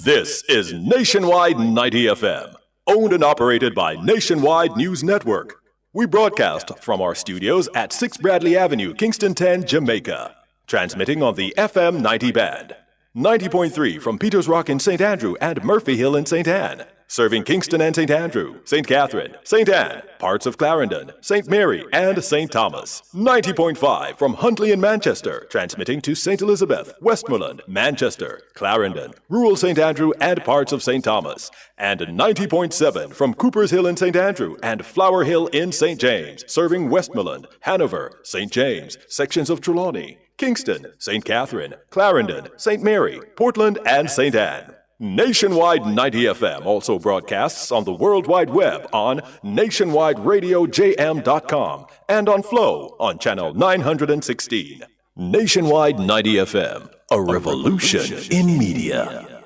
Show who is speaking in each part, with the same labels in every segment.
Speaker 1: This is Nationwide 90 FM, owned and operated by Nationwide News Network. We broadcast from our studios at 6 Bradley Avenue, Kingston 10, Jamaica. Transmitting on the FM 90 band. 90.3 from Peters Rock in St. Andrew and Murphy Hill in St. Anne. Serving Kingston and St. Andrew, St. Catherine, St. Anne, parts of Clarendon, St. Mary, and St. Thomas. 90.5 from Huntley in Manchester, transmitting to St. Elizabeth, Westmoreland, Manchester, Clarendon, rural St. Andrew, and parts of St. Thomas. And 90.7 from Coopers Hill in St. Andrew and Flower Hill in St. James, serving Westmoreland, Hanover, St. James, sections of Trelawney, Kingston, St. Catherine, Clarendon, St. Mary, Portland, and St. Anne. Nationwide 90 FM also broadcasts on the World Wide Web on nationwideradiojm.com and on Flow on channel 916. Nationwide 90 FM, a revolution in media.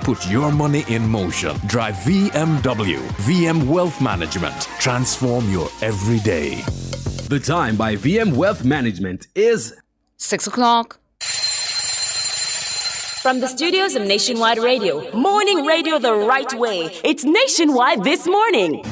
Speaker 2: Put your money in motion. Drive VMW, VM Wealth Management. Transform your everyday.
Speaker 3: The time by VM Wealth Management is
Speaker 4: 6 o'clock.
Speaker 5: From the studios of Nationwide Radio, morning radio the right way. It's Nationwide This Morning.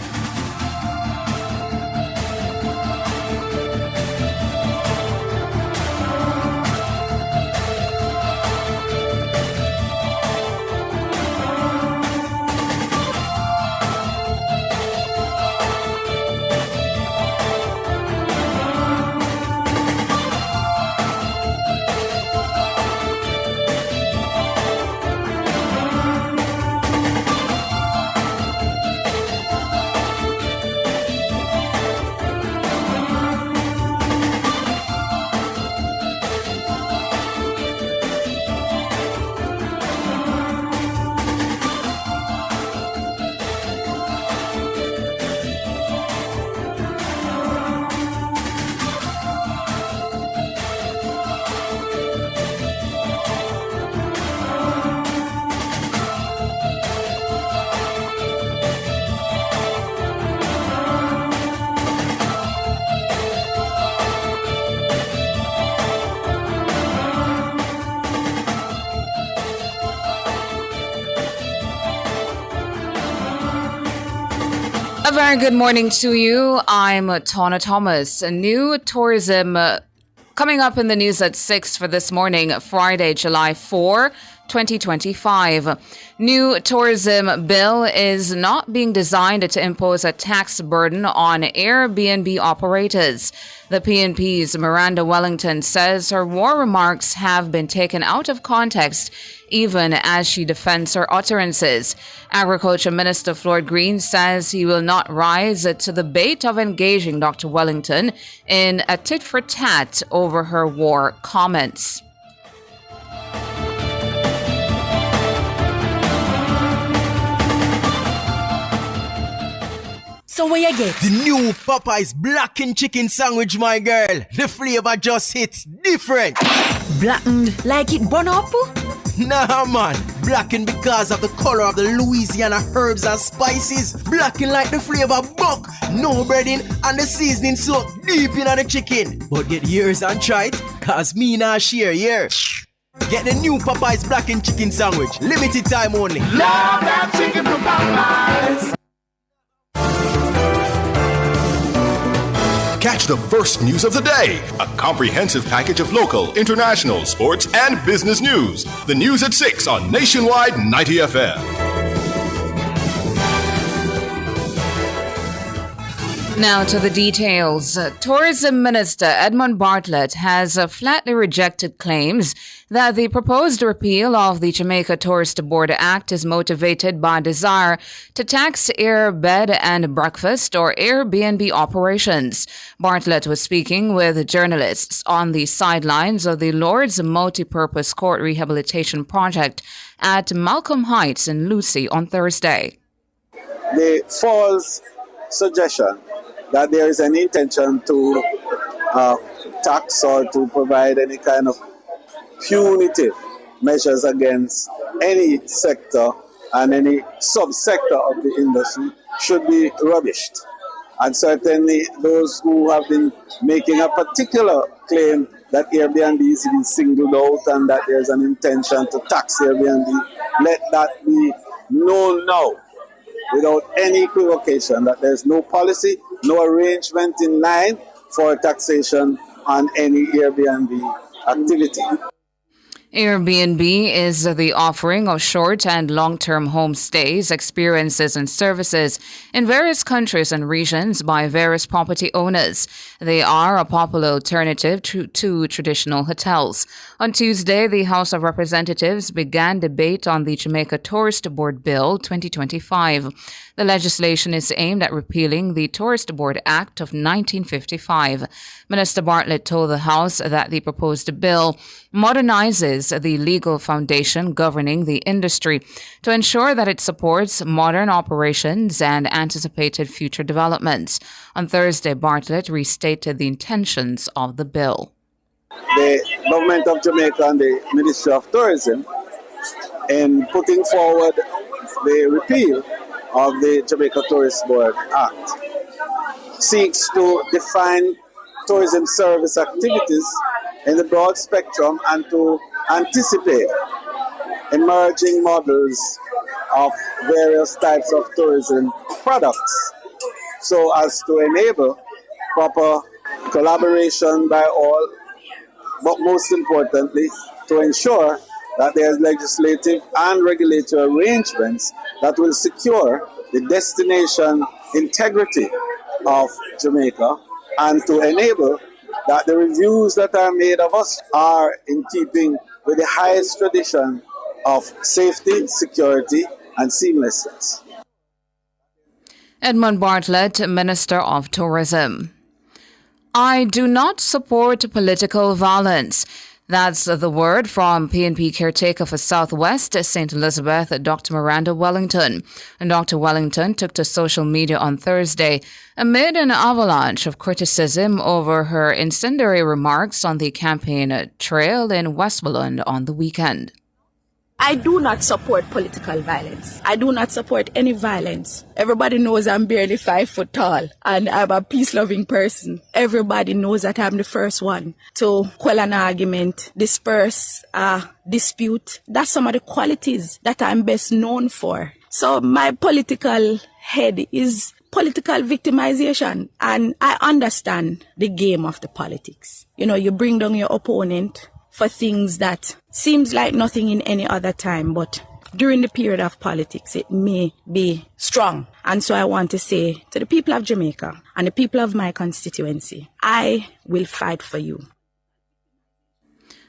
Speaker 4: A very good morning to you. I'm Tana Thomas. A new tourism coming up in the news at 6 for this morning, Friday, July 4, 2025. New tourism bill is not being designed to impose a tax burden on Airbnb operators. The PNP's Miranda Wellington says her war remarks have been taken out of context even as she defends her utterances. Agriculture Minister Floyd Green says he will not rise to the bait of engaging Dr. Wellington in a tit-for-tat over her war comments.
Speaker 5: So where you get?
Speaker 6: The new Popeyes blackened chicken sandwich, my girl. The flavor just hits different.
Speaker 5: Blackened like it burn up?
Speaker 6: Nah, man. Blackened because of the color of the Louisiana herbs and spices. Blackened like the flavor buck. No breading and the seasoning soaked deep in the chicken. But get yours and try it, cause me nah share, yeah. Get the new Popeyes blackened chicken sandwich. Limited time only.
Speaker 7: Love that chicken from Popeyes.
Speaker 1: Catch the first news of the day. A comprehensive package of local, international, sports, and business news. The news at 6 on Nationwide 90 FM.
Speaker 4: Now to the details. Tourism Minister Edmund Bartlett has flatly rejected claims that the proposed repeal of the Jamaica Tourist Board Act is motivated by desire to tax air, bed and breakfast or Airbnb operations. Bartlett was speaking with journalists on the sidelines of the Lord's Multipurpose Court Rehabilitation Project at Malcolm Heights in Lucy on Thursday.
Speaker 8: The false suggestion that there is an intention to tax or to provide any kind of punitive measures against any sector and any subsector of the industry should be rubbished. And certainly those who have been making a particular claim that Airbnb is being singled out and that there's an intention to tax Airbnb, let that be known now without any equivocation that there's no policy, no arrangement in line for taxation on any Airbnb activity.
Speaker 4: Airbnb is the offering of short and long-term homestays, experiences and services in various countries and regions by various property owners. They are a popular alternative to traditional hotels. On Tuesday, the House of Representatives began debate on the Jamaica Tourist Board Bill 2025. The legislation is aimed at repealing the Tourist Board Act of 1955. Minister Bartlett told the House that the proposed bill modernizes the legal foundation governing the industry to ensure that it supports modern operations and anticipated future developments. On Thursday, Bartlett restated the intentions of the bill.
Speaker 8: The government of Jamaica and the Ministry of Tourism, in putting forward the repeal of the Jamaica Tourist Board Act, seeks to define tourism service activities in the broad spectrum and to anticipate emerging models of various types of tourism products so as to enable proper collaboration by all, but most importantly, to ensure that there's legislative and regulatory arrangements that will secure the destination integrity of Jamaica and to enable that the reviews that are made of us are in keeping with the highest tradition of safety, security, and seamlessness.
Speaker 4: Edmund Bartlett, Minister of Tourism. I do not support political violence. That's the word from PNP caretaker for Southwest St. Elizabeth, Dr. Miranda Wellington. And Dr. Wellington took to social media on Thursday amid an avalanche of criticism over her incendiary remarks on the campaign trail in Westmoreland on the weekend.
Speaker 9: I do not support political violence. I do not support any violence. Everybody knows I'm barely 5 foot tall and I'm a peace-loving person. Everybody knows that I'm the first one to quell an argument, disperse a dispute. That's some of the qualities that I'm best known for. So my political head is political victimization, and I understand the game of the politics. You know, you bring down your opponent for things that seems like nothing in any other time, but during the period of politics, it may be strong. And so I want to say to the people of Jamaica and the people of my constituency, I will fight for you.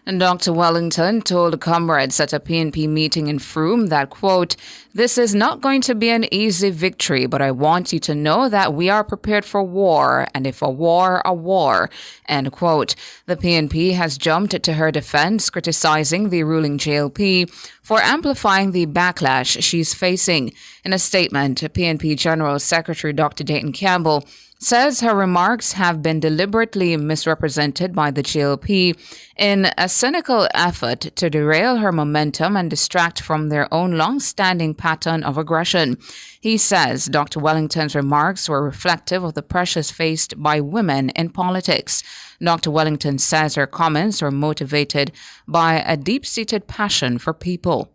Speaker 4: And Dr. Wellington told comrades at a PNP meeting in Frome that, quote, "This is not going to be an easy victory, but I want you to know that we are prepared for war, and if a war, end quote. The PNP has jumped to her defense, criticizing the ruling JLP for amplifying the backlash she's facing. In a statement, PNP General Secretary Dr. Dayton Campbell says her remarks have been deliberately misrepresented by the GLP in a cynical effort to derail her momentum and distract from their own long-standing pattern of aggression. He says Dr. Wellington's remarks were reflective of the pressures faced by women in politics. Dr. Wellington says her comments were motivated by a deep-seated passion for people.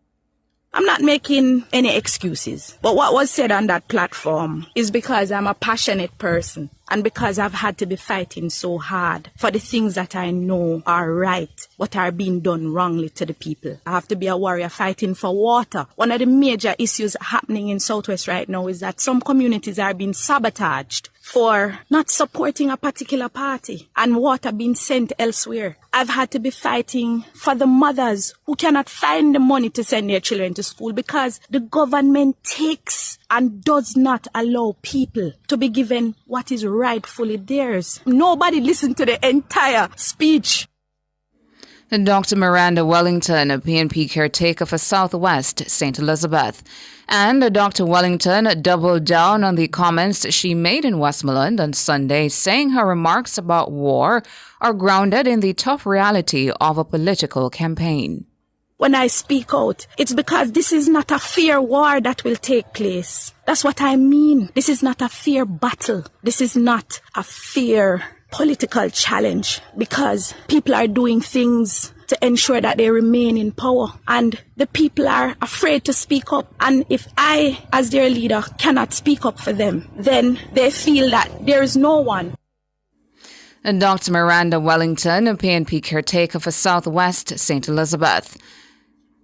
Speaker 9: I'm not making any excuses, but what was said on that platform is because I'm a passionate person and because I've had to be fighting so hard for the things that I know are right, but are being done wrongly to the people. I have to be a warrior fighting for water. One of the major issues happening in Southwest right now is that some communities are being sabotaged for not supporting a particular party and water being sent elsewhere. I've had to be fighting for the mothers who cannot find the money to send their children to school because the government takes and does not allow people to be given what is rightfully theirs. Nobody listened to the entire speech.
Speaker 4: And Dr. Miranda Wellington, a PNP caretaker for Southwest St. Elizabeth. And Dr. Wellington doubled down on the comments she made in Westmoreland on Sunday, saying her remarks about war are grounded in the tough reality of a political campaign.
Speaker 9: When I speak out, it's because this is not a fair war that will take place. That's what I mean. This is not a fair battle. This is not a fair political challenge because people are doing things to ensure that they remain in power, and the people are afraid to speak up. And if I, as their leader, cannot speak up for them, then they feel that there is no one.
Speaker 4: And Dr. Miranda Wellington, a PNP caretaker for Southwest St. Elizabeth.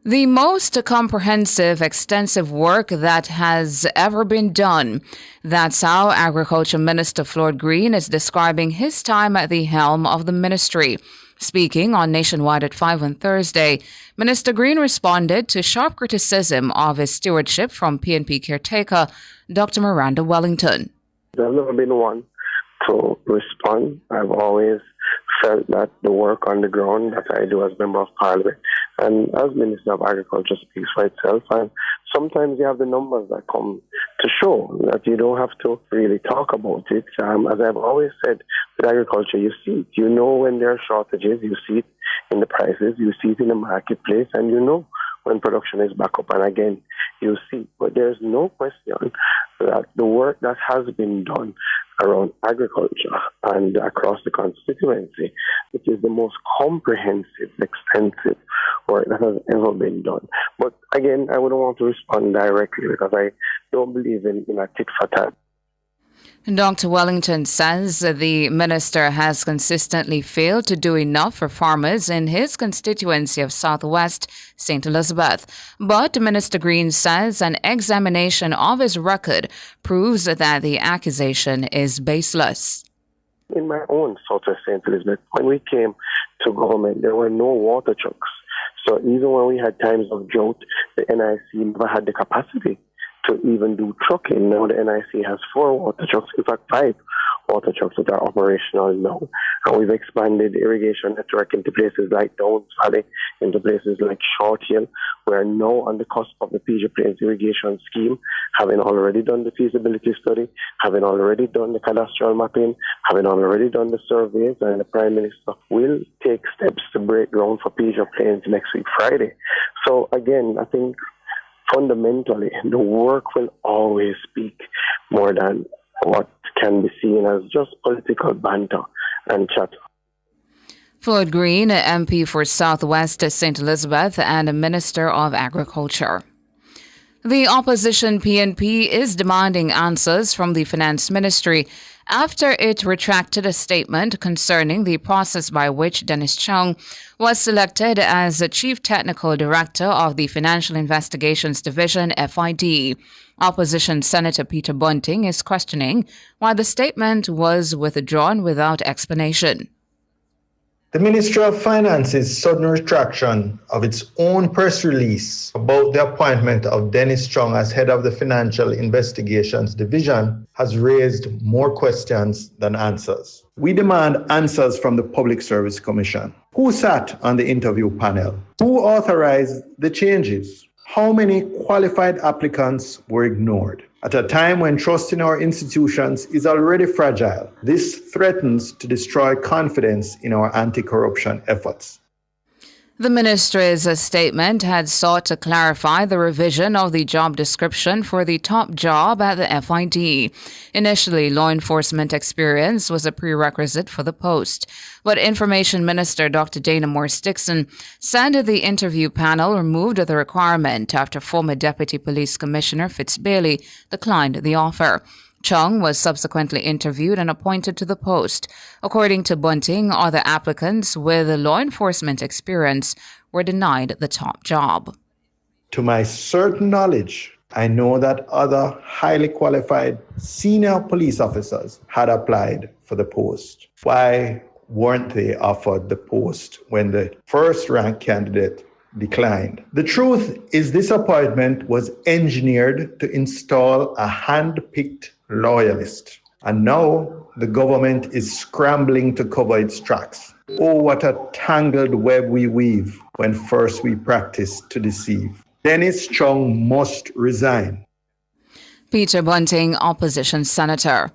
Speaker 4: The most comprehensive, extensive work that has ever been done. That's how Agriculture Minister Floyd Green is describing his time at the helm of the ministry. Speaking on Nationwide at 5 on Thursday, Minister Green responded to sharp criticism of his stewardship from PNP caretaker Dr. Miranda Wellington.
Speaker 10: I've never been one to respond. I've always felt that the work on the ground that I do as Member of Parliament and as Minister of Agriculture speaks for itself. And sometimes you have the numbers that come to show that you don't have to really talk about it. As I've always said, with agriculture, you see it. You know when there are shortages, you see it in the prices, you see it in the marketplace, and you know when production is back up. And again, you see. But there's no question that the work that has been done around agriculture and across the constituency, which is the most comprehensive, extensive work that has ever been done. But again, I wouldn't want to respond directly because I don't believe in a tit for tat.
Speaker 4: Dr. Wellington says the minister has consistently failed to do enough for farmers in his constituency of Southwest St. Elizabeth. But Minister Green says an examination of his record proves that the accusation is baseless.
Speaker 10: In my own Southwest St. Elizabeth, when we came to government, there were no water trucks. So even when we had times of drought, the NIC never had the capacity to even do trucking. Now the NIC has 4 water trucks, in fact 5 water trucks that are operational now. And we've expanded the irrigation network into places like Downs Valley, into places like Short Hill. We're now on the cusp of the PG Plains irrigation scheme, having already done the feasibility study, having already done the cadastral mapping, having already done the surveys, and the Prime Minister will take steps to break ground for PG Plains next week, Friday. So again, I think fundamentally, the work will always speak more than what can be seen as just political banter and chatter.
Speaker 4: Floyd Green, MP for Southwest St. Elizabeth and a Minister of Agriculture. The opposition PNP is demanding answers from the Finance Ministry after it retracted a statement concerning the process by which Dennis Chung was selected as the Chief Technical Director of the Financial Investigations Division, FID. Opposition Senator Peter Bunting is questioning why the statement was withdrawn without explanation.
Speaker 11: The Ministry of Finance's sudden retraction of its own press release about the appointment of Dennis Chung as head of the Financial Investigations Division has raised more questions than answers. We demand answers from the Public Service Commission. Who sat on the interview panel? Who authorized the changes? How many qualified applicants were ignored? At a time when trust in our institutions is already fragile, this threatens to destroy confidence in our anti-corruption efforts.
Speaker 4: The ministry's statement had sought to clarify the revision of the job description for the top job at the FID. Initially, law enforcement experience was a prerequisite for the post, but Information Minister Dr. Dana Morse-Dixon said the interview panel removed the requirement after former Deputy Police Commissioner Fitz Bailey declined the offer. Chung was subsequently interviewed and appointed to the post. According to Bunting, other applicants with law enforcement experience were denied the top job.
Speaker 11: To my certain knowledge, I know that other highly qualified senior police officers had applied for the post. Why weren't they offered the post when the first-ranked candidate declined? The truth is this appointment was engineered to install a hand-picked loyalist. And now the government is scrambling to cover its tracks. Oh, what a tangled web we weave when first we practice to deceive. Dennis Chung must resign.
Speaker 4: Peter Bunting, opposition senator.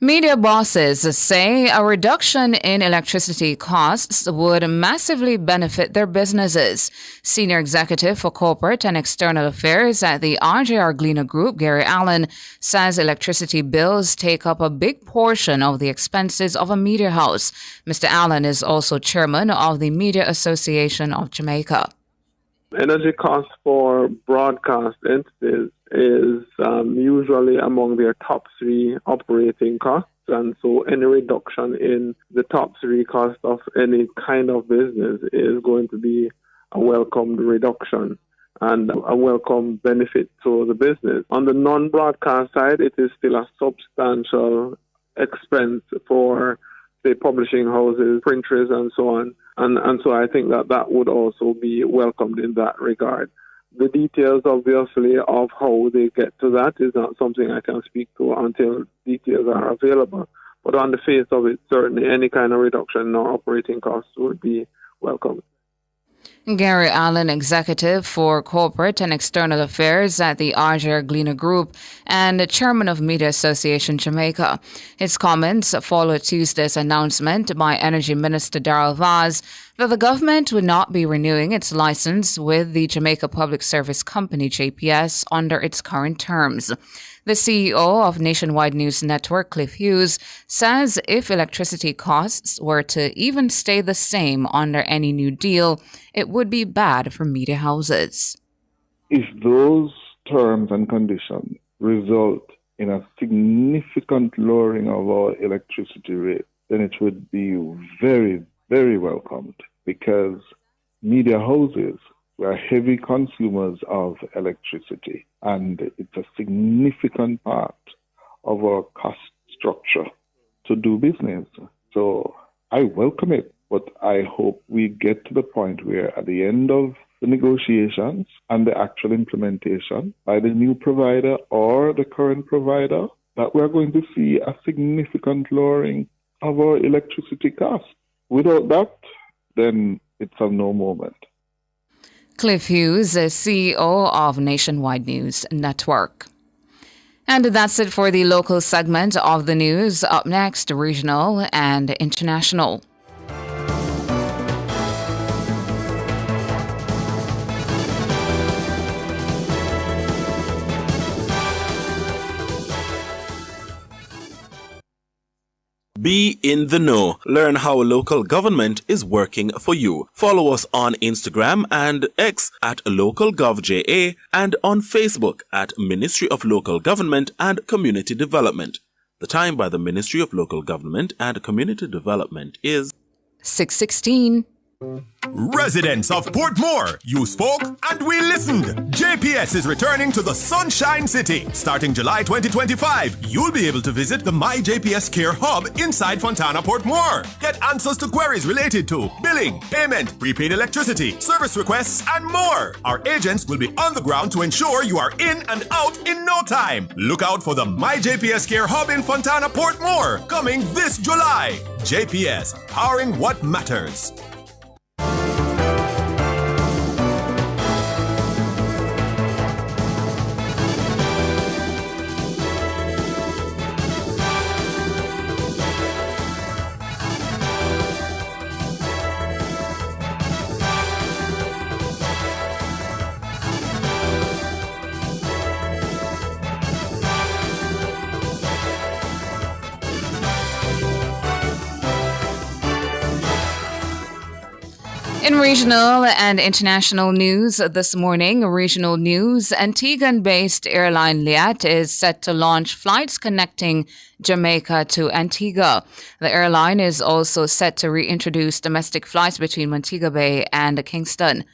Speaker 4: Media bosses say a reduction in electricity costs would massively benefit their businesses. Senior Executive for Corporate and External Affairs at the RJR Gleaner Group, Gary Allen, says electricity bills take up a big portion of the expenses of a media house. Mr. Allen is also chairman of the Media Association of Jamaica.
Speaker 12: Energy costs for broadcast entities is usually among their top 3 operating costs, and so any reduction in the top 3 costs of any kind of business is going to be a welcomed reduction and a welcome benefit to the business. On the non-broadcast side, it is still a substantial expense for, say, publishing houses, printers, and so on. And so I think that would also be welcomed in that regard. The details, obviously, of how they get to that is not something I can speak to until details are available. But on the face of it, certainly any kind of reduction in our operating costs would be welcome.
Speaker 4: Gary Allen, Executive for Corporate and External Affairs at the RJR Gleaner Group and Chairman of Media Association Jamaica. His comments follow Tuesday's announcement by Energy Minister Darrell Vaz that the government would not be renewing its license with the Jamaica Public Service Company, JPS, under its current terms. The CEO of Nationwide News Network, Cliff Hughes, says if electricity costs were to even stay the same under any new deal, it would be bad for media houses.
Speaker 13: If those terms and conditions result in a significant lowering of our electricity rate, then it would be very, very welcomed, because media houses were heavy consumers of electricity, and it's a significant part of our cost structure to do business. So I welcome it, but I hope we get to the point where at the end of the negotiations and the actual implementation by the new provider or the current provider, that we're going to see a significant lowering of our electricity costs. Without that, then it's of no moment.
Speaker 4: Cliff Hughes, CEO of Nationwide News Network. And that's it for the local segment of the news. Up next, regional and international.
Speaker 14: Be in the know. Learn how local government is working for you. Follow us on Instagram and X at LocalGovJA and on Facebook at Ministry of Local Government and Community Development. The time by the Ministry of Local Government and Community Development is
Speaker 4: 6:16.
Speaker 15: Residents of Portmore, you spoke and we listened. JPS is returning to the Sunshine City. Starting July 2025, you'll be able to visit the My JPS Care Hub inside Fontana Portmore. Get answers to queries related to billing, payment, prepaid electricity, service requests, and more. Our agents will be on the ground to ensure you are in and out in no time. Look out for the My JPS Care Hub in Fontana Portmore, coming this July. JPS, powering what matters.
Speaker 4: In regional and international news this morning, regional news, Antiguan-based airline Liat is set to launch flights connecting Jamaica to Antigua. The airline is also set to reintroduce domestic flights between Montego Bay and Kingston.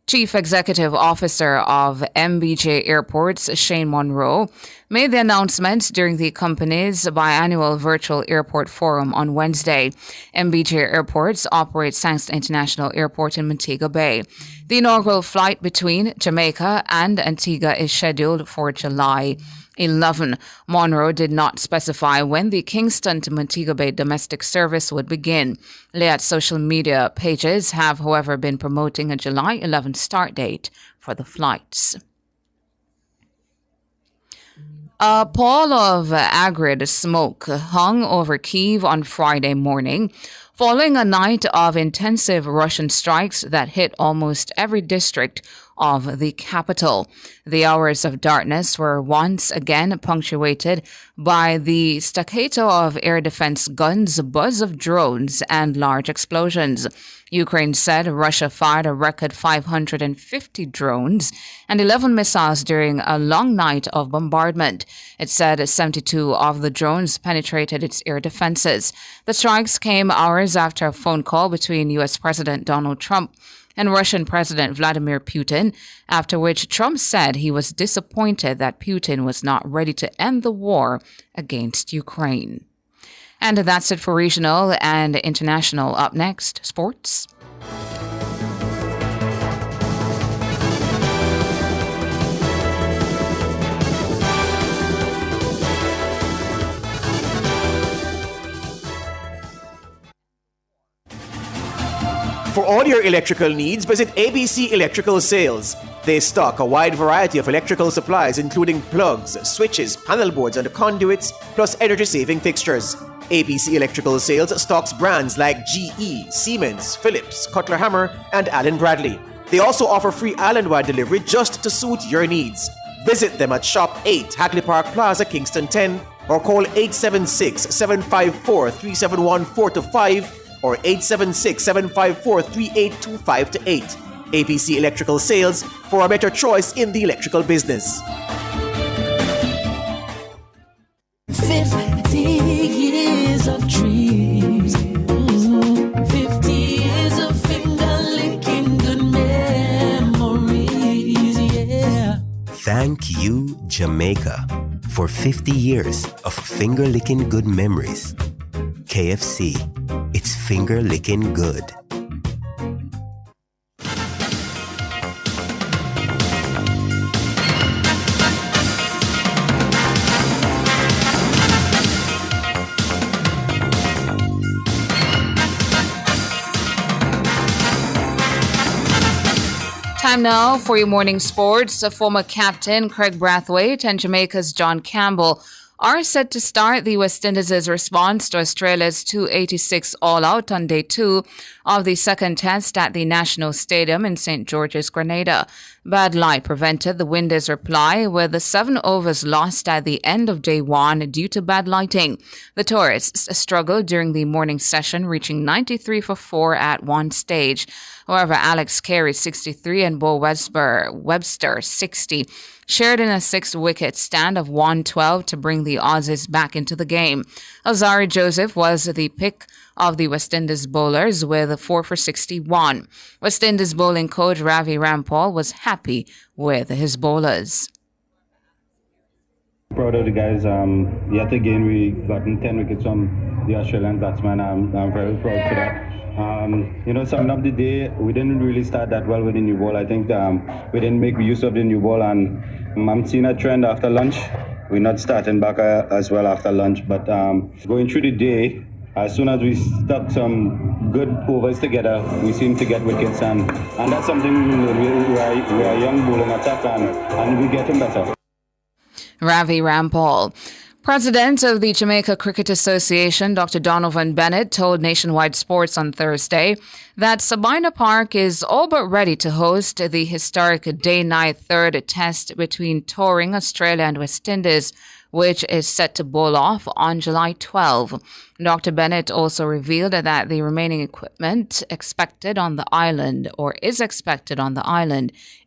Speaker 4: Chief Executive Officer of MBJ Airports, Shane Monroe, made the announcement during the company's biannual virtual airport forum on Wednesday. MBJ Airports operates Sangston International Airport in Montego Bay. The inaugural flight between Jamaica and Antigua is scheduled for July 11. Monroe did not specify when the Kingston to Montego Bay domestic service would begin. Liat's social media pages have, however, been promoting a July 11 start date for the flights. A pall of acrid smoke hung over Kyiv on Friday morning, following a night of intensive Russian strikes that hit almost every district of the capital. The hours of darkness were once again punctuated by the staccato of air defense guns, buzz of drones, and large explosions. Ukraine said Russia fired a record 550 drones and 11 missiles during a long night of bombardment. It said 72 of the drones penetrated its air defenses. The strikes came hours after a phone call between U.S. President Donald Trump and Russian President Vladimir Putin, after which Trump said he was disappointed that Putin was not ready to end the war against Ukraine. And that's it for regional and international. Up next, sports.
Speaker 16: For all your electrical needs, visit ABC Electrical Sales. They stock a wide variety of electrical supplies, including plugs, switches, panel boards, and conduits, plus energy-saving fixtures. ABC Electrical Sales stocks brands like GE, Siemens, Philips, Cutler Hammer, and Allen Bradley. They also offer free island-wide delivery just to suit your needs. Visit them at Shop 8, Hagley Park Plaza, Kingston 10, or call 876-754-3714-5 or 876-754-3825-8. ABC Electrical Sales, for a better choice in the electrical business.
Speaker 17: 50 years of dreams. 50 years of finger-licking good memories, yeah.
Speaker 18: Thank you, Jamaica, for 50 years of finger-licking good memories. KFC, it's finger-licking good.
Speaker 4: Time now for your morning sports. Former captain Craig Brathwaite and Jamaica's John Campbell are set to start the West Indies' response to Australia's 286 all-out on day 2 of the second test at the National Stadium in St. George's, Grenada. Bad light prevented the Windies' reply, with the 7 overs lost at the end of day 1 due to bad lighting. The tourists struggled during the morning session, reaching 93 for 4 at one stage. However, Alex Carey, 63, and Bo Webster, 60, shared in a 6-wicket stand of 112 to bring the Aussies back into the game. Azari Joseph was the pick of the West Indies bowlers with 4 for 61. West Indies bowling coach Ravi Rampal was happy with his bowlers.
Speaker 19: Proud of the guys. Yet again, we gotten 10 wickets from the Australian batsmen. I'm very proud for that. Summing up the day, we didn't really start that well with the new ball. I think we didn't make use of the new ball, and I'm seeing a trend after lunch. We're not starting back as well after lunch, but going through the day, as soon as we stuck some good overs together, we seem to get wickets, and that's something we are young bowling attack, and we're getting better.
Speaker 4: Ravi Rampal. President of the Jamaica Cricket Association, Dr. Donovan Bennett, told Nationwide Sports on Thursday that Sabina Park is all but ready to host the historic day-night third test between touring Australia and West Indies, which is set to bowl off on July 12. Dr. Bennett also revealed that the remaining equipment is expected on the island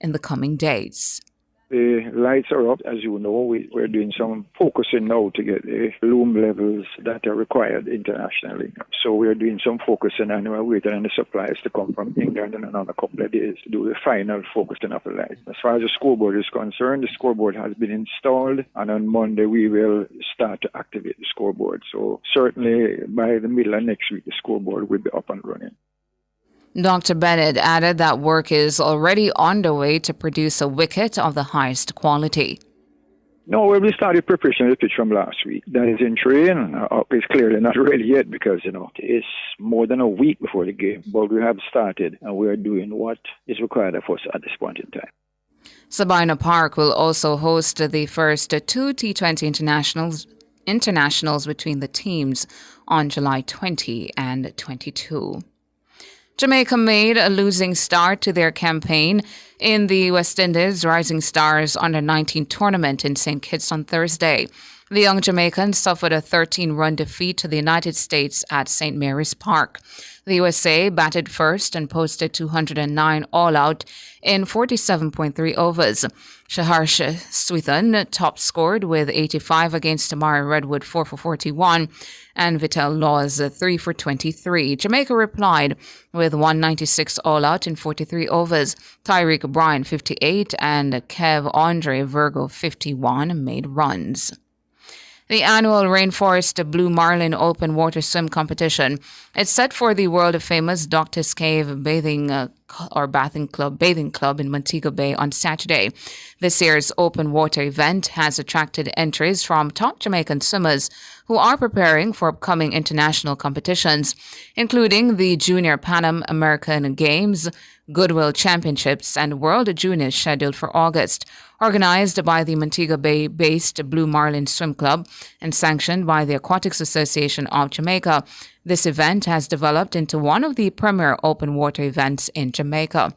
Speaker 4: in the coming days.
Speaker 20: The lights are up. As you know, we're doing some focusing now to get the loom levels that are required internationally. So we're doing some focusing, and we're waiting on the supplies to come from England in another couple of days to do the final focusing of the lights. As far as the scoreboard is concerned, the scoreboard has been installed, and on Monday we will start to activate the scoreboard. So certainly by the middle of next week, the scoreboard will be up and running.
Speaker 4: Dr. Bennett added that work is already underway to produce a wicket of the highest quality.
Speaker 20: No, we started preparation of the pitch from last week. That is in train. It's clearly not ready yet because, it's more than a week before the game. But we have started, and we are doing what is required of us at this point in time.
Speaker 4: Sabina Park will also host the first two T20 internationals between the teams on July 20 and 22. Jamaica made a losing start to their campaign in the West Indies Rising Stars Under-19 tournament in St. Kitts on Thursday. The young Jamaicans suffered a 13-run defeat to the United States at St. Mary's Park. The USA batted first and posted 209 all-out in 47.3 overs. Shaharsh Swithan top-scored with 85 against Tamara Redwood 4 for 41 and Vittel Laws 3 for 23. Jamaica replied with 196 all-out in 43 overs. Tyreek Bryan 58 and Kev Andre Virgo 51 made runs. The annual Rainforest Blue Marlin Open Water Swim Competition is set for the world-famous Doctor's Cave Bathing Club in Montego Bay on Saturday. This year's open water event has attracted entries from top Jamaican swimmers who are preparing for upcoming international competitions, including the Junior Pan American Games, Goodwill Championships, and World Juniors scheduled for August. Organized by the Montego Bay-based Blue Marlin Swim Club and sanctioned by the Aquatics Association of Jamaica, this event has developed into one of the premier open water events in Jamaica.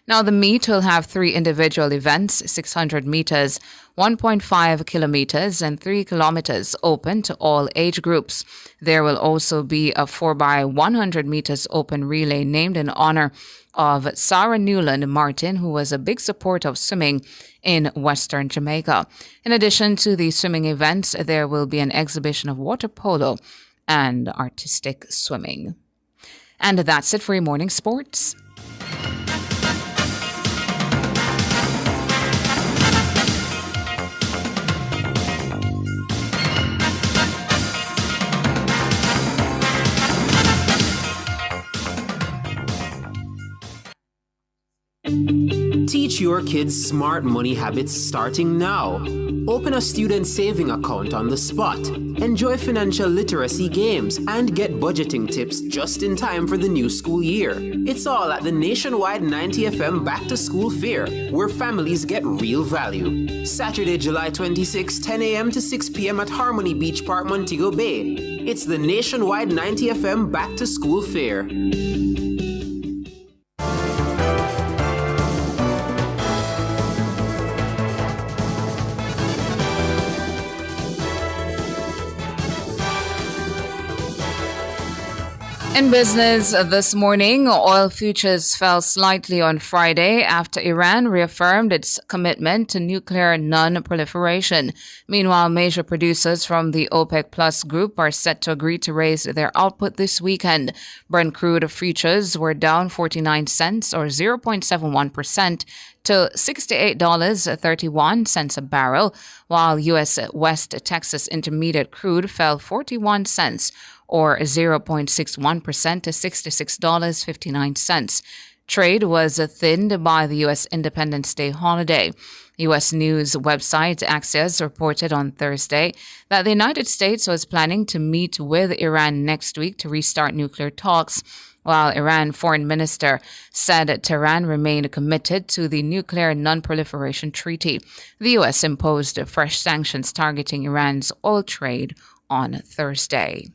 Speaker 4: Now, the meet will have 3 individual events, 600 meters, 1.5 kilometers, and 3 kilometers, open to all age groups. There will also be a 4x100 meters open relay named in honor of Sarah Newland Martin, who was a big supporter of swimming in Western Jamaica. In addition to the swimming events, there will be an exhibition of water polo and artistic swimming. And that's it for your morning sports.
Speaker 21: Teach your kids smart money habits starting now. Open a student saving account on the spot. Enjoy financial literacy games and get budgeting tips just in time for the new school year. It's all at the nationwide 90 FM Back to School Fair, where families get real value. Saturday, July 26, 10 a.m. to 6 p.m. at Harmony Beach Park, Montego Bay. It's the nationwide 90 FM Back to School Fair.
Speaker 4: In business this morning, oil futures fell slightly on Friday after Iran reaffirmed its commitment to nuclear non-proliferation. Meanwhile, major producers from the OPEC Plus group are set to agree to raise their output this weekend. Brent crude futures were down 49 cents or 0.71% to $68.31 a barrel, while U.S. West Texas Intermediate crude fell 41 cents or 0.61% to $66.59. Trade was thinned by the U.S. Independence Day holiday. U.S. news website Axios reported on Thursday that the United States was planning to meet with Iran next week to restart nuclear talks, while Iran Foreign Minister said Tehran remained committed to the Nuclear Non-Proliferation Treaty. The U.S. imposed fresh sanctions targeting Iran's oil trade on Thursday.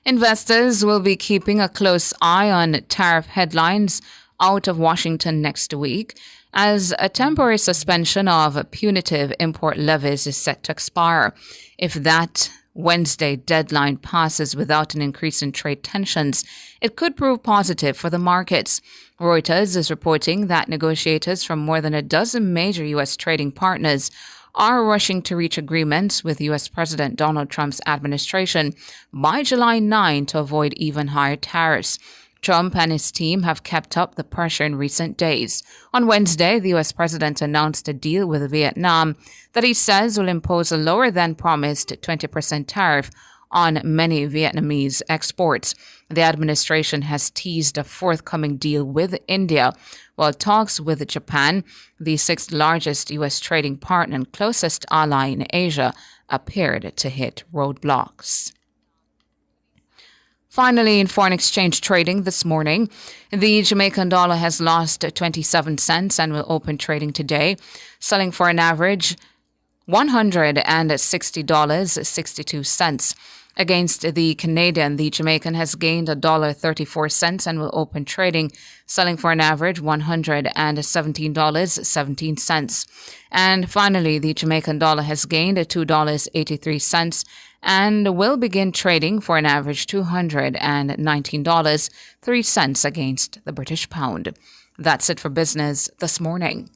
Speaker 4: Investors will be keeping a close eye on tariff headlines out of Washington next week, as a temporary suspension of punitive import levies is set to expire. If that Wednesday deadline passes without an increase in trade tensions, it could prove positive for the markets. Reuters is reporting that negotiators from more than a dozen major U.S. trading partners are rushing to reach agreements with U.S. President Donald Trump's administration by July 9 to avoid even higher tariffs. Trump and his team have kept up the pressure in recent days. On Wednesday, the U.S. president announced a deal with Vietnam that he says will impose a lower-than-promised 20% tariff on many Vietnamese exports. The administration has teased a forthcoming deal with India, while talks with Japan, the sixth largest U.S. trading partner and closest ally in Asia, appeared to hit roadblocks. Finally, in foreign exchange trading this morning, the Jamaican dollar has lost 27 cents and will open trading today, selling for an average $160.62. Against the Canadian, the Jamaican has gained $1.34 and will open trading, selling for an average $117.17. And finally, the Jamaican dollar has gained $2.83 and will begin trading for an average $219.03 against the British pound. That's it for business this morning.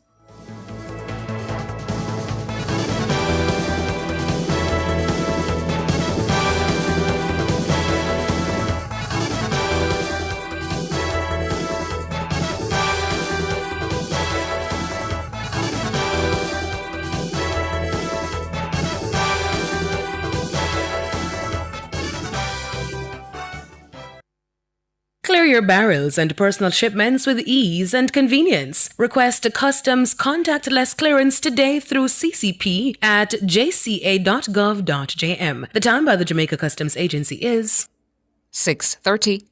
Speaker 2: Clear your barrels and personal shipments with ease and convenience. Request a customs contactless clearance today through CCP at jca.gov.jm. The time by the Jamaica Customs Agency is
Speaker 4: 6:30.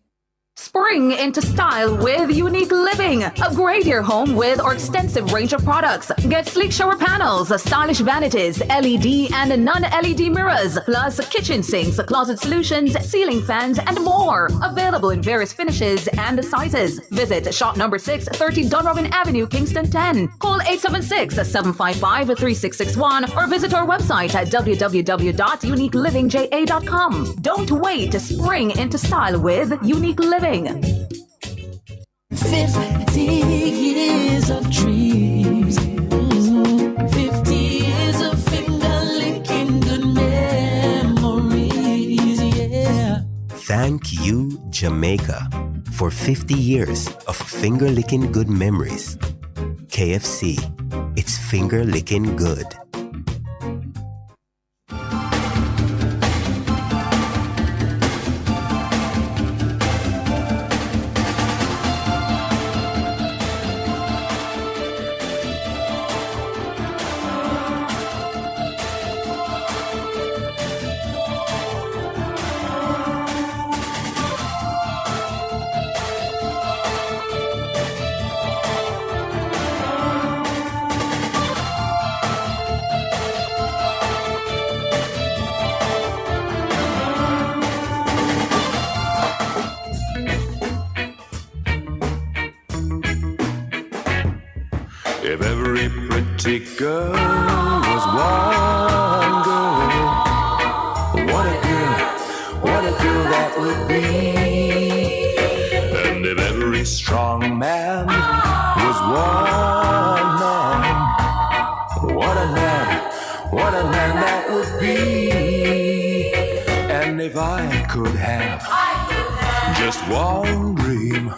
Speaker 22: Spring into style with Unique Living. Upgrade your home with our extensive range of products. Get sleek shower panels, stylish vanities, LED and non-LED mirrors, plus kitchen sinks, closet solutions, ceiling fans, and more. Available in various finishes and sizes. Visit shop number 6, 30 Dunrobin Avenue, Kingston 10. Call 876-755-3661 or visit our website at www.uniquelivingja.com. Don't wait to spring into style with Unique Living.
Speaker 17: 50 years of dreams. 50 years of finger-licking good memories, yeah.
Speaker 18: Thank you, Jamaica, for 50 years of finger-licking good memories. KFC, it's finger-licking good.
Speaker 23: If every pretty girl was one girl, what a girl that would be. And if every strong man was one man, what a man that would be. And if I could have just one dream,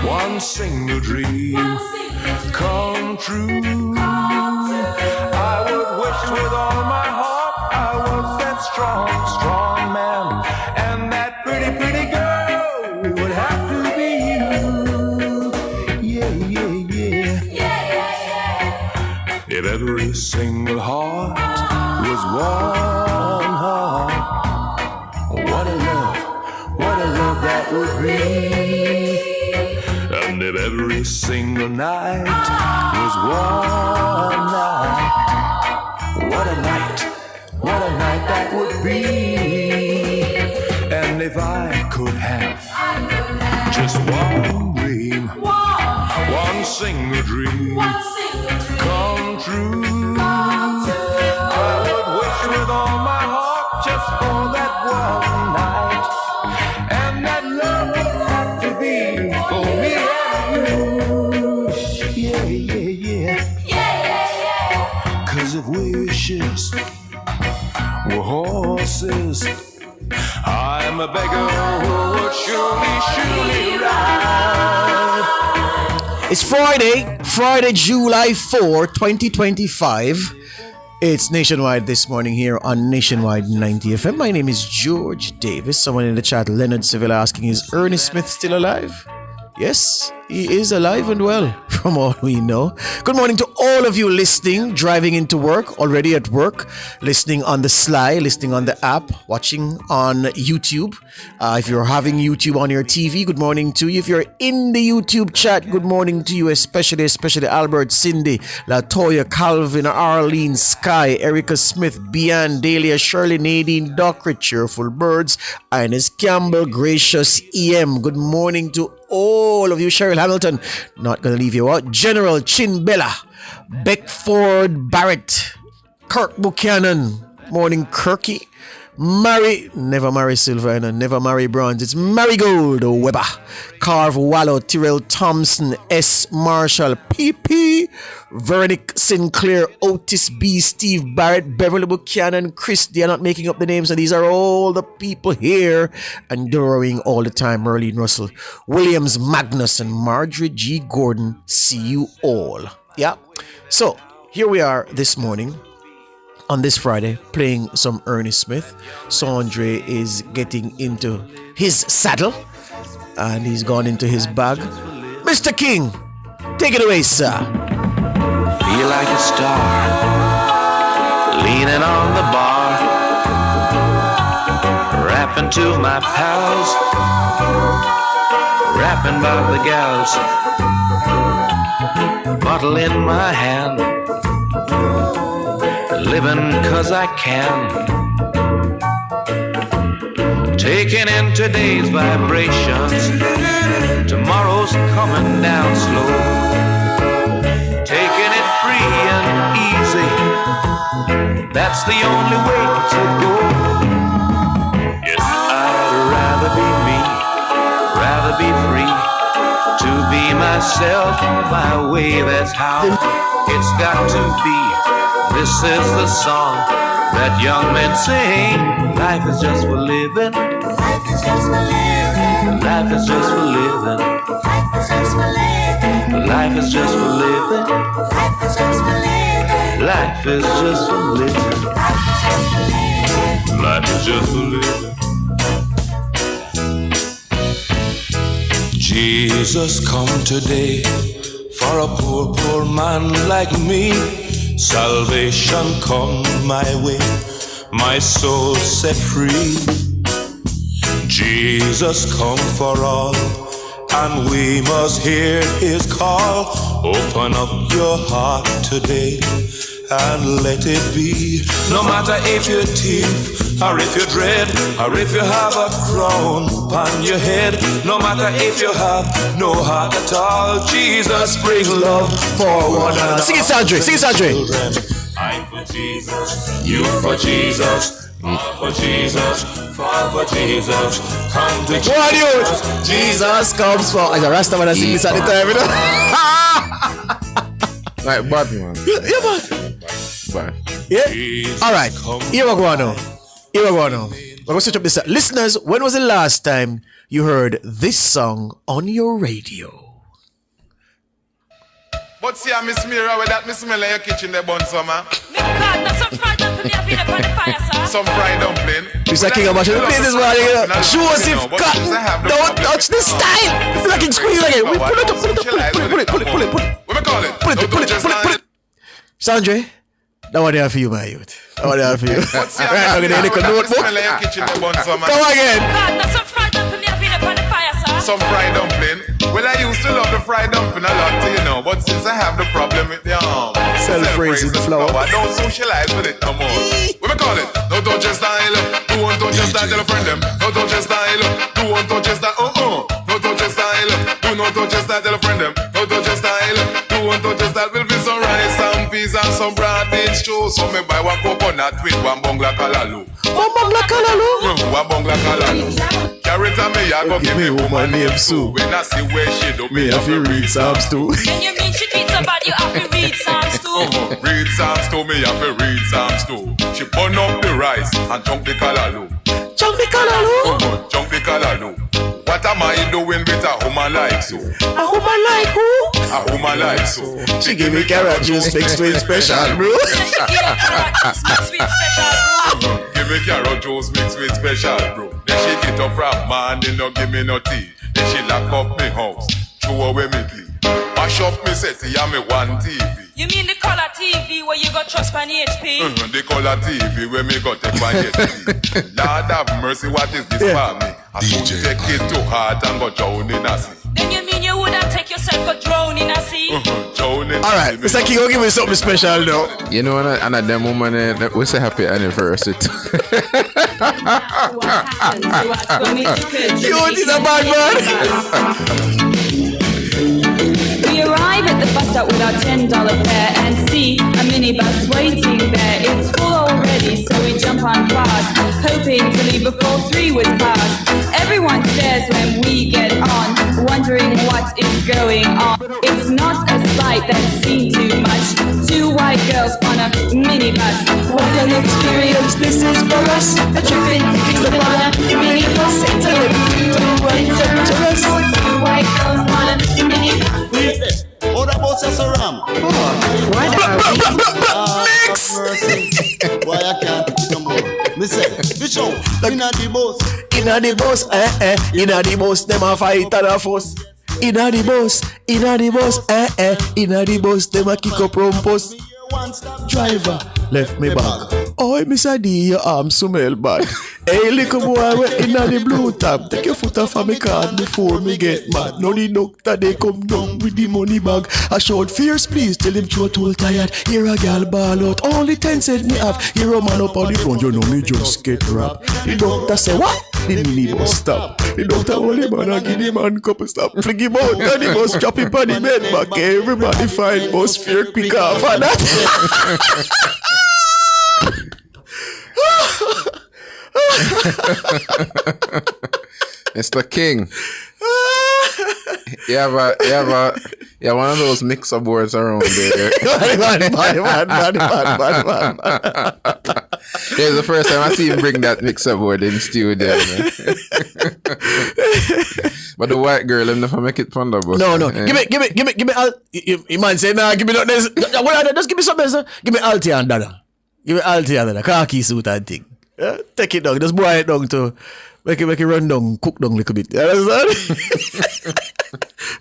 Speaker 23: one single dream come true, I would wish with all my heart I was that strong man, and that pretty girl would have to be you. Yeah. If every single heart was one heart, what a love that would be. And if every single night was one night, what a night that would be. And if I could have just one dream, one single dream come true, I would wish with all my heart just for that one night. And that love would have to be for me. If wishes were horses, I'm a beggar who would surely ride.
Speaker 6: It's Friday, July 4, 2025. It's Nationwide this morning here on Nationwide 90 FM. My name is George Davis. Someone in the chat, Leonard Sevilla, asking, is Ernie Smith still alive? Yes.
Speaker 16: he is alive and well, from all we know. Good morning to all of you listening, driving into work, already at work, listening on the sly, listening on the app, watching on YouTube. If you're having YouTube on your TV, good morning to you. If you're in the YouTube chat, good morning to you, especially Albert, Cindy, Latoya, Calvin, Arlene, Sky, Erica Smith, Bian, Dahlia, Shirley, Nadine, Dockery, Cheerful Birds, Ines Campbell, Gracious EM. Good morning to all of you. Cheryl Hamilton, not gonna leave you out. General Chin Bella, Beckford Barrett, Kirk Buchanan, morning Kirky, never marry silver and never marry bronze. It's Marigold Weber, Carve Wallow, Tyrell Thompson, S. Marshall, PP, Veronique Sinclair, Otis B, Steve Barrett, Beverly Buchanan, Chris. They are not making up the names, and these are all the people here and durowing all the time. Merlene Russell, Williams Magnus, and Marjorie G. Gordon. See you all. Yeah. So here we are this morning on this Friday, playing some Ernest Smith. Sondre is getting into his saddle and he's gone into his bag. Mr. King, take it away, sir.
Speaker 23: Feel like a star, leaning on the bar, rapping to my pals, rapping about the gals, bottle in my hand, living 'cause I can, taking in today's vibrations, tomorrow's coming down slow, taking it free and easy, that's the only way to go. Yes, I'd rather be me, rather be free, to be myself, my way, that's how it's got to be. This is the song that young men sing. Life is just for living. Life is just for living. Life is just for living. Life is just for living. Life is just for living. Life is just for living. Life is just for living. Life is just for living. Jesus, come today for a poor, poor man like me. Salvation come my way, my soul set free. Jesus come for all, and we must hear his call. Open up your heart today and let it be. No matter if you're thief, or if you're dread, or if you have a crown on your head, no matter if you have no heart at all, Jesus brings love for one another.
Speaker 16: Sing it, Sandre. Sing it, Sandre.
Speaker 23: I'm for Jesus, you for Jesus, all for Jesus, fall for Jesus, come to Jesus.
Speaker 16: Jesus comes for. As a Rasta man, I sing this at the time, you know.
Speaker 3: Like Batman.
Speaker 16: Yeah, man. Yeah. All right. Here we go now. We're going to switch up this. Listeners, when was the last time you heard this song on your radio?
Speaker 3: But see, I miss Mira with that, miss smell in your kitchen, they bun summer.
Speaker 17: Some fried dumpling, you have been upon the fire, sir.
Speaker 3: Some fried dumpling.
Speaker 16: Mr. King of Bashir, play this one here. Joseph Cotton, don't touch the style. Like it's squeeze again. Pull it up.
Speaker 3: What we call it?
Speaker 16: Pull it. Sandre, that one there for you, my youth. That one there for you. I'm going to make a notebook. Come again.
Speaker 17: Some fried dumpling, you have been upon the fire, sir.
Speaker 3: Some fried dumpling. Well, I used to love the fried dumpling a lot, you know, but since I have the problem with the
Speaker 16: self-raising flour,
Speaker 3: I don't socialize with it no more. What we call it? No touch your style. Do one touch your style, tell a friend them. No touch your style. Do one touch your style. No touch your style. Do no touch your style, tell a friend them. No touch your style. Do one touch your style. Will be some rice, some peas, and some broad beans stew. So me buy one coconut with one bongla kalalu.
Speaker 16: One bongla kalalu.
Speaker 3: One bongla kalalu. Carrot and me, I go give me woman name Sue. When I see where she do
Speaker 16: me have to read Psalms too.
Speaker 17: When you mean she treats somebody, you have to read Psalms too.
Speaker 3: Read Psalms too, me have to read Psalms too. She burn up the rice and chunk the kalalu.
Speaker 16: Chunk the kalalu?
Speaker 3: Chunk the kalalu. What am I doing with a woman like so?
Speaker 16: A woman like who?
Speaker 3: A woman like so.
Speaker 16: She give me carrot juice mixed with special, bro.
Speaker 3: Give me carrot juice mixed with special, bro. Then she get up from man, they no give me no tea. Then she lock up me house. Throw what we me be. Mash up me setty and me one TV.
Speaker 17: You mean the color TV where you got trust on HP?
Speaker 3: The color TV where me got take one HP. Lord have mercy, what is this for me? I could take it to heart and go drown in a sea.
Speaker 17: Then you mean you would have take yourself for drone in a sea?
Speaker 16: Alright, Mr. King, give me something special though.
Speaker 1: You know, and at the moment, we say happy anniversary.
Speaker 16: You is a bad man.
Speaker 5: We arrive at the bus stop with our $10 fare and see a minibus waiting there. It's full already, so we jump on fast, hoping to leave before 3 was past. Everyone stares when we get on, wondering what is going on. It's not a sight that's seen too much. 2 white girls on a minibus. What an experience this is for us. A trip into the minibus. It's a adventurous. 2 white girls on a minibus.
Speaker 7: What about Sasaram? Mix! Why I can't take it no more? Me say, bitch out, inna the bus.
Speaker 16: Inna the bus, inna the bus, them a fight and a fuss. Inna the bus, inna the bus, them a kick up rumpus. Driver, left me back. Oh, Mr. D, your arm smell bad. Hey, little boy, we inna the blue tab. Take your foot off of me card before me get mad. Now the doctor, they come down with the money bag. I showed fierce, please, tell him throat all tired. Here a gal ball out, only 10 cents me have. Here a man up on the front, you know me just get rap. The doctor say, what? The minibus stop. The doctor only man a give the man couple stop. Flick him out, and the bus drop him on the bed back. Everybody find bus fear quick off and that.
Speaker 1: Mr. King, you have one of those mixer boards around there.
Speaker 16: Man.
Speaker 1: Yeah, it's the first time I see him bring that mixer board in studio, man. But the white girl, I'm never make it fun of us.
Speaker 16: No. Give me. You man say, nah, give me not this. Just give me something, sir. Give me Alti and Dada. Give me Alti and Dada. Khaki suit and thing. Yeah? Take it down. Just boil it down to make it run down, cook down a little bit. You understand?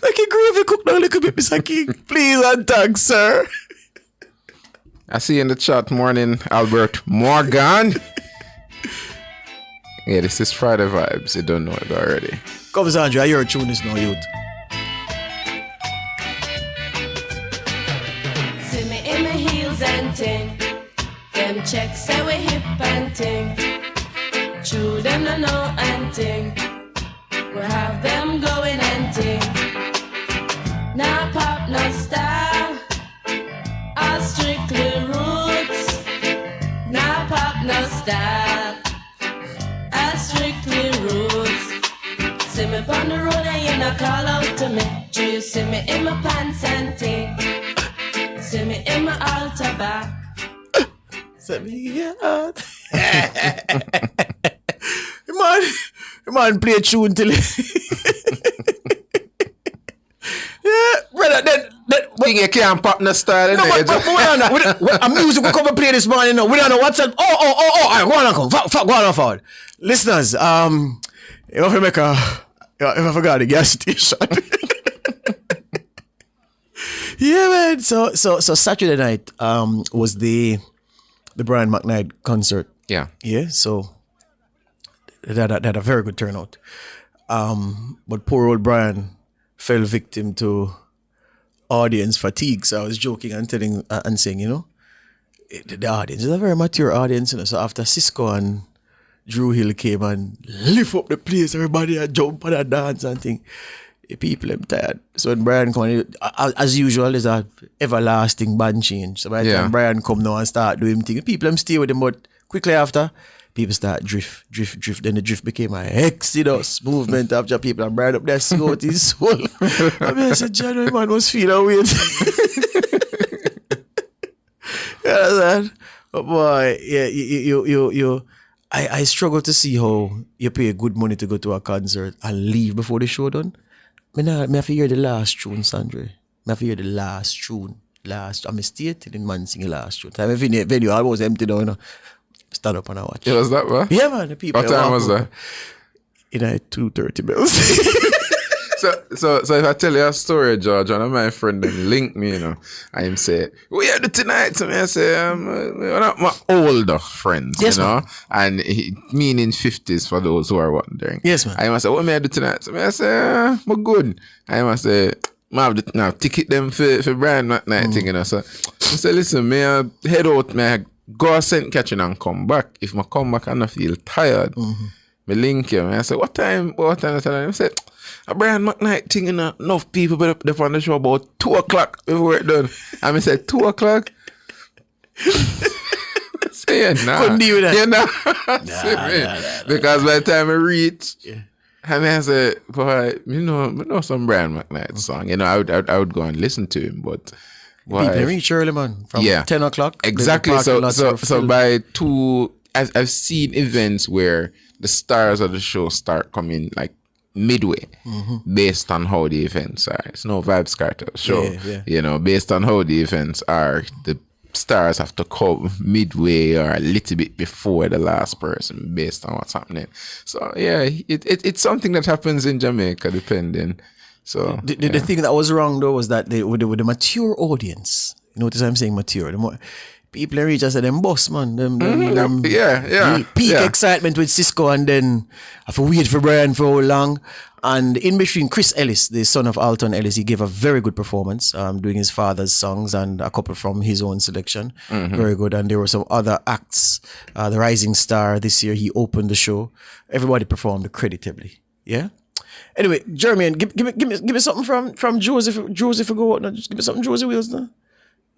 Speaker 16: Make it gravy, cook down a little bit, Mr. King. Please and thanks, sir.
Speaker 1: I see in the chat morning, Albert Morgan. Yeah, this is Friday vibes. You don't know it already.
Speaker 16: Come, Sandra, your tune is no youth.
Speaker 24: See me in my heels and ting. Them checks say we hip and ting. True them no know and ting. We have them going and ting. Now pop, no style. All strictly roots. Now pop, no style. All strictly roots. See me on the road and you not call out to me. Do you see me in my pants and ting? See me in my altar back.
Speaker 16: Set me out. Man, play a tune till yeah, brother, then
Speaker 1: King, you can't pop the style in there.
Speaker 16: A music will come and play this morning. We don't know what's up. Oh, alright, go on forward. Listeners, if I forgot the gas station. Yeah, man. So Saturday night was the Brian McKnight concert.
Speaker 1: Yeah.
Speaker 16: So that had a very good turnout. But poor old Brian fell victim to audience fatigue. So I was joking and telling and saying, you know, the audience is a very mature audience. You know? So after Cisco and Drew Hill came and lift up the place, everybody had jump and a dance and thing. The people are tired. So when Brian come, as usual, there's a everlasting band change. So by the time Brian come now and start doing things, people them stay with him, but quickly after, people start drift. Then the drift became an exodus movement after people and Brian up there see out his soul. I mean, I said, John, man must feel a weird. You understand? But boy, yeah, I struggle to see how you pay good money to go to a concert and leave before the show done. I have to hear the last tune, Sandra. I have to hear the last tune. I'm a stay till the man sing the last tune. I'm in the venue, almost empty now, you know. Stand up and I watch.
Speaker 1: It was that, bro?
Speaker 16: Yeah, man. The people.
Speaker 1: What time was that?
Speaker 16: In 2:30 bells.
Speaker 1: So if I tell you a story, George, one of my friend then link me, and him say, "We are do tonight." So I say, one of my older friends,
Speaker 6: Yes,
Speaker 1: man. And he, meaning 50s for those who are wondering.
Speaker 6: Yes, man.
Speaker 1: I must say, "What may I do tonight?" So I say, "I'm good." I must say, "I have the now ticket them for Brian McKnight thing, So I say, "Listen, may I head out, may I go St. Catherine and come back? If I come back and I feel tired, me link him." I say, "What time? I said, "A Brian McKnight thing, enough people but up on the show about 2 o'clock before it done." And I said, 2 o'clock? Say, nah.
Speaker 6: Couldn't deal with that.
Speaker 1: Because by the time I reach, and I said, "Boy, you know some Brian McKnight song. I would go and listen to him, but
Speaker 6: People reach early, man. From 10 o'clock.
Speaker 1: Exactly. So by 2, I've seen events where the stars of the show start coming like midway, based on how the events are. It's no Vibes Cartel show. Based on how the events are, the stars have to come midway or a little bit before the last person, based on what's happening. So it's something that happens in Jamaica, depending. So
Speaker 6: the thing that was wrong though was that with the mature audience. Notice I'm saying mature. The more people reach us them boss, man. Peak excitement with Cisco, and then I have to wait for Brian for how long. And in between, Chris Ellis, the son of Alton Ellis, he gave a very good performance, doing his father's songs and a couple from his own selection. Very good. And there were some other acts. The Rising Star this year, he opened the show. Everybody performed creditably. Yeah. Anyway, Jermaine, give me something from Joseph. Joseph, go out now. Just give me something, Joseph Wills now.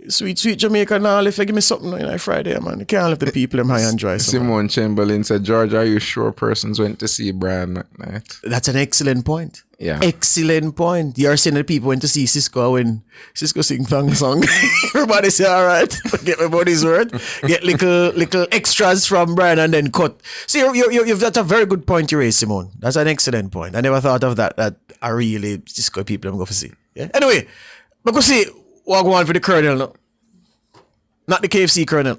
Speaker 6: Sweet Jamaica now. If you give me something on Friday, man. You can't let the people them high and dry.
Speaker 1: Simone Chamberlain said, "George, are you sure persons went to see Brian McKnight?"
Speaker 6: That's an excellent point.
Speaker 1: Yeah.
Speaker 6: Excellent point. You're saying that people went to see Cisco when Cisco sing thong song. Everybody say, all right, get my body's word. Get little extras from Brian and then cut. See, you've got a very good point you raised, Simone. That's an excellent point. I never thought of that I really Cisco people I'm going to see. Yeah. Anyway, but go see what go on for the Colonel now. Not the KFC Colonel.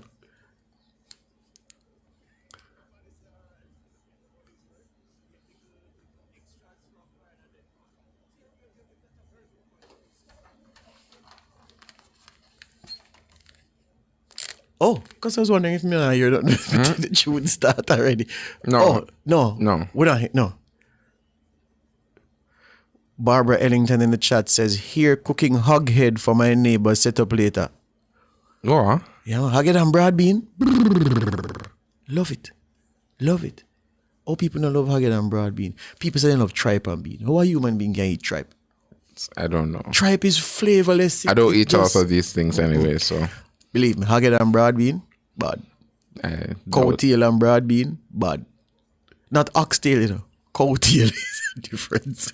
Speaker 6: Oh, because I was wondering if me and you don't know if the tune start already.
Speaker 1: No.
Speaker 6: No. We're not. No. Barbara Ellington in the chat says, "Here cooking hoghead for my neighbor, set up later."
Speaker 1: Oh.
Speaker 6: Yeah, hoghead and broad bean. Love it. Love it. Oh, people don't love hoghead and broad bean. People say they love tripe and bean. How a human being can eat tripe?
Speaker 1: I don't know.
Speaker 6: Tripe is flavorless.
Speaker 1: I don't eat all of these things anyway, so.
Speaker 6: Believe me, hoghead and broad bean, bad. Cowtail and broad bean, bad. Not oxtail, Cowtail is a difference.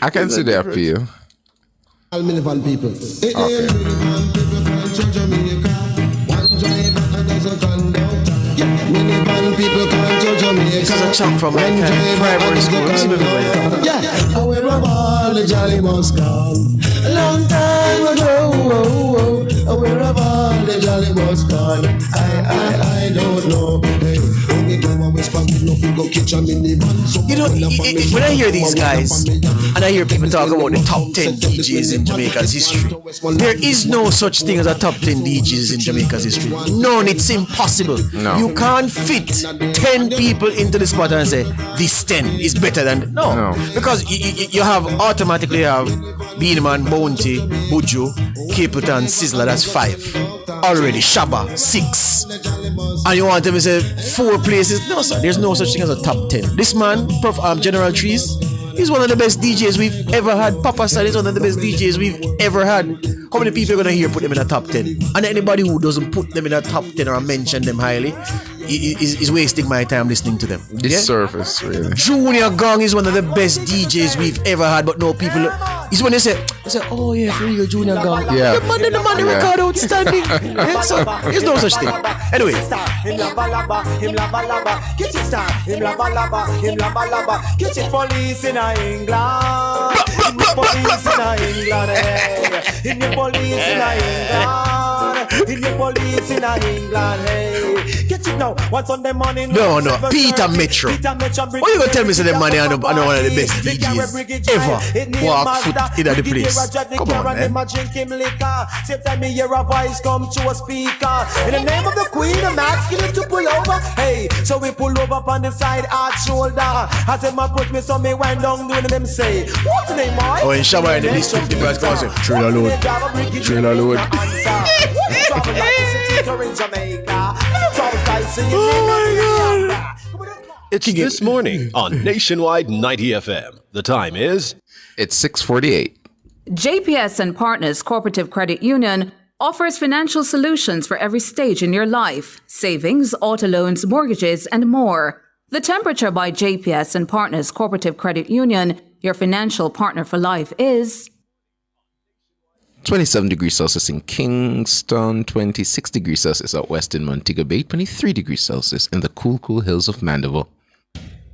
Speaker 1: I can see the appeal.
Speaker 8: All Minivan people.
Speaker 1: Okay.
Speaker 8: Minivan people come to Jamaica.
Speaker 6: This is a chunk from my primary school.
Speaker 8: Yeah, where all the jolly must come. A long time ago, where all the jolly must come. I don't know.
Speaker 6: When I hear these guys, and I hear people talk about the top 10 DJs in Jamaica's history, there is no such thing as a top 10 DJs in Jamaica's history. None, it's impossible.
Speaker 1: No.
Speaker 6: You can't fit 10 people into the spot and say, this 10 is better than... No. Because you automatically have Beanman, Bounty, Buju, Capleton, Sizzler, that's 5. Already, Shabba, 6. And you want them to say 4 places? No, sir, there's no such thing as a top 10. This man, General Trees, he's one of the best DJs we've ever had. Papa Side is one of the best DJs we've ever had. How many people are going to hear put them in a top 10? And anybody who doesn't put them in a top 10 or mention them highly is wasting my time listening to them.
Speaker 1: Disservice, really.
Speaker 6: Junior Gong is one of the best DJs we've ever had, but no people... It's when they say, oh yeah, for real, Junior Gong.
Speaker 1: Yeah.
Speaker 6: The man record outstanding. Yeah, so there's no such thing. Anyway.
Speaker 9: Him lava lava, get it star. Him lava lava, get it police in England. In the police in England, hey. In the police in England. In the police in England, hey. Catch it now. Once on the morning.
Speaker 6: No, Peter Metro. What you gonna tell me say the money are one of the best DJs ever walk foot in the place? Come on, man.
Speaker 9: Drink him liquor. Same time me hear a voice come to a speaker. In the name of the Queen, I'm asking him to pull over. Hey, so we pull over on the side, hard shoulder. As him approach me, so me wind down doing them say, what's the name, boy?
Speaker 6: Oh, in Shabba in the district, the first person. Trailer load. Trailer load.
Speaker 9: Oh my God.
Speaker 10: It's This Morning on Nationwide 90 FM. The time is...
Speaker 1: It's 6:48.
Speaker 22: JPS and Partners Cooperative Credit Union offers financial solutions for every stage in your life. Savings, auto loans, mortgages, and more. The Temperature by JPS and Partners Cooperative Credit Union, your financial partner for life, is...
Speaker 1: 27 degrees Celsius in Kingston, 26 degrees Celsius out west in Montego Bay, 23 degrees Celsius in the cool hills of Mandeville.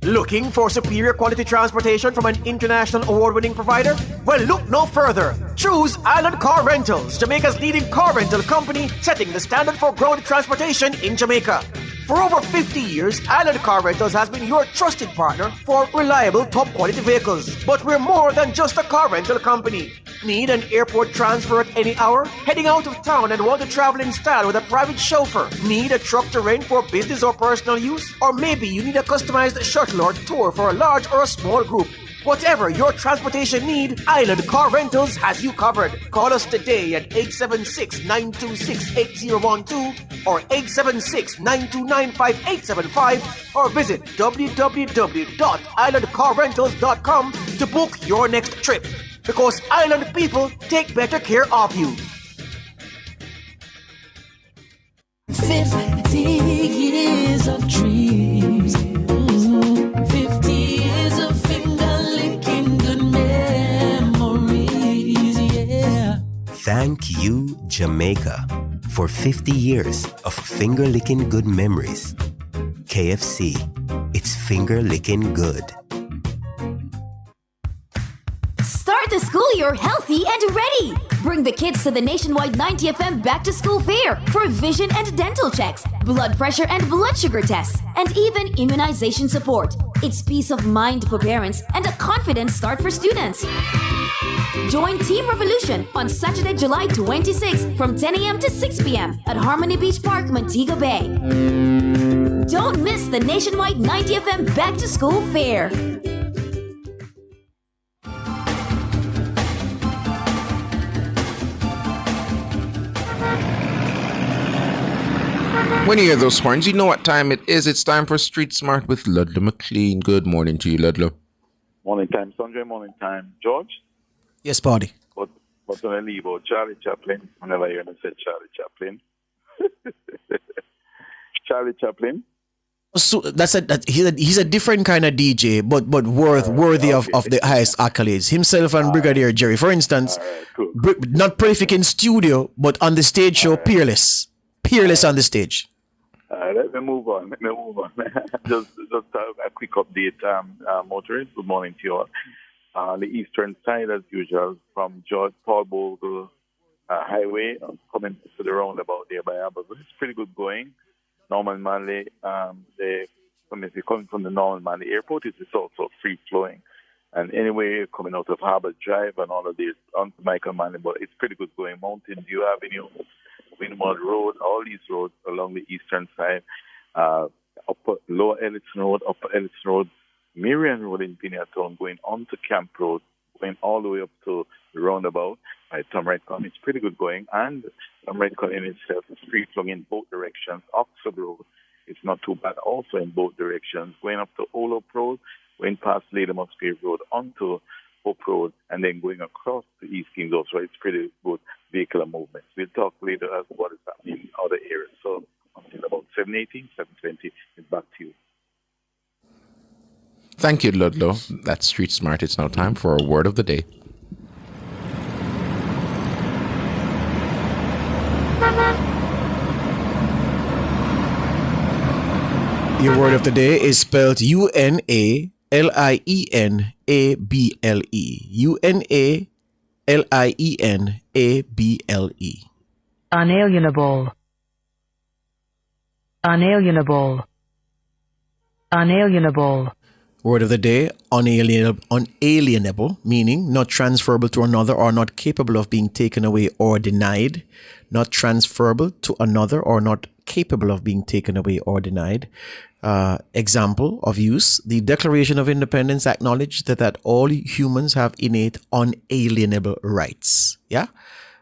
Speaker 16: Looking for superior quality transportation from an international award-winning provider? Well, look no further. Choose Island Car Rentals, Jamaica's leading car rental company, setting the standard for road transportation in Jamaica. For over 50 years, Island Car Rentals has been your trusted partner for reliable, top-quality vehicles. But we're more than just a car rental company. Need an airport transfer at any hour? Heading out of town and want to travel in style with a private chauffeur? Need a truck to rent for business or personal use? Or maybe you need a customized shuttle or tour for a large or a small group? Whatever your transportation need, Island Car Rentals has you covered. Call us today at 876-926-8012 or 876-929-5875 or visit www.islandcarrentals.com to book your next trip. Because Island people take better care of you.
Speaker 24: 50 years of dreams. 50 years of finger-licking good memories, yeah.
Speaker 18: Thank you, Jamaica, for 50 years of finger-licking good memories. KFC, it's finger-licking good.
Speaker 11: Start the school year healthy and ready. Bring the kids to the Nationwide 90 FM Back to School Fair for vision and dental checks, blood pressure and blood sugar tests, and even immunization support. It's peace of mind for parents and a confident start for students. Join Team Revolution on Saturday, July 26th from 10 a.m. to 6 p.m. at Harmony Beach Park, Montego Bay. Don't miss the Nationwide 90 FM Back to School Fair.
Speaker 1: When you hear those horns, you know what time it is. It's time for Street Smart with Ludlow McLean. Good morning to you, Ludlow.
Speaker 12: Morning time, Sanjay. Morning time, George.
Speaker 6: Yes, Party.
Speaker 12: What's going to leave out Charlie Chaplin? Whenever you're going to say Charlie Chaplin. Charlie Chaplin.
Speaker 6: So he's a different kind of DJ, but worthy of the highest accolades. Himself and Brigadier Jerry, for instance,
Speaker 12: cool.
Speaker 6: Not prolific in studio, but on the stage show, peerless on the stage.
Speaker 12: Let me move on. just a quick update, motorists. Good morning to you all. The eastern side, as usual, from George Paul Bogle Highway, coming to the roundabout there by Abergris. It's pretty good going. Norman Manley, coming from the Norman Manley Airport, it is also free flowing. And anyway, coming out of Harbour Drive and all of this onto Michael Manley, but it's pretty good going. Mountain View Avenue, Windmore Road, all these roads along the eastern side, Lower Ellison Road, Upper Ellison Road, Miriam Road in Pineatown, going on to Camp Road, going all the way up to the roundabout by Tom Redcon. It's pretty good going, and Tom Redcon in itself is free flowing in both directions. Oxford Road, it's not too bad also in both directions, going up to Olop Road, going past Lady Musgrave Road onto Hope Road, and then going across to East Kings also. It's pretty good vehicular movement. We'll talk later as what is happening in other areas. So until about 7:18, 7:20, it's back to you.
Speaker 1: Thank you, Ludlow. That's Street Smart. It's now time for a word of the day.
Speaker 6: Your word of the day is spelled UNALIENABLE. UNALIENABLE.
Speaker 13: Unalienable. Unalienable. Unalienable.
Speaker 6: Word of the day, unalienable, meaning not transferable to another or not capable of being taken away or denied. Not transferable to another or not capable of being taken away or denied. Example of use, the Declaration of Independence acknowledged that all humans have innate unalienable rights. Yeah?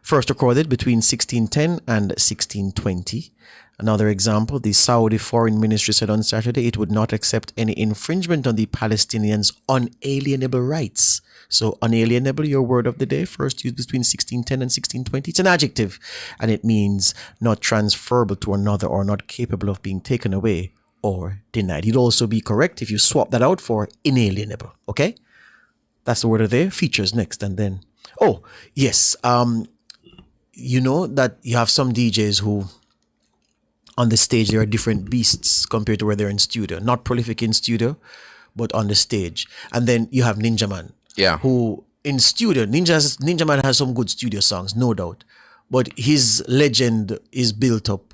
Speaker 6: First recorded between 1610 and 1620. Another example, the Saudi Foreign Ministry said on Saturday it would not accept any infringement on the Palestinians' unalienable rights. So unalienable, your word of the day, first used between 1610 and 1620. It's an adjective, and it means not transferable to another or not capable of being taken away or denied. You'd also be correct if you swap that out for inalienable, okay? That's the word of the day. Features next, and then... Oh, yes. You know that you have some DJs who... on the stage, there are different beasts compared to where they're in studio. Not prolific in studio, but on the stage. And then you have Ninja Man.
Speaker 1: Yeah.
Speaker 6: Who in studio, Ninja Man has some good studio songs, no doubt. But his legend is built up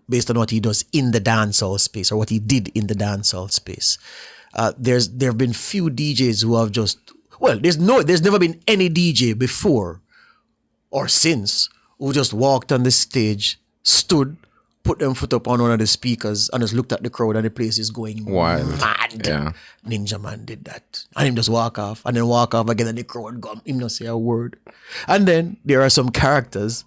Speaker 6: based on what he does in the dancehall space, or what he did in the dancehall space. There have been few DJs who have just... Well, there's never been any DJ before or since who just walked on the stage, stood, put them foot up on one of the speakers and just looked at the crowd and the place is going
Speaker 1: wild.
Speaker 6: Mad.
Speaker 1: Yeah.
Speaker 6: Ninja Man did that. And him just walk off and then walk off again and the crowd gone. Him not say a word. And then there are some characters.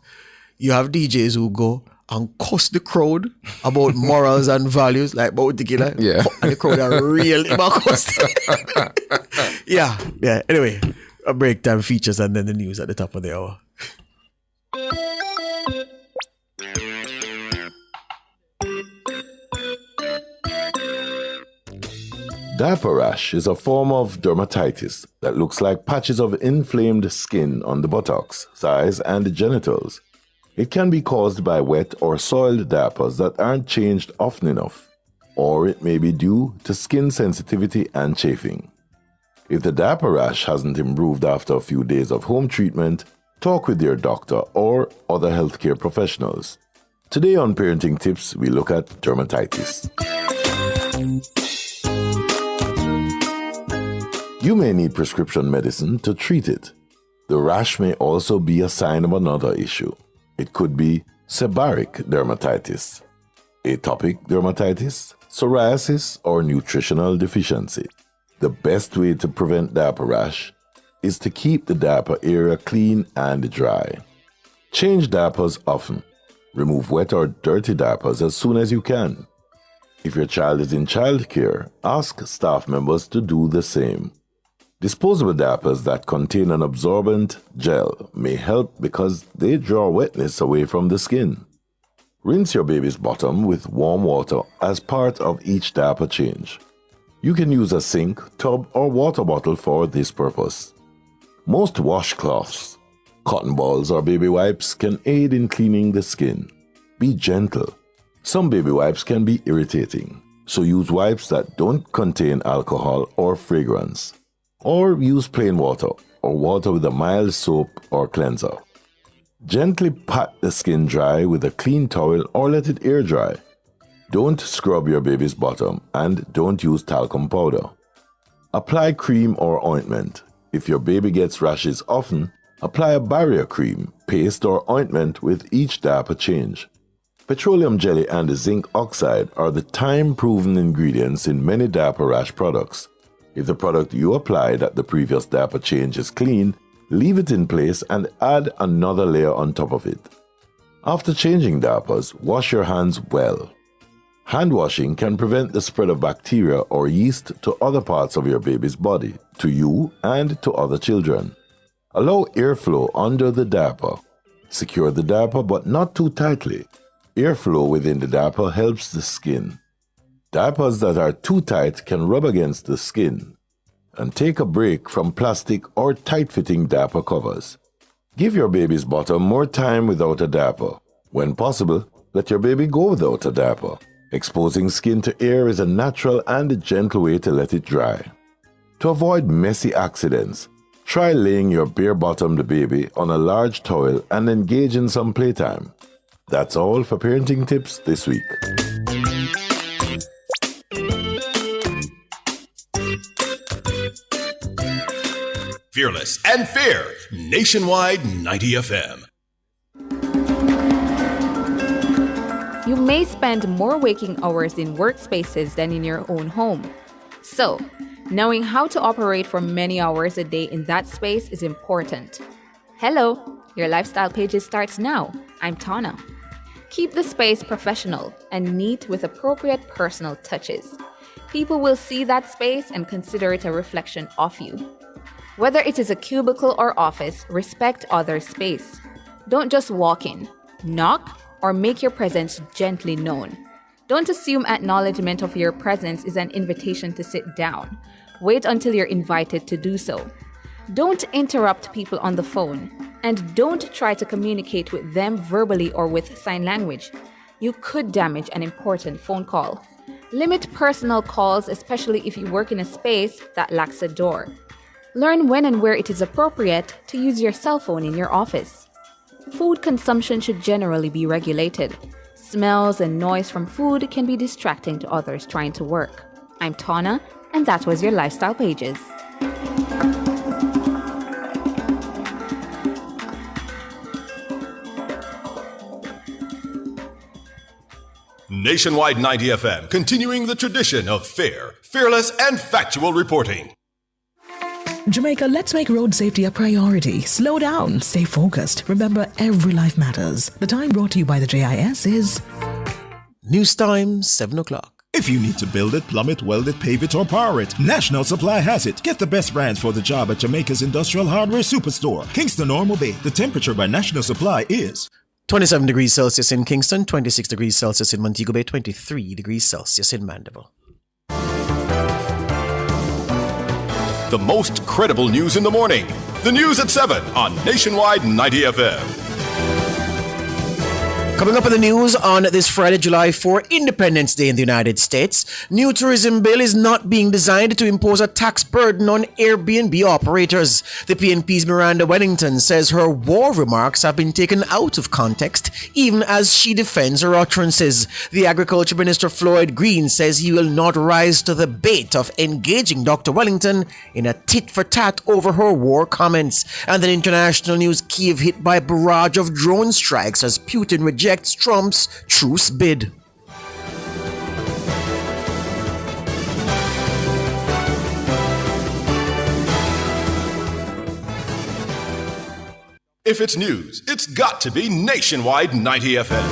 Speaker 6: You have DJs who go and cuss the crowd about morals and values, like about tequila.
Speaker 1: Yeah.
Speaker 6: And the crowd are real cussed. Yeah. Anyway, a break time features and then the news at the top of the hour.
Speaker 14: Diaper rash is a form of dermatitis that looks like patches of inflamed skin on the buttocks, thighs, and the genitals. It can be caused by wet or soiled diapers that aren't changed often enough, or it may be due to skin sensitivity and chafing. If the diaper rash hasn't improved after a few days of home treatment, talk with your doctor or other healthcare professionals. Today on Parenting Tips, we look at dermatitis. You may need prescription medicine to treat it. The rash may also be a sign of another issue. It could be seborrheic dermatitis, atopic dermatitis, psoriasis, or nutritional deficiency. The best way to prevent diaper rash is to keep the diaper area clean and dry. Change diapers often. Remove wet or dirty diapers as soon as you can. If your child is in childcare, ask staff members to do the same. Disposable diapers that contain an absorbent gel may help because they draw wetness away from the skin. Rinse your baby's bottom with warm water as part of each diaper change. You can use a sink, tub, or water bottle for this purpose. Most washcloths, cotton balls, or baby wipes can aid in cleaning the skin. Be gentle. Some baby wipes can be irritating, so use wipes that don't contain alcohol or fragrance. Or use plain water or water with a mild soap or cleanser. Gently pat the skin dry with a clean towel or let it air dry. Don't scrub your baby's bottom and don't use talcum powder. Apply cream or ointment. If your baby gets rashes often, apply a barrier cream, paste, or ointment with each diaper change. Petroleum jelly and zinc oxide are the time-proven ingredients in many diaper rash products. If the product you applied at the previous diaper change is clean, leave it in place and add another layer on top of it. After changing diapers, wash your hands well. Hand washing can prevent the spread of bacteria or yeast to other parts of your baby's body, to you and to other children. Allow airflow under the diaper. Secure the diaper but not too tightly. Airflow within the diaper helps the skin. Diapers that are too tight can rub against the skin. And take a break from plastic or tight-fitting diaper covers. Give your baby's bottom more time without a diaper. When possible, let your baby go without a diaper. Exposing skin to air is a natural and a gentle way to let it dry. To avoid messy accidents, try laying your bare-bottomed baby on a large towel and engage in some playtime. That's all for Parenting Tips this week.
Speaker 13: fearless and fair. Nationwide 90 FM.
Speaker 4: You may spend more waking hours in workspaces than in your own home. So, knowing how to operate for many hours a day in that space is important. Hello, your Lifestyle Pages starts now. I'm Tana. Keep the space professional and neat with appropriate personal touches. People will see that space and consider it a reflection of you. Whether it is a cubicle or office, respect others' space. Don't just walk in, knock, or make your presence gently known. Don't assume acknowledgement of your presence is an invitation to sit down. Wait until you're invited to do so. Don't interrupt people on the phone, and don't try to communicate with them verbally or with sign language. You could damage an important phone call. Limit personal calls, especially if you work in a space that lacks a door. Learn when and where it is appropriate to use your cell phone in your office. Food consumption should generally be regulated. Smells and noise from food can be distracting to others trying to work. I'm Tana, and that was your Lifestyle Pages.
Speaker 13: Nationwide 90 FM, continuing the tradition of fair, fearless, and factual reporting.
Speaker 15: Jamaica, let's make road safety a priority. Slow down, stay focused. Remember, every life matters. The time brought to you by the JIS is...
Speaker 16: News time, 7 o'clock.
Speaker 19: If you need to build it, plumb it, weld it, pave it, or power it, National Supply has it. Get the best brands for the job at Jamaica's Industrial Hardware Superstore, Kingston or Bay. The temperature by National Supply is...
Speaker 16: 27 degrees Celsius in Kingston, 26 degrees Celsius in Montego Bay, 23 degrees Celsius in Mandeville.
Speaker 13: The most credible news in the morning. The news at 7 on Nationwide 90 FM.
Speaker 16: Coming up in the news on this Friday, July 4, Independence Day in the United States, new tourism bill is not being designed to impose a tax burden on Airbnb operators. The PNP's Miranda Wellington says her war remarks have been taken out of context, even as she defends her utterances. The Agriculture Minister Floyd Green says he will not rise to the bait of engaging Dr. Wellington in a tit-for-tat over her war comments. And then international news, Kyiv hit by a barrage of drone strikes as Putin rejects Trump's truce bid.
Speaker 13: If it's news, it's got to be Nationwide 90 FM.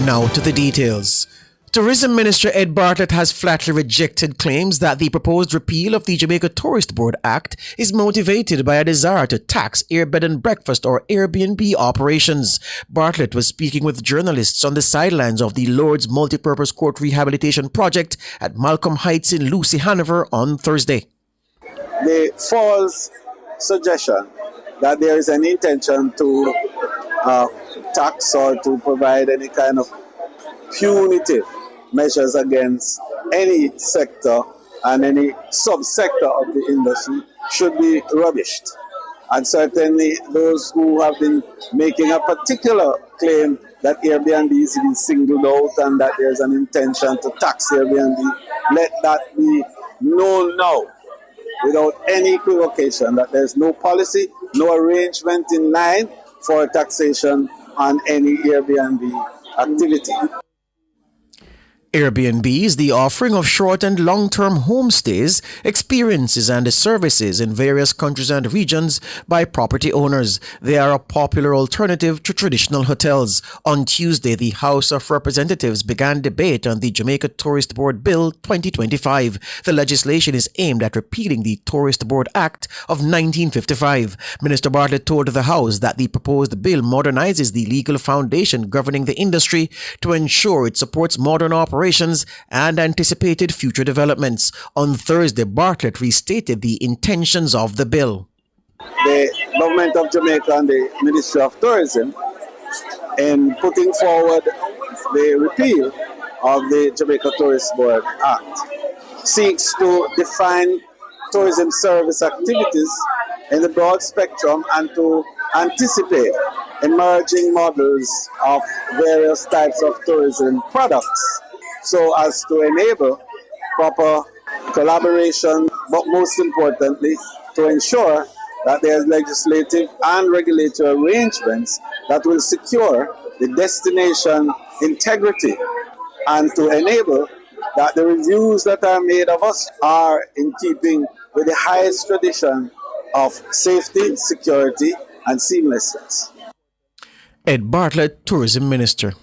Speaker 16: Now to the details. Tourism Minister Ed Bartlett has flatly rejected claims that the proposed repeal of the Jamaica Tourist Board Act is motivated by a desire to tax Airbed and Breakfast or Airbnb operations. Bartlett was speaking with journalists on the sidelines of the Lord's Multipurpose Court Rehabilitation Project at Malcolm Heights in Lucy, Hanover on Thursday.
Speaker 20: The false suggestion that there is an intention to tax or to provide any kind of punitive measures against any sector and any subsector of the industry should be rubbished. And certainly those who have been making a particular claim that Airbnb is being singled out and that there's an intention to tax Airbnb, let that be known now without any equivocation that there's no policy, no arrangement in line for taxation on any Airbnb activity.
Speaker 16: Airbnb is the offering of short and long-term homestays, experiences and services in various countries and regions by property owners. They are a popular alternative to traditional hotels. On Tuesday, the House of Representatives began debate on the Jamaica Tourist Board Bill 2025. The legislation is aimed at repealing the Tourist Board Act of 1955. Minister Bartlett told the House that the proposed bill modernizes the legal foundation governing the industry to ensure it supports modern operations and anticipated future developments. On Thursday, Bartlett restated the intentions of the bill.
Speaker 20: The government of Jamaica and the Ministry of Tourism, in putting forward the repeal of the Jamaica Tourist Board Act, seeks to define tourism service activities in the broad spectrum and to anticipate emerging models of various types of tourism products, so as to enable proper collaboration, but most importantly, to ensure that there's legislative and regulatory arrangements that will secure the destination integrity and to enable that the reviews that are made of us are in keeping with the highest tradition of safety, security, and seamlessness.
Speaker 16: Ed Bartlett, Tourism Minister.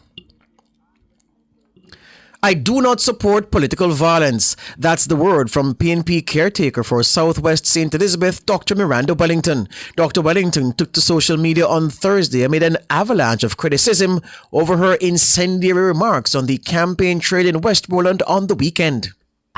Speaker 16: I do not support political violence. That's the word from PNP caretaker for Southwest St. Elizabeth, Dr. Miranda Wellington. Dr. Wellington took to social media on Thursday amid an avalanche of criticism over her incendiary remarks on the campaign trail in Westmoreland on the weekend.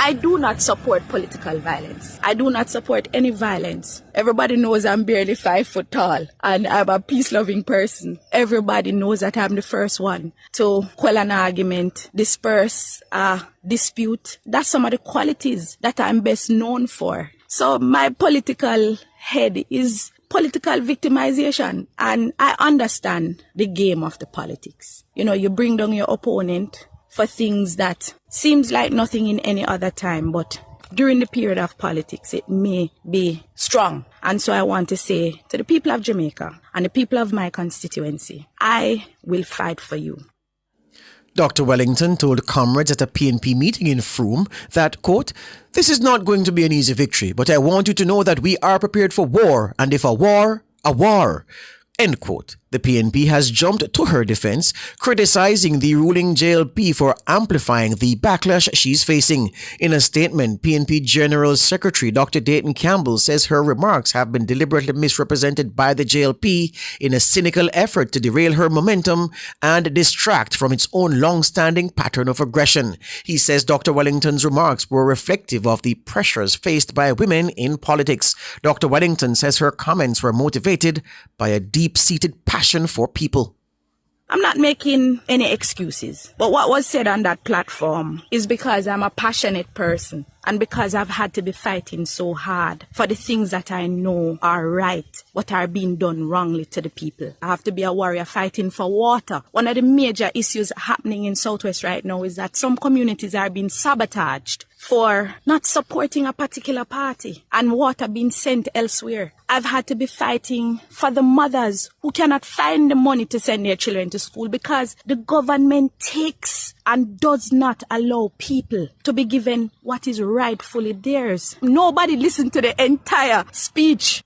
Speaker 2: I do not support political violence. I do not support any violence. Everybody knows I'm barely 5 foot tall and I'm a peace-loving person. Everybody knows that I'm the first one to quell an argument, disperse a dispute. That's some of the qualities that I'm best known for. So my political head is political victimization, and I understand the game of the politics. You know, you bring down your opponent for things that seems like nothing in any other time, but during the period of politics, it may be strong. And so I want to say to the people of Jamaica and the people of my constituency, I will fight for you.
Speaker 16: Dr. Wellington told comrades at a PNP meeting in Frome that, quote, "This is not going to be an easy victory, but I want you to know that we are prepared for war, and if a war, a war." End quote. The PNP has jumped to her defense, criticizing the ruling JLP for amplifying the backlash she's facing. In a statement, PNP General Secretary Dr. Dayton Campbell says her remarks have been deliberately misrepresented by the JLP in a cynical effort to derail her momentum and distract from its own long-standing pattern of aggression. He says Dr. Wellington's remarks were reflective of the pressures faced by women in politics. Dr. Wellington says her comments were motivated by a deep-seated passion for people.
Speaker 2: I'm not making any excuses, but what was said on that platform is because I'm a passionate person and because I've had to be fighting so hard for the things that I know are right, but are being done wrongly to the people. I have to be a warrior fighting for water. One of the major issues happening in Southwest right now is that some communities are being sabotaged for not supporting a particular party and water being sent elsewhere. I've had to be fighting for the mothers who cannot find the money to send their children to school because the government takes and does not allow people to be given what is rightfully theirs. Nobody listened to the entire speech.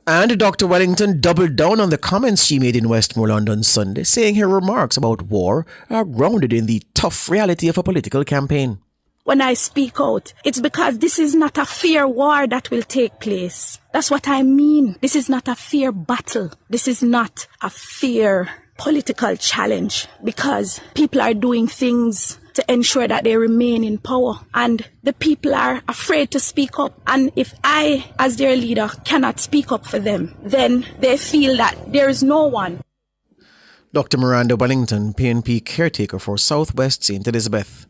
Speaker 16: And Dr. Wellington doubled down on the comments she made in Westmoreland on Sunday, saying her remarks about war are grounded in the tough reality of a political campaign.
Speaker 2: When I speak out, it's because this is not a fair war that will take place. That's what I mean. This is not a fair battle. This is not a fair political challenge because people are doing things to ensure that they remain in power and the people are afraid to speak up. And if I, as their leader, cannot speak up for them, then they feel that there is no one.
Speaker 16: Dr. Miranda Wellington, PNP caretaker for Southwest St. Elizabeth.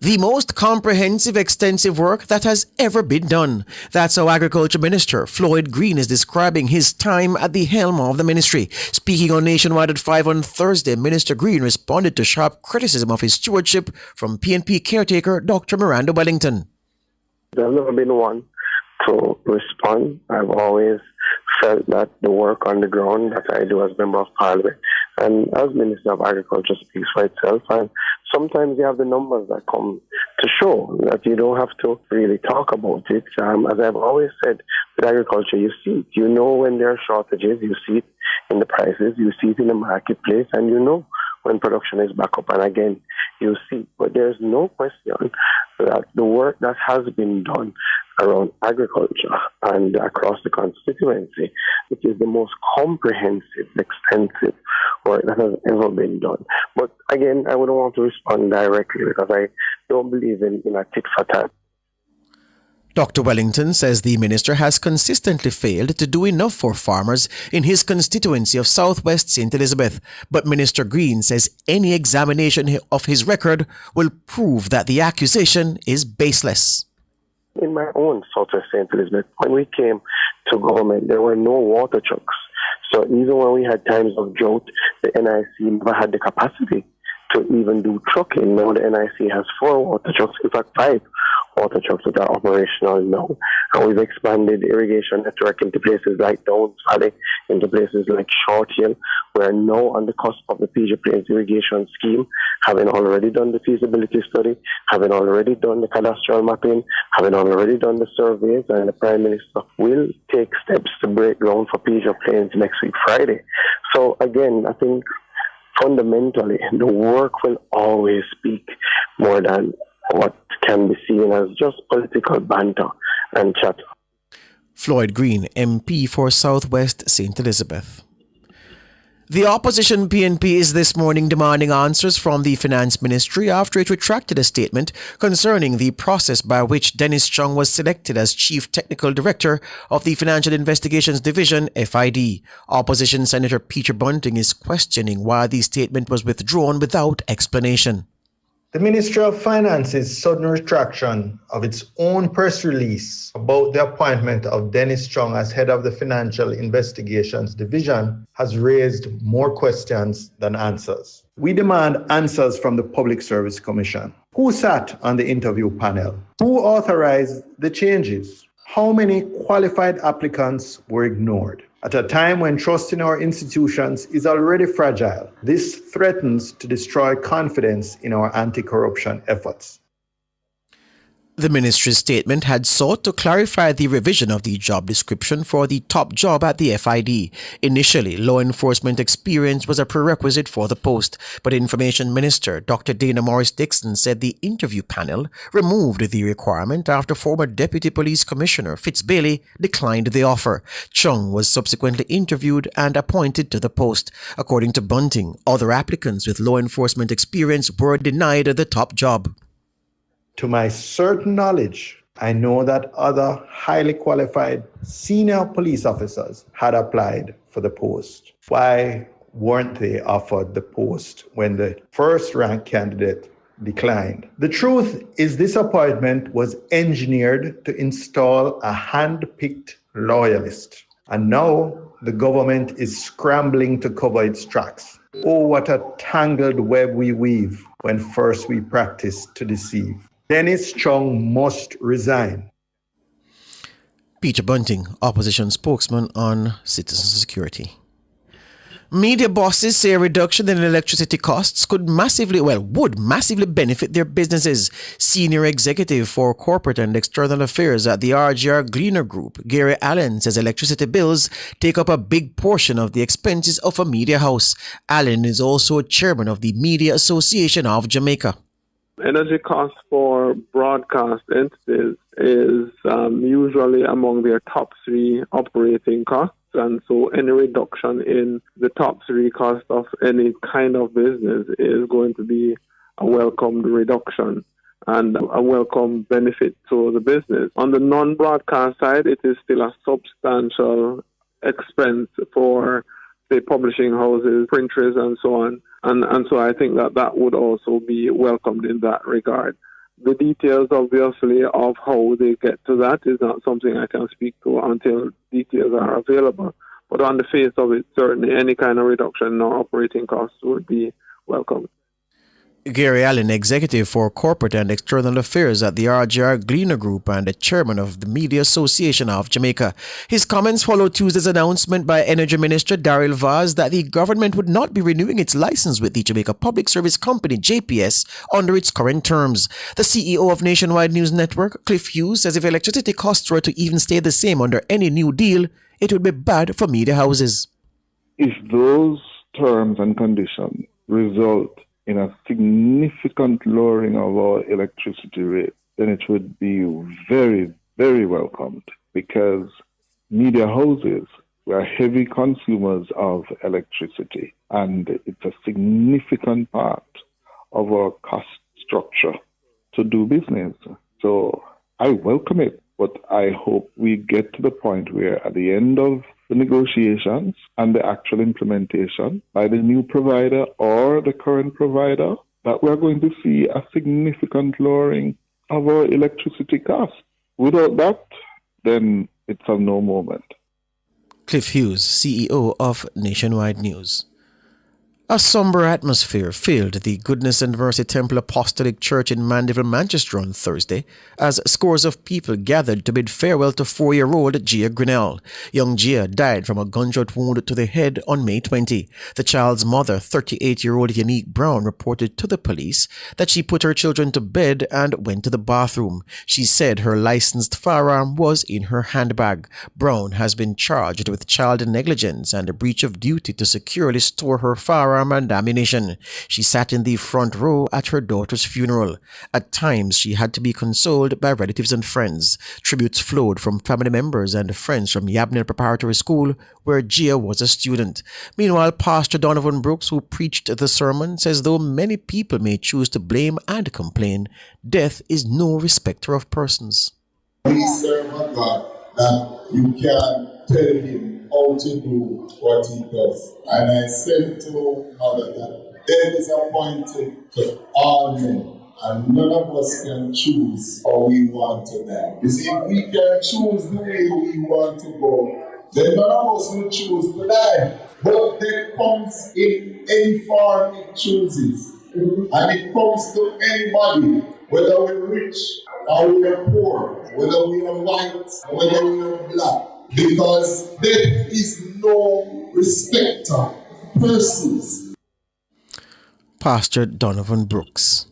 Speaker 16: The most comprehensive, extensive work that has ever been done. That's how Agriculture Minister Floyd Green is describing his time at the helm of the ministry. Speaking on Nationwide at 5 on Thursday, Minister Green responded to sharp criticism of his stewardship from PNP caretaker Dr. Miranda Wellington.
Speaker 3: There's never been one to respond. I've always felt that the work on the ground that I do as Member of Parliament and as Minister of Agriculture speaks for itself. And sometimes you have the numbers that come to show that you don't have to really talk about it. As I've always said, with agriculture, you see it. You know when there are shortages, you see it in the prices, you see it in the marketplace, and you know when production is back up. And again, you see. But there's no question that the work that has been done around agriculture and across the constituency, which is the most comprehensive, extensive work that has ever been done. But again, I wouldn't want to respond directly because I don't believe in a tit for tat.
Speaker 16: Dr. Wellington says the minister has consistently failed to do enough for farmers in his constituency of Southwest St. Elizabeth. But Minister Green says any examination of his record will prove that the accusation is baseless.
Speaker 3: In my own Southwest St. Elizabeth, when we came to government, there were no water trucks. So even when we had times of drought, the NIC never had the capacity to even do trucking. Now the NIC has 4 water trucks, in fact 5 water trucks that are operational now. And we've expanded the irrigation network into places like Downs Valley, into places like Short Hill. We are now on the cusp of the PG Plains irrigation scheme, having already done the feasibility study, having already done the cadastral mapping, having already done the surveys, and the Prime Minister will take steps to break ground for PG Plains next week, Friday. So again, I think fundamentally the work will always speak more than what can be seen as just political banter and chatter.
Speaker 16: Floyd Green, MP for Southwest St. Elizabeth. The opposition PNP is this morning demanding answers from the Finance Ministry after it retracted a statement concerning the process by which Dennis Chung was selected as Chief Technical Director of the Financial Investigations Division, FID. Opposition Senator Peter Bunting is questioning why the statement was withdrawn without explanation.
Speaker 5: The Ministry of Finance's sudden retraction of its own press release about the appointment of Dennis Chung as head of the Financial Investigations Division has raised more questions than answers. We demand answers from the Public Service Commission. Who sat on the interview panel? Who authorized the changes? How many qualified applicants were ignored? At a time when trust in our institutions is already fragile, this threatens to destroy confidence in our anti-corruption efforts.
Speaker 16: The ministry's statement had sought to clarify the revision of the job description for the top job at the FID. Initially, law enforcement experience was a prerequisite for the post, but Information Minister Dr. Dana Morris-Dixon said the interview panel removed the requirement after former Deputy Police Commissioner Fitz Bailey declined the offer. Chung was subsequently interviewed and appointed to the post. According to Bunting, other applicants with law enforcement experience were denied the top job.
Speaker 5: To my certain knowledge, I know that other highly qualified senior police officers had applied for the post. Why weren't they offered the post when the first-ranked candidate declined? The truth is this appointment was engineered to install a hand-picked loyalist. And now the government is scrambling to cover its tracks. Oh, what a tangled web we weave when first we practice to deceive. Dennis Chung must resign.
Speaker 16: Peter Bunting, opposition spokesman on citizen security. Media bosses say a reduction in electricity costs would massively benefit their businesses. Senior executive for corporate and external affairs at the RGR Gleaner Group, Gary Allen, says electricity bills take up a big portion of the expenses of a media house. Allen is also chairman of the Media Association of Jamaica.
Speaker 17: Energy costs for broadcast entities is usually among their top 3 operating costs. And so any reduction in the top 3 costs of any kind of business is going to be a welcomed reduction and a welcome benefit to the business. On the non-broadcast side, it is still a substantial expense for, say, publishing houses, printers, and so on. And so I think that would also be welcomed in that regard. The details, obviously, of how they get to that is not something I can speak to until details are available. But on the face of it, certainly any kind of reduction in our operating costs would be welcome.
Speaker 16: Gary Allen, executive for corporate and external affairs at the RGR Gleaner Group and the chairman of the Media Association of Jamaica. His comments follow Tuesday's announcement by Energy Minister Daryl Vaz that the government would not be renewing its license with the Jamaica Public Service Company, JPS, under its current terms. The CEO of Nationwide News Network, Cliff Hughes, says if electricity costs were to even stay the same under any new deal, it would be bad for media houses.
Speaker 21: If those terms and conditions result in a significant lowering of our electricity rate, then it would be very, very welcomed, because media houses were heavy consumers of electricity, and it's a significant part of our cost structure to do business. So I welcome it, but I hope we get to the point where at the end of the negotiations and the actual implementation by the new provider or the current provider, that we're going to see a significant lowering of our electricity costs. Without that, then it's of no moment.
Speaker 16: Cliff Hughes, CEO of Nationwide News. A somber atmosphere filled the Goodness and Mercy Temple Apostolic Church in Mandeville, Manchester on Thursday as scores of people gathered to bid farewell to 4-year-old Gia Grinnell. Young Gia died from a gunshot wound to the head on May 20. The child's mother, 38-year-old Unique Brown, reported to the police that she put her children to bed and went to the bathroom. She said her licensed firearm was in her handbag. Brown has been charged with child negligence and a breach of duty to securely store her firearm and ammunition. She sat in the front row at her daughter's funeral. At times, she had to be consoled by relatives and friends. Tributes flowed from family members and friends from Yabnell Preparatory School, where Gia was a student. Meanwhile, Pastor Donovan Brooks, who preached the sermon, says though many people may choose to blame and complain, death is no respecter of persons.
Speaker 7: We serve a God that you can tell him how to do what he does. And I said to mother that death is appointed to all men, and none of us can choose how we want to die. You see, if we can choose the way we want to go, then none of us will choose to die. But death comes in any form it chooses. And it comes to anybody, whether we're rich or we're poor, whether we are white or whether we are black. Because death is no respecter of persons.
Speaker 16: Pastor Donovan Brooks.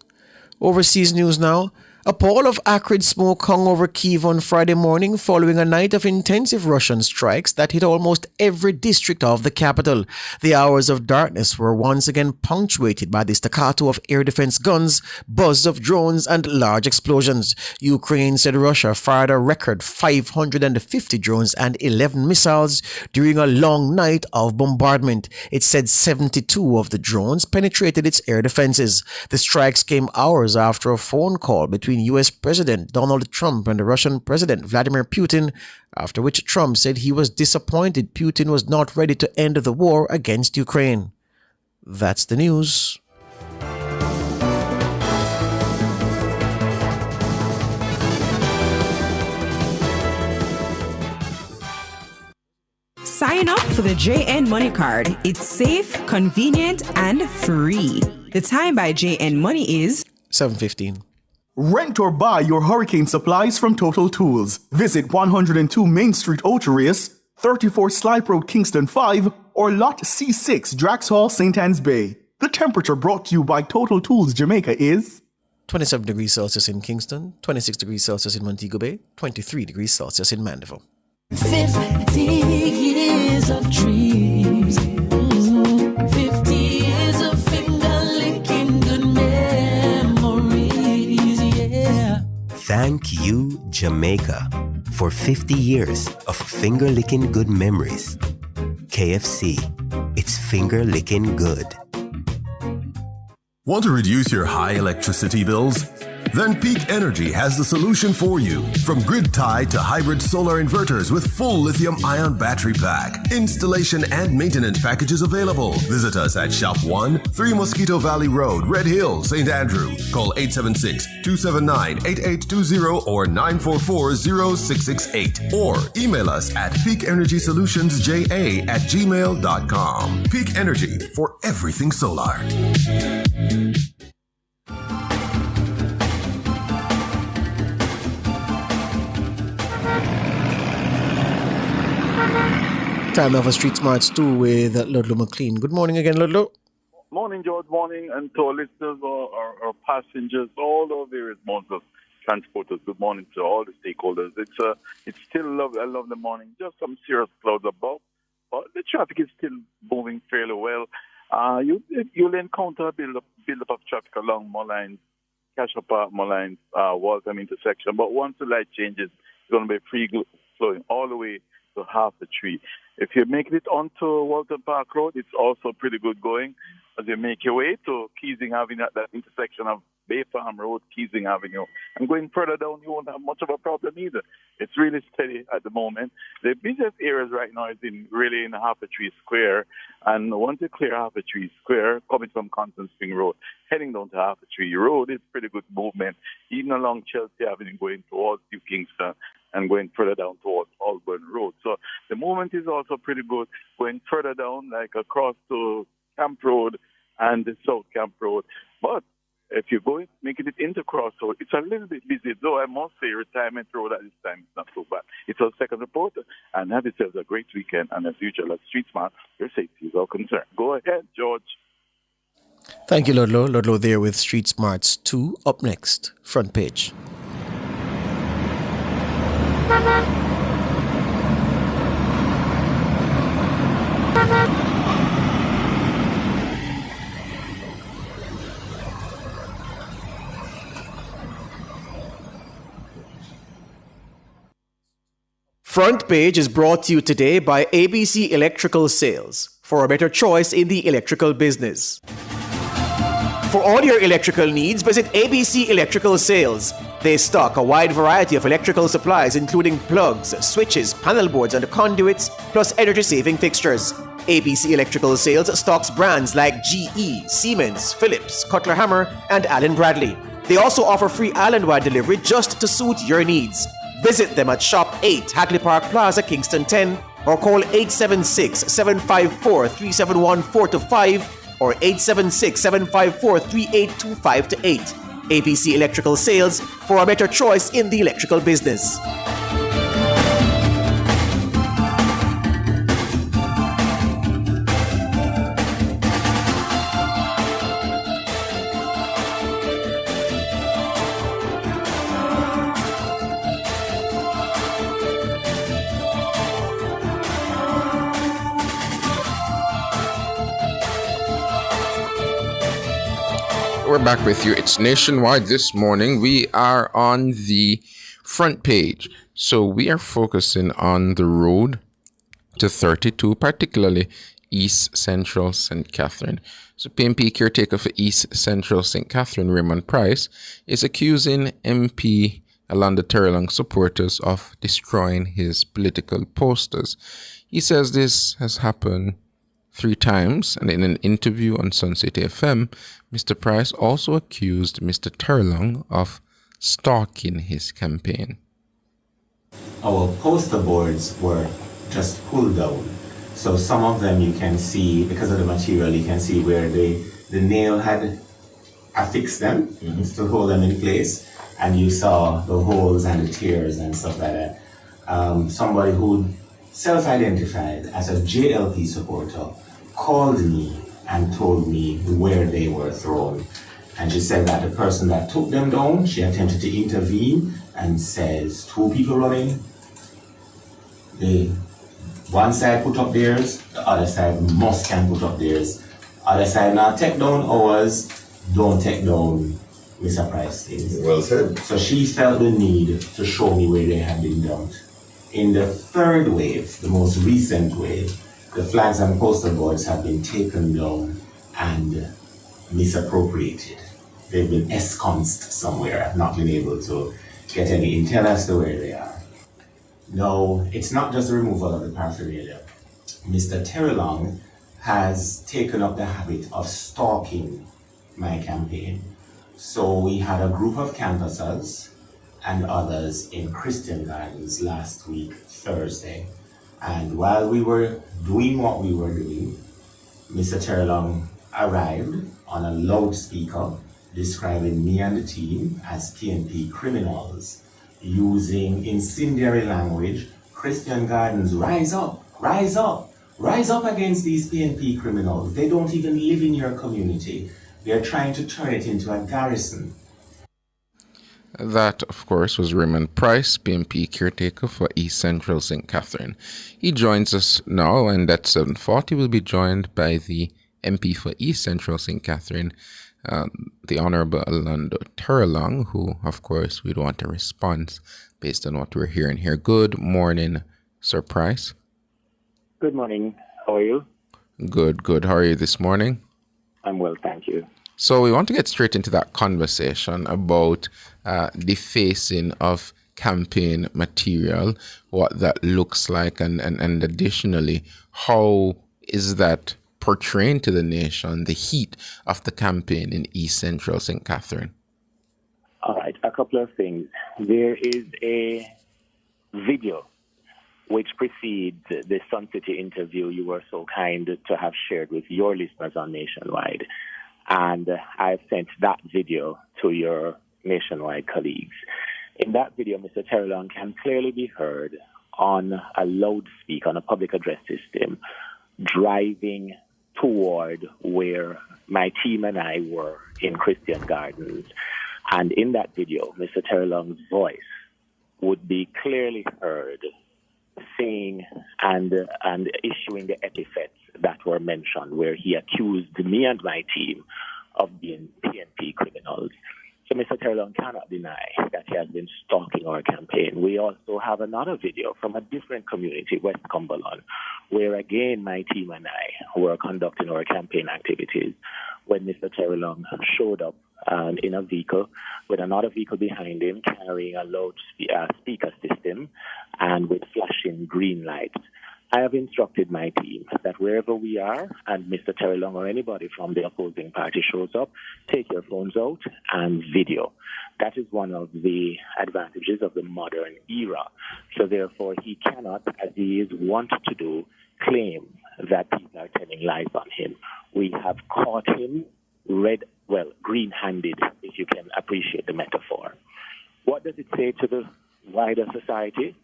Speaker 16: Overseas news now. A pall of acrid smoke hung over Kyiv on Friday morning following a night of intensive Russian strikes that hit almost every district of the capital. The hours of darkness were once again punctuated by the staccato of air defense guns, buzz of drones, and large explosions. Ukraine said Russia fired a record 550 drones and 11 missiles during a long night of bombardment. It said 72 of the drones penetrated its air defenses. The strikes came hours after a phone call between U.S. President Donald Trump and the Russian President Vladimir Putin, after which Trump said he was disappointed Putin was not ready to end the war against Ukraine. That's the news.
Speaker 8: Sign up for the JN Money Card. It's safe, convenient, and free. The time by JN Money is
Speaker 16: 7:15.
Speaker 9: Rent or buy your hurricane supplies from Total Tools. Visit 102 Main Street, Oterius, 34 Slipe Road, Kingston 5, or Lot C6, Drax Hall, St. Anne's Bay. The temperature brought to you by Total Tools Jamaica is
Speaker 16: 27 degrees Celsius in Kingston, 26 degrees Celsius in Montego Bay, 23 degrees Celsius in Mandeville.
Speaker 24: 50 years of dreams. 50 years of finger-licking good memories, yeah.
Speaker 18: Thank you, Jamaica, for 50 years of finger-licking good memories. KFC, it's finger-licking good.
Speaker 13: Want to reduce your high electricity bills? Then Peak Energy has the solution for you. From grid tie to hybrid solar inverters with full lithium-ion battery pack. Installation and maintenance packages available. Visit us at Shop 1, 3 Mosquito Valley Road, Red Hill, St. Andrew. Call 876-279-8820 or 944-0668. Or email us at peakenergysolutionsja@gmail.com. Peak Energy for everything solar.
Speaker 16: Time now for Street Smarts 2 with Ludlow McLean. Good morning again, Ludlow.
Speaker 12: Morning, George. Morning, and to our listeners or passengers, all the various modes of transporters. Good morning to all the stakeholders. It's still lovely. I love the morning. Just some serious clouds above, but the traffic is still moving fairly well. You'll encounter a build up of traffic along Moline, Castle Park, Moline, Waltham intersection. But once the light changes, it's going to be free flowing all the way to half the tree. If you make it onto Waltham Park Road, it's also pretty good going. As you make your way to Keesing Avenue at that intersection of Bay Farm Road, Keesing Avenue, and going further down, you won't have much of a problem either. It's really steady at the moment. The busiest areas right now is really in Half a Tree Square, and once you clear Half a Tree Square, coming from Constant Spring Road, heading down to Half a Tree Road, it's pretty good movement, even along Chelsea Avenue going towards New Kingston and going further down towards Auburn Road. So the movement is also pretty good. Going further down, like across to Camp Road and the South Camp Road. But if you're going making it into Cross Road, it's a little bit busy, though I must say Retirement Road at this time is not so bad. It's our second report, and have yourselves a great weekend. And as usual, at Street Smart, your safety is our concern. Go ahead, George.
Speaker 16: Thank you, Ludlow. Ludlow there with Street Smarts 2. Up next, front page. Front Page is brought to you today by ABC Electrical Sales, for a better choice in the electrical business. For all your electrical needs, visit ABC Electrical Sales. They stock a wide variety of electrical supplies, including plugs, switches, panel boards, and conduits, plus energy-saving fixtures. ABC Electrical Sales stocks brands like GE, Siemens, Philips, Cutler Hammer, and Allen Bradley. They also offer free island-wide delivery just to suit your needs. Visit them at Shop 8, Hagley Park Plaza, Kingston 10, or call 876-754-3714-5 or 876-754-3825-8. ABC Electrical Sales, for a better choice in the electrical business.
Speaker 1: We're back with you. It's Nationwide this morning. We are on the front page. So we are focusing on the road to 32, particularly East Central St. Catherine. So PNP caretaker for East Central St. Catherine, Raymond Price, is accusing MP Alanda Terrellang supporters of destroying his political posters. He says this has happened 3 times, and in an interview on Sunset FM, Mr. Price also accused Mr. Terrellang of stalking his campaign.
Speaker 10: Our poster boards were just pulled down. So some of them you can see, because of the material, you can see where the nail had affixed them to hold them in place. And you saw the holes and the tears and stuff like that. Somebody who self-identified as a JLP supporter called me and told me where they were thrown. And she said that the person that took them down, she attempted to intervene and says 2 people running. One side put up theirs, the other side can put up theirs. Other side not take down ours, don't take down Mr. Price things.
Speaker 14: Well said.
Speaker 10: So she felt the need to show me where they had been dumped. In the third wave, the most recent wave, the flags and poster boards have been taken down and misappropriated. They've been ensconced somewhere. I've not been able to get any intel as to where they are. No, it's not just the removal of the paraphernalia. Mr. Terrellang has taken up the habit of stalking my campaign. So we had a group of canvassers and others in Christian Gardens last week, Thursday. And while we were doing what we were doing, Mr. Terrellang arrived on a loudspeaker describing me and the team as PNP criminals, using incendiary language. Christian Gardens, rise up, rise up, rise up against these PNP criminals. They don't even live in your community. They're trying to turn it into a garrison.
Speaker 1: That, of course, was Raymond Price, PNP caretaker for East Central St. Catherine. He joins us now, and at 7:40 will be joined by the MP for East Central St. Catherine, the Honorable Alanda Terrellang, who, of course, we'd want a response based on what we're hearing here. Good morning, Sir Price.
Speaker 11: Good morning. How are you?
Speaker 1: Good, good. How are you this morning?
Speaker 11: I'm well, thank you.
Speaker 1: So we want to get straight into that conversation about defacing of campaign material, what that looks like, and additionally, how is that portraying to the nation the heat of the campaign in East Central St. Catherine?
Speaker 11: All right, a couple of things. There is a video which precedes the Sun City interview you were so kind to have shared with your listeners on Nationwide. And I've sent that video to your Nationwide colleagues. In that video, Mr. Terry Long can clearly be heard on a loudspeaker, on a public address system, driving toward where my team and I were in Christian Gardens. And in that video, Mr. Terry Long's voice would be clearly heard saying and issuing the epithets that were mentioned, where he accused me and my team of being PNP criminals. So Mr. Terry Long cannot deny that he has been stalking our campaign. We also have another video from a different community, West Cumberland, where again my team and I were conducting our campaign activities when Mr. Terry Long showed up in a vehicle with another vehicle behind him carrying a loudspeaker system and with flashing green lights. I have instructed my team that wherever we are and Mr. Terry Long or anybody from the opposing party shows up, take your phones out and video. That is one of the advantages of the modern era. So therefore, he cannot, as he is wont to do, claim that people are telling lies on him. We have caught him green-handed, if you can appreciate the metaphor. What does it say to the wider society?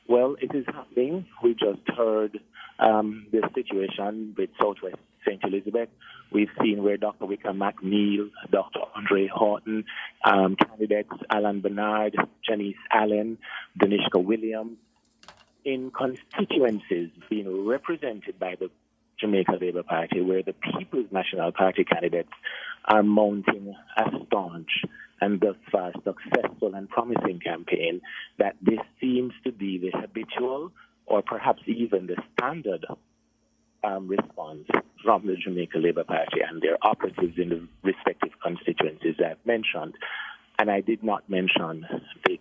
Speaker 11: Well, it is happening. We just heard the situation with Southwest St. Elizabeth. We've seen where Dr. Wickham McNeil, Dr. Andre Horton, candidates Alan Bernard, Janice Allen, Danishka Williams, in constituencies being represented by the Jamaica Labour Party, where the People's National Party candidates are mounting a staunch and thus far successful and promising campaign, that this seems to be the habitual or perhaps even the standard response from the Jamaica Labour Party and their operatives in the respective constituencies I've mentioned. And I did not mention the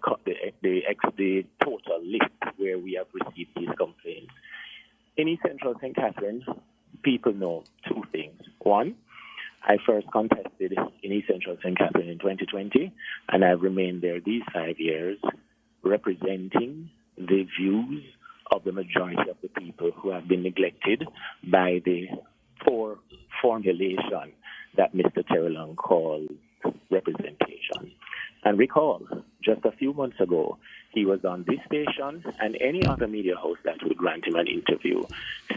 Speaker 11: total list where we have received these complaints. In East Central St. Catherine, people know two things. One, I first contested in East Central St. Catherine in 2020, and I've remained there these 5 years, representing the views of the majority of the people who have been neglected by the poor formulation that Mr. Terry Long calls representation. And recall, just a few months ago, he was on this station and any other media host that would grant him an interview,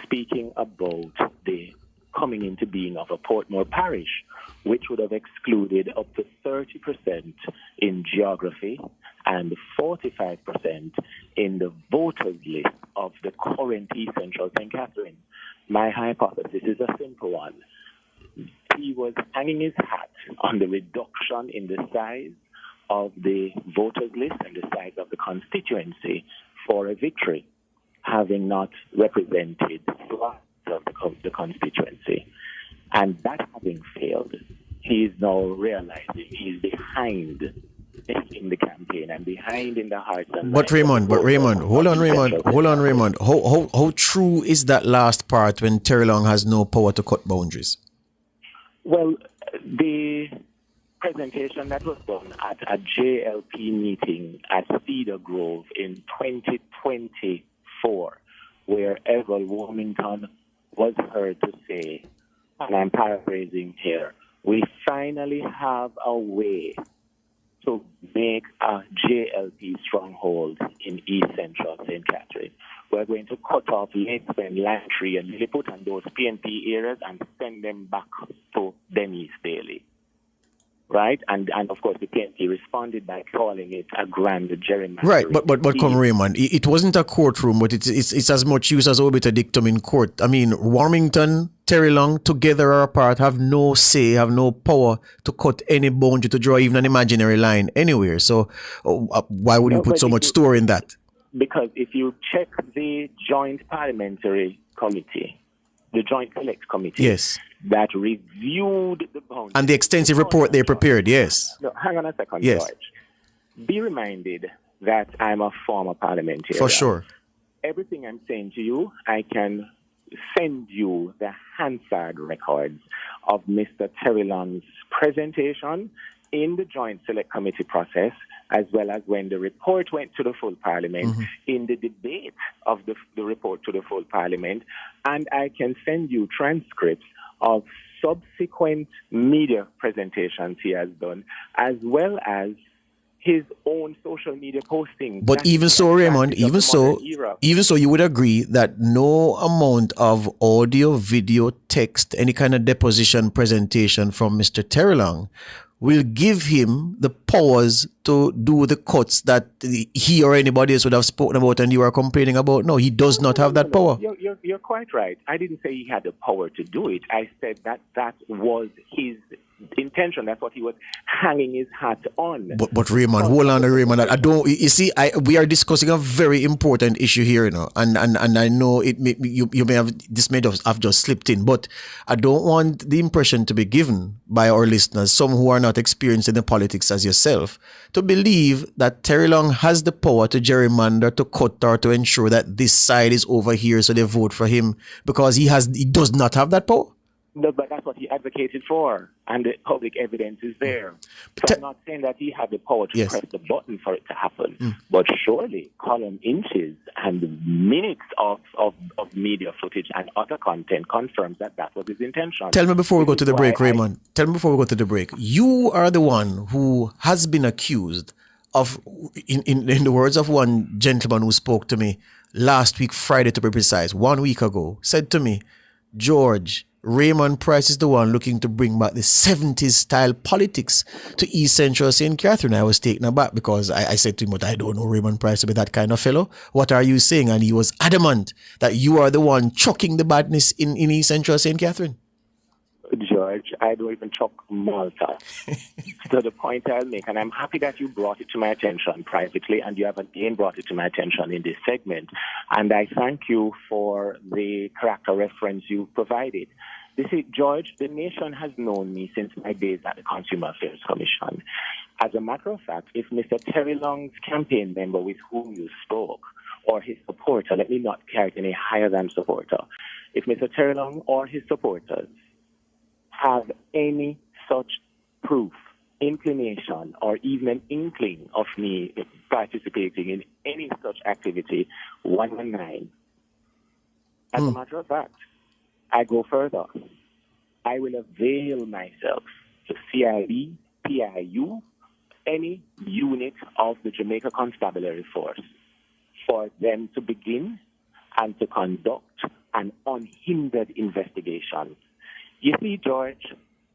Speaker 11: speaking about the coming into being of a Portmore parish, which would have excluded up to 30% in geography and 45% in the voters list of the current East Central St. Catherine. My hypothesis is a simple one. He was hanging his hat on the reduction in the size of the voters list and the size of the constituency for a victory, having not represented the constituency. And that having failed, he is now realizing he's behind in the campaign and behind in the hearts and
Speaker 16: But Raymond, hold on, Raymond. How true is that last part when Terry Long has no power to cut boundaries?
Speaker 11: Well, the presentation that was done at a JLP meeting at Cedar Grove in 2024, where Evel Warmington was heard to say, and I'm paraphrasing here, we finally have a way to make a JLP stronghold in East Central St. Catherine. We're going to cut off Lakespen, Lantry, and Lilliput and those PNP areas and send them back to Denise Daily. Right? And of course, the PNP responded by calling it a grand gerrymandering.
Speaker 16: Right, but come Raymond, it wasn't a courtroom, but it's as much use as obiter dictum in court. I mean, Warmington, Terry Long, together or apart, have no say, have no power to cut any boundary, to draw even an imaginary line anywhere. So why would you put so much store in that?
Speaker 11: Because if you check the Joint Parliamentary Committee, the Joint Select Committee,
Speaker 16: yes,
Speaker 11: that reviewed the boundaries.
Speaker 16: And the extensive report they prepared, yes.
Speaker 11: No, hang on a second,
Speaker 16: yes.
Speaker 11: George. Be reminded that I'm a former parliamentarian.
Speaker 16: For sure.
Speaker 11: Everything I'm saying to you, I can send you the Hansard records of Mr. Terry Long's presentation in the Joint Select Committee process as well as when the report went to the full parliament, in the debate of the report to the full parliament, and I can send you transcripts of subsequent media presentations he has done, as well as his own social media postings.
Speaker 16: But even so, Raymond, even so, you would agree that no amount of audio, video, text, any kind of deposition presentation from Mr. Terry Long will give him the powers to do the cuts that he or anybody else would have spoken about and you are complaining about. No, he does not have that power.
Speaker 11: You're quite right. I didn't say he had the power to do it. I said that was his intention. That's what he was hanging his hat on.
Speaker 16: But Raymond, hold on, Raymond. I don't. You see, we are discussing a very important issue here, you know, and I know you may have have just slipped in, but I don't want the impression to be given by our listeners, some who are not experienced in the politics as yourself, to believe that Terry Long has the power to gerrymander, to cut, or to ensure that this side is over here so they vote for him, because he does not have that power.
Speaker 11: No, but that's what he advocated for, and the public evidence is there. So I'm not saying that he had the power to press the button for it to happen, but surely column inches and minutes of media footage and other content confirms that was his intention.
Speaker 16: Tell me before we go to the break, Raymond. Tell me before we go to the break. You are the one who has been accused of, in the words of one gentleman who spoke to me last week, Friday to be precise, 1 week ago, said to me, George, Raymond Price is the one looking to bring back the 70s style politics to East Central St. Catherine. I was taken aback because I said to him, but I don't know Raymond Price to be that kind of fellow. What are you saying? And he was adamant that you are the one chucking the badness in East Central St. Catherine.
Speaker 11: George, I don't even chuck Malta. So the point I'll make, and I'm happy that you brought it to my attention privately, and you have again brought it to my attention in this segment. And I thank you for the character reference you provided. You see, George, the nation has known me since my days at the Consumer Affairs Commission. As a matter of fact, if Mr. Terry Long's campaign member with whom you spoke, or his supporter, let me not carry it any higher than supporter, if Mr. Terry Long or his supporters have any such proof, inclination, or even an inkling of me participating in any such activity, 119. As a matter of fact, I go further. I will avail myself to CIB, PIU, any unit of the Jamaica Constabulary Force for them to begin and to conduct an unhindered investigation. You see, George,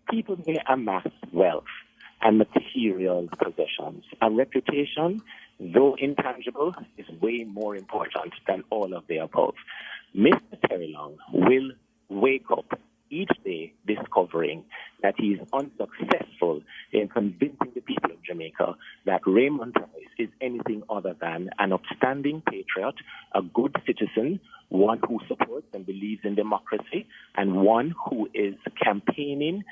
Speaker 11: people may amass wealth and material possessions. A reputation, though intangible, is way more important than all of the above. Mr. Terry Long will wake up each day discovering that he is unsuccessful in convincing the people of Jamaica that Raymond Price is anything other than an upstanding patriot, a good citizen, one who supports and believes in democracy, and one who is campaigning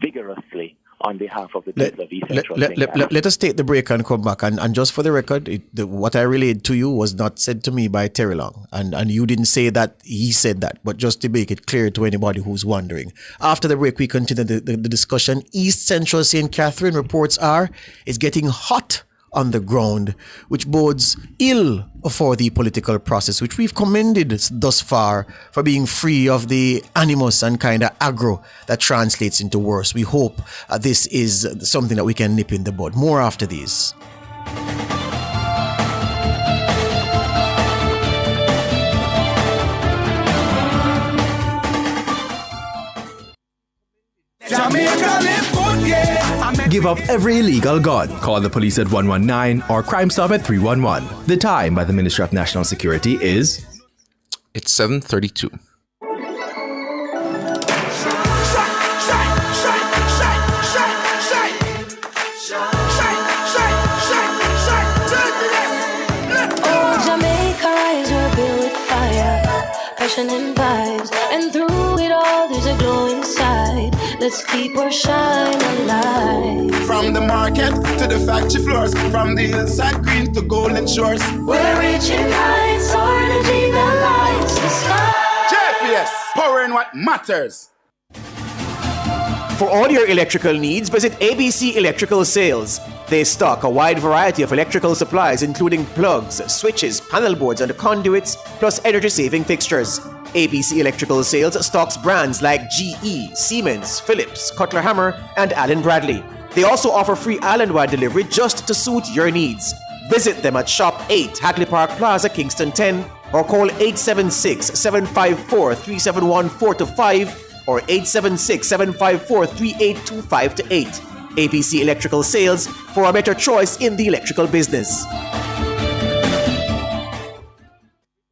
Speaker 11: vigorously on behalf of the people of East Central.
Speaker 16: Let us take the break and come back. And just for the record, what I relayed to you was not said to me by Terry Long. And you didn't say that he said that, but just to make it clear to anybody who's wondering. After the break, we continue the discussion. East Central St. Catherine, reports are, is getting hot on the ground, which bodes ill for the political process, which we've commended thus far for being free of the animus and kind of aggro that translates into worse. We hope this is something that we can nip in the bud. More after these.
Speaker 4: Give up every illegal gun. Call the police at 119 or Crime Stop at 311. The time by the Ministry of National Security is...
Speaker 1: It's 7:32.
Speaker 24: Oh, Jamaica rise, we're built with fire, passion and vibes, and through it all there's a glow inside. Let's keep our shine alive.
Speaker 6: From the market to the factory floors, from the hillside green to golden shores,
Speaker 24: we're reaching heights, our energy that lights the sky.
Speaker 6: JPS, powering what matters.
Speaker 16: For all your electrical needs, visit ABC Electrical Sales. They stock a wide variety of electrical supplies including plugs, switches, panel boards and conduits, plus energy-saving fixtures. ABC Electrical Sales stocks brands like GE, Siemens, Philips, Cutler Hammer and Allen Bradley. They also offer free island-wide delivery just to suit your needs. Visit them at Shop 8, Hagley Park Plaza, Kingston 10, or call 876-754-371-4-5 or 876-754-3825-8. ABC Electrical Sales for a better choice in the electrical business.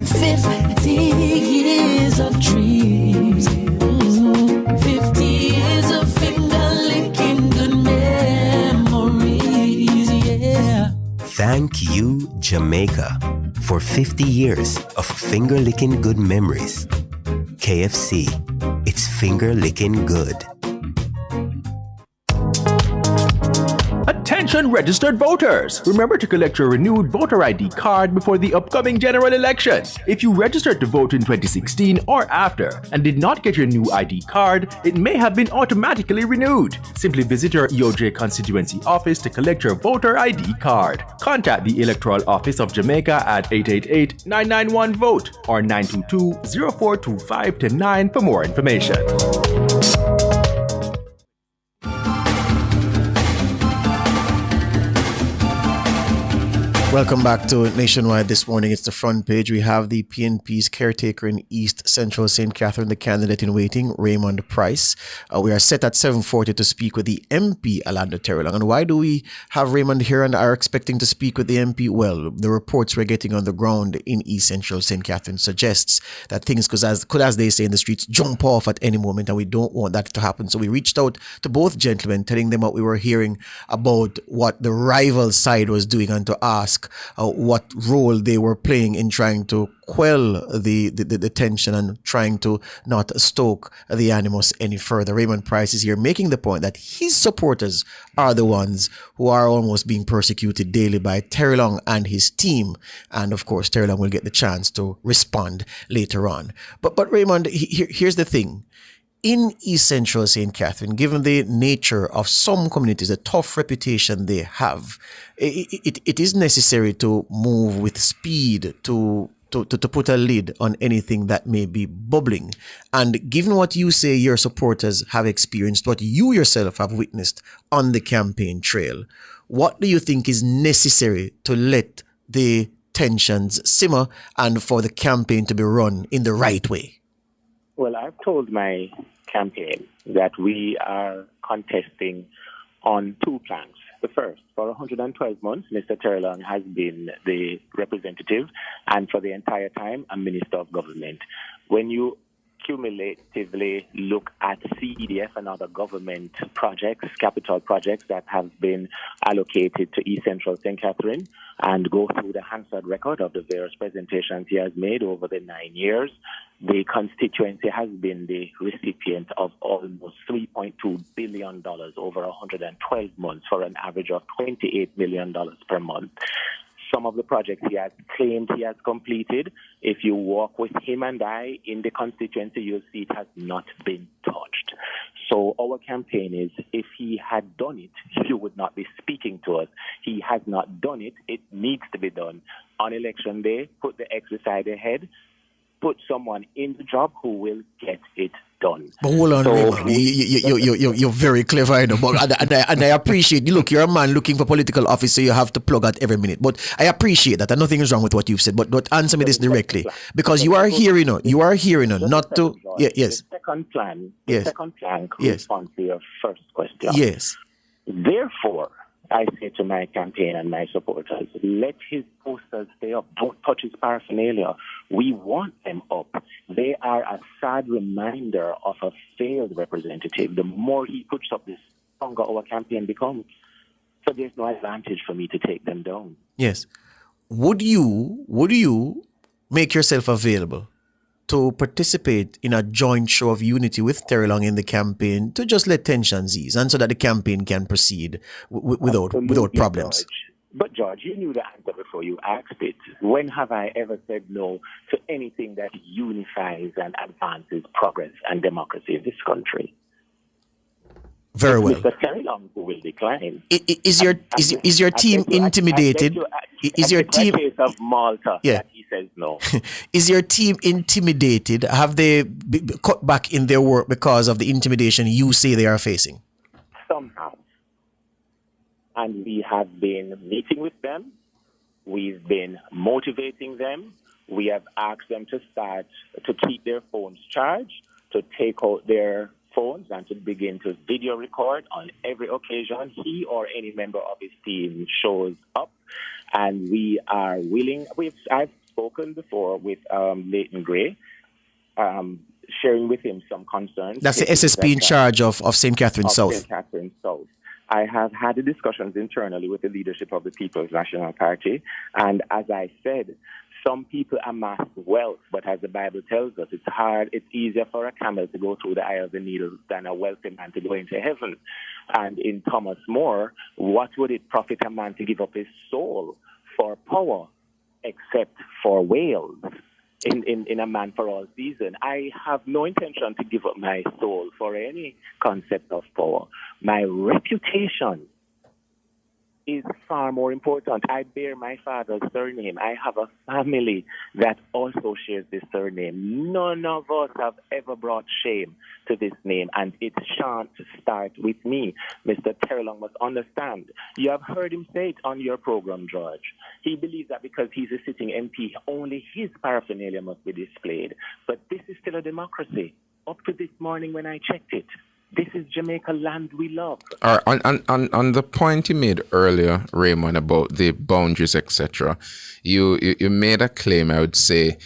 Speaker 24: 50 years of dreams. 50 years of finger-licking good memories, yeah.
Speaker 18: Thank you, Jamaica, for 50 years of finger-licking good memories. KFC, it's finger-licking good.
Speaker 4: Attention registered voters! Remember to collect your renewed voter ID card before the upcoming general election. If you registered to vote in 2016 or after and did not get your new ID card, it may have been automatically renewed. Simply visit your EOJ constituency office to collect your voter ID card. Contact the Electoral Office of Jamaica at 888-991-VOTE or 922-0425-9 for more information.
Speaker 15: Welcome back to Nationwide this morning. It's the front page. We have the PNP's caretaker in East Central St. Catherine, the candidate in waiting, Raymond Price. We are set at 7:40 to speak with the MP, Alanda Terrellang. And why do we have Raymond here and are expecting to speak with the MP? Well, the reports we're getting on the ground in East Central St. Catherine suggests that things could, as they say in the streets, jump off at any moment, and we don't want that to happen. So we reached out to both gentlemen, telling them what we were hearing about what the rival side was doing and to ask what role they were playing in trying to quell the tension and trying to not stoke the animus any further. Raymond Price is here making the point that his supporters are the ones who are almost being persecuted daily by Terrellang and his team. And of course, Terrellang will get the chance to respond later on. But Raymond, here's the thing. In East Central St. Catherine, given the nature of some communities, the tough reputation they have, it is necessary to move with speed to put a lid on anything that may be bubbling. And given what you say your supporters have experienced, what you yourself have witnessed on the campaign trail, what do you think is necessary to let the tensions simmer and for the campaign to be run in the right way?
Speaker 11: Well, I've told my campaign that we are contesting on two planks. The first, for 112 months, Mr. Terrellang has been the representative and for the entire time a minister of government. When you cumulatively look at CEDF and other government projects, capital projects that have been allocated to East Central St. Catherine and go through the Hansard record of the various presentations he has made over the 9 years, the constituency has been the recipient of almost $3.2 billion over 112 months for an average of $28 million per month. Some of the projects he has claimed he has completed, if you walk with him and I in the constituency, you'll see it has not been touched. So our campaign is, if he had done it, you would not be speaking to us. He has not done it. It needs to be done. On election day, put the exercise ahead, put someone in the job who will get it done.
Speaker 15: But hold on, Raymond. You're very clever, I know. And I appreciate you. Look, you're a man looking for political office, so you have to plug out every minute. But I appreciate that, and nothing is wrong with what you've said. But answer me this directly, because you are hearing on. You are hearing on, not to. Yes.
Speaker 11: The second plan.
Speaker 15: Yes.
Speaker 11: The second plan
Speaker 15: Yes.
Speaker 11: responds to your first question.
Speaker 15: Yes.
Speaker 11: Therefore, I say to my campaign and my supporters, let his posters stay up. Don't touch his paraphernalia. We want them up. They are a sad reminder of a failed representative. The more he puts up, the stronger our campaign becomes. So there's no advantage for me to take them down.
Speaker 15: Yes. Would you make yourself available to participate in a joint show of unity with Terrellang in the campaign to just let tensions ease and so that the campaign can proceed without problems?
Speaker 11: George. But George, you knew the answer before you asked it. When have I ever said no to anything that unifies and advances progress and democracy in this country?
Speaker 15: Very well.
Speaker 11: Mr. Terrelong who will decline.
Speaker 15: Is your team intimidated? Is your team
Speaker 11: of Malta?
Speaker 15: Yeah.
Speaker 11: That he says no.
Speaker 15: Is your team intimidated? Have they cut back in their work because of the intimidation you say they are facing?
Speaker 11: Somehow. And we have been meeting with them. We've been motivating them. We have asked them to keep their phones charged, to take out their phones and to begin to video record on every occasion he or any member of his team shows up. And we are willing. I've spoken before with Leighton Gray, sharing with him some concerns.
Speaker 15: That's the SSP in charge of St. Catherine South.
Speaker 11: St. Catherine South. I have had the discussions internally with the leadership of the People's National Party. And as I said, some people amass wealth, but as the Bible tells us, it's easier for a camel to go through the eye of the needle than a wealthy man to go into heaven. And in Thomas More, what would it profit a man to give up his soul for power, except for whales? In a man for all season, I have no intention to give up my soul for any concept of power. My reputation is far more important. I bear my father's surname. I have a family that also shares this surname. None of us have ever brought shame to this name, and it shan't start with me. Mr. Terrelong must understand. You have heard him say it on your program, George. He believes that because he's a sitting MP, only his paraphernalia must be displayed. But this is still a democracy. Up to this morning when I checked it, this is Jamaica land we love.
Speaker 1: All right, on the point you made earlier, Raymond, about the boundaries, etc., you made a claim, I would say,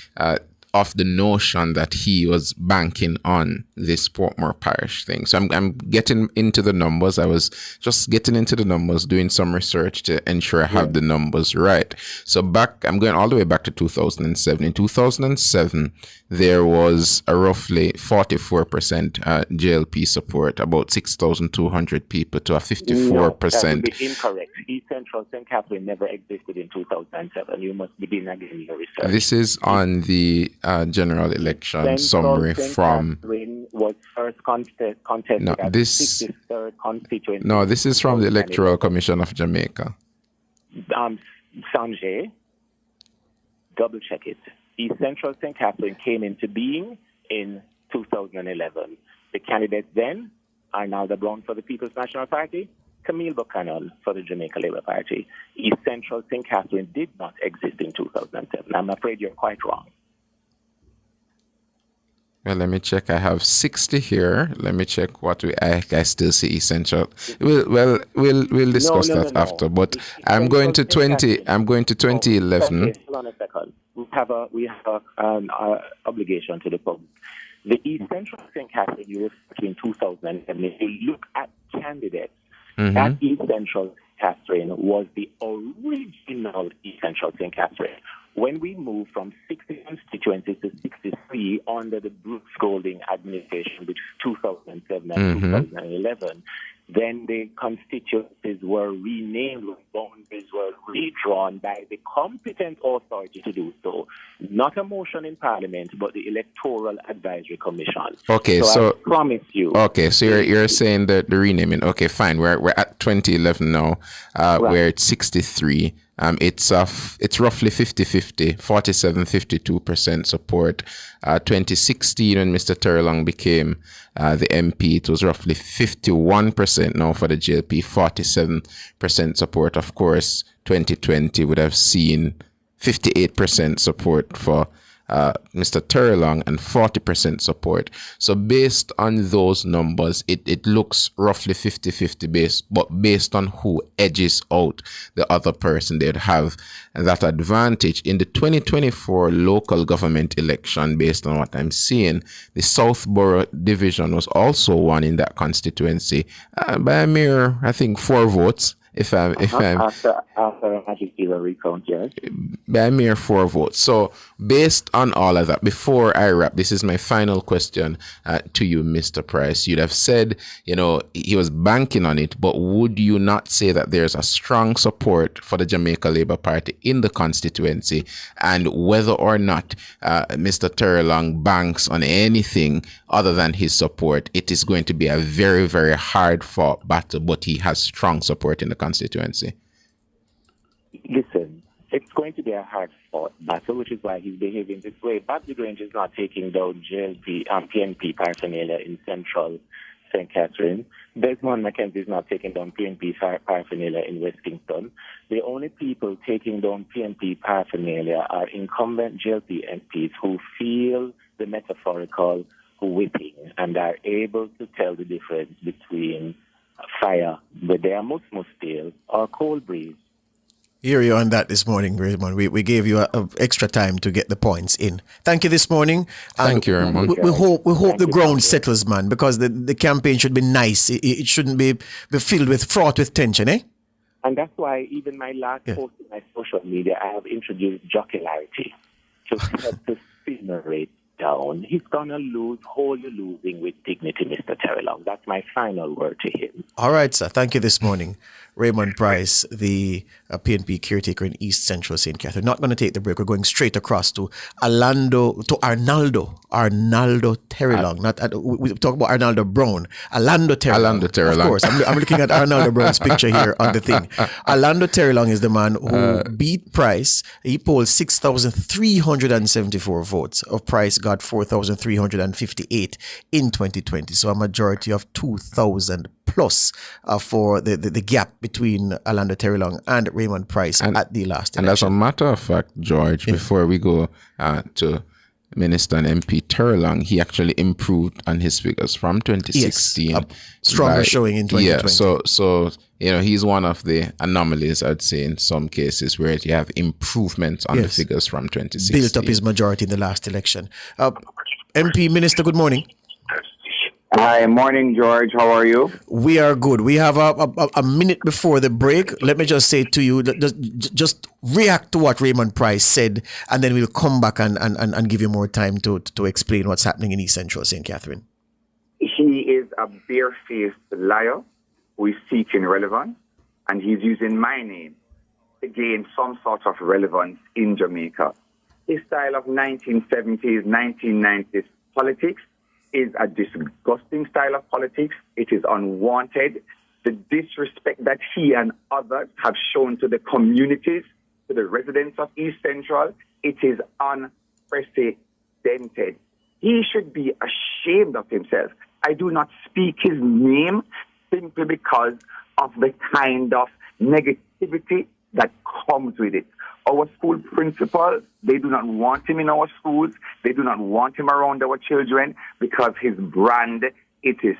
Speaker 1: of the notion that he was banking on this Portmore Parish thing. So I'm getting into the numbers. I was just getting into the numbers, doing some research to ensure I have the numbers right. So I'm going all the way back to 2007. In 2007, there was a roughly 44% JLP support, about 6,200 people to a 54%.
Speaker 11: No, that would be incorrect. East Central St. Catherine never existed in 2007. You must begin again your research.
Speaker 1: This is on the general election summary from...
Speaker 11: Catherine was first contested at the 63rd constituency.
Speaker 1: No, this is from the Electoral Commission of Jamaica.
Speaker 11: Sanjay, double check it. East Central St. Catherine came into being in 2011. The candidates then are now the Brown for the People's National Party, Camille Buchanan for the Jamaica Labour Party. East Central St. Catherine did not exist in 2007. I'm afraid you're quite wrong.
Speaker 1: Well, let me check. I have 60 here. Let me check I still see Essential. We'll discuss that after. But I'm going to 20. I'm going to 2011.
Speaker 11: Okay, hold on a second. We have an obligation to the public. The East Central St. Catherine you referred to in 2007. If you look at candidates, that East Central Catherine was the original East Central St. Catherine. When we moved from 60 constituencies to 63 under the Brooks Golding administration between 2007 and 2011, then the constituencies were renamed, boundaries were redrawn by the competent authority to do so. Not a motion in Parliament, but the Electoral Advisory Commission.
Speaker 1: Okay, so
Speaker 11: I promise you.
Speaker 1: Okay, so you're saying that the renaming. Okay, fine. We're at 2011 now. We're at 63. It's roughly 50-50, 47-52% support. 2016, when Mr. Terrelong became the MP, it was roughly 51% now for the JLP, 47% support. Of course, 2020 would have seen 58% support for Mr. Terrelong and 40% support. So based on those numbers, it looks roughly 50-50 but based on who edges out the other person, they'd have that advantage. In the 2024 local government election, based on what I'm seeing, the Southborough division was also won in that constituency by a mere, I think, 4 votes.
Speaker 11: After magic era recount, yes.
Speaker 1: By a mere 4 votes. So, based on all of that, before I wrap, this is my final question to you, Mr. Price. You'd have said, he was banking on it, but would you not say that there's a strong support for the Jamaica Labour Party in the constituency, and whether or not Mr. Terrelong banks on anything other than his support, it is going to be a very, very hard-fought battle, but he has strong support in the constituency?
Speaker 11: Listen, it's going to be a hard-fought battle, which is why he's behaving this way. Batley Grange is not taking down PNP paraphernalia in central St. Catherine. Desmond Mackenzie is not taking down PNP paraphernalia in West Kingston. The only people taking down PNP paraphernalia are incumbent JLP MPs who feel the metaphorical whipping and are able to tell the difference between fire, but they are most steel, or cold breeze.
Speaker 15: Hear you on that this morning, Raymond. We gave you a extra time to get the points in. Thank you this morning.
Speaker 1: Thank you, Raymond.
Speaker 15: We hope the ground settles, man, because the campaign should be nice. It shouldn't be filled with fraught with tension, eh?
Speaker 11: And that's why even my last post on my social media, I have introduced jocularity to simmer down. He's gonna lose, wholly losing with dignity, Mr. Terrelong. That's my final word to him.
Speaker 15: All right, sir. Thank you this morning. Raymond Price, the PNP caretaker in East Central St. Catherine. Not going to take the break. We're going straight across to Arnaldo Terrelong. We talk about Arnaldo Brown. Arnaldo Terrelong. Of course, I'm looking at Arnaldo Brown's picture here on the thing. Arnaldo Terrelong is the man who beat Price. He polled 6,374 votes. Of Price got 4,358 in 2020. So a majority of 2,000 plus for the gap between Arnaldo Terrelong and Raymond Price at the last election.
Speaker 1: And as a matter of fact, George, before we go to Minister and MP Terrelong, he actually improved on his figures from 2016.
Speaker 15: Yes, a stronger showing in 2020.
Speaker 1: Yeah, so he's one of the anomalies, I'd say, in some cases where you have improvements on the figures from 2016.
Speaker 15: Built up his majority in the last election. MP Minister, good morning.
Speaker 19: Hi, morning, George. How are you?
Speaker 15: We are good. We have a minute before the break. Let me just say to you, just react to what Raymond Price said, and then we'll come back and give you more time to explain what's happening in East Central St. Catherine.
Speaker 19: He is a bare-faced liar who is seeking relevance, and he's using my name to gain some sort of relevance in Jamaica. His style of 1970s, 1990s politics is a disgusting style of politics. It is unwanted. The disrespect that he and others have shown to the communities, to the residents of East Central, it is unprecedented. He should be ashamed of himself. I do not speak his name simply because of the kind of negativity that comes with it. Our school principals, they do not want him in our schools. They do not want him around our children because his brand, it is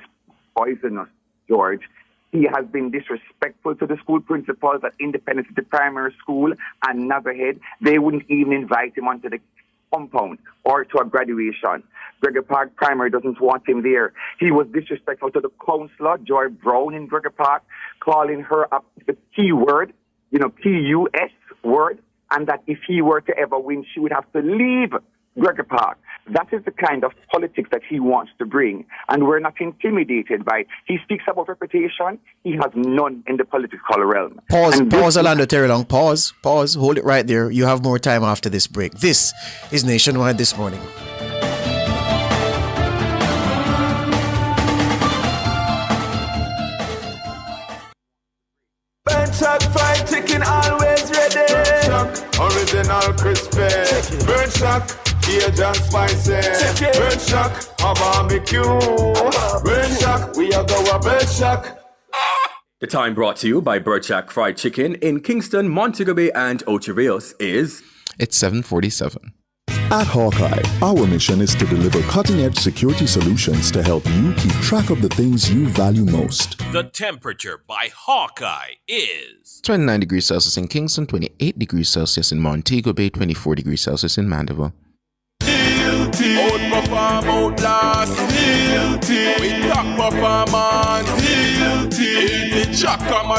Speaker 19: poisonous, George. He has been disrespectful to the school principals at Independence City Primary School and Nazareth. They wouldn't even invite him onto the compound or to a graduation. Gregor Park Primary doesn't want him there. He was disrespectful to the councillor, Joy Brown in Gregor Park, calling her up the T word, P-U-S word, and that if he were to ever win, she would have to leave Gregor Park. That is the kind of politics that he wants to bring, and we're not intimidated by it. He speaks about reputation. He has none in the political realm.
Speaker 15: Pause, Arnaldo Terrelong. Pause. Hold it right there. You have more time after this break. This is Nationwide This Morning.
Speaker 6: Burnshack fried chicken always ready. Burnshack, original crispy. Burnshack, Cajun spicy. Burnshack, a barbecue. Burnshack, we are going Burnshack.
Speaker 20: The time brought to you by Burnshack Fried Chicken in Kingston, Montego Bay, and Ocho Rios is...
Speaker 1: It's 7:47.
Speaker 22: At Hawkeye, our mission is to deliver cutting-edge security solutions to help you keep track of the things you value most.
Speaker 23: The temperature by Hawkeye is
Speaker 1: 29 degrees Celsius in Kingston, 28 degrees Celsius in Montego Bay, 24 degrees Celsius in Mandeville.
Speaker 6: Out my
Speaker 2: farm outlast. Guilty. With top performance. Guilty. Jackama.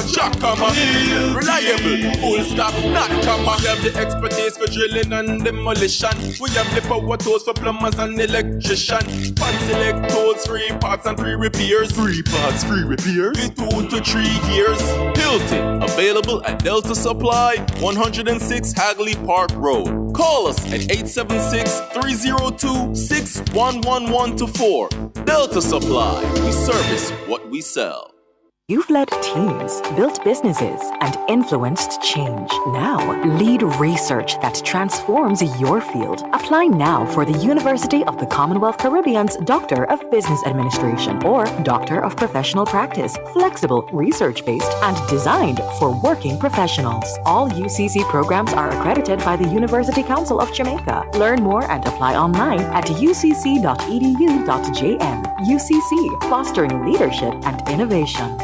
Speaker 2: Reliable. Full stop. Not comma. We have the expertise for drilling and demolition. We have the power tools for plumbers and electricians. Fancy select tools, free parts and free repairs. 3 parts, free repairs. 2 to 3 years. Hilton. Available at Delta Supply, 106 Hagley Park Road. Call us at 876-302-61114. Delta Supply. We service what we sell.
Speaker 3: You've led teams, built businesses, and influenced change. Now, lead research that transforms your field. Apply now for the University of the Commonwealth Caribbean's Doctor of Business Administration or Doctor of Professional Practice. Flexible, research-based, and designed for working professionals. All UCC programs are accredited by the University Council of Jamaica. Learn more and apply online at ucc.edu.jm. UCC, fostering leadership and innovation.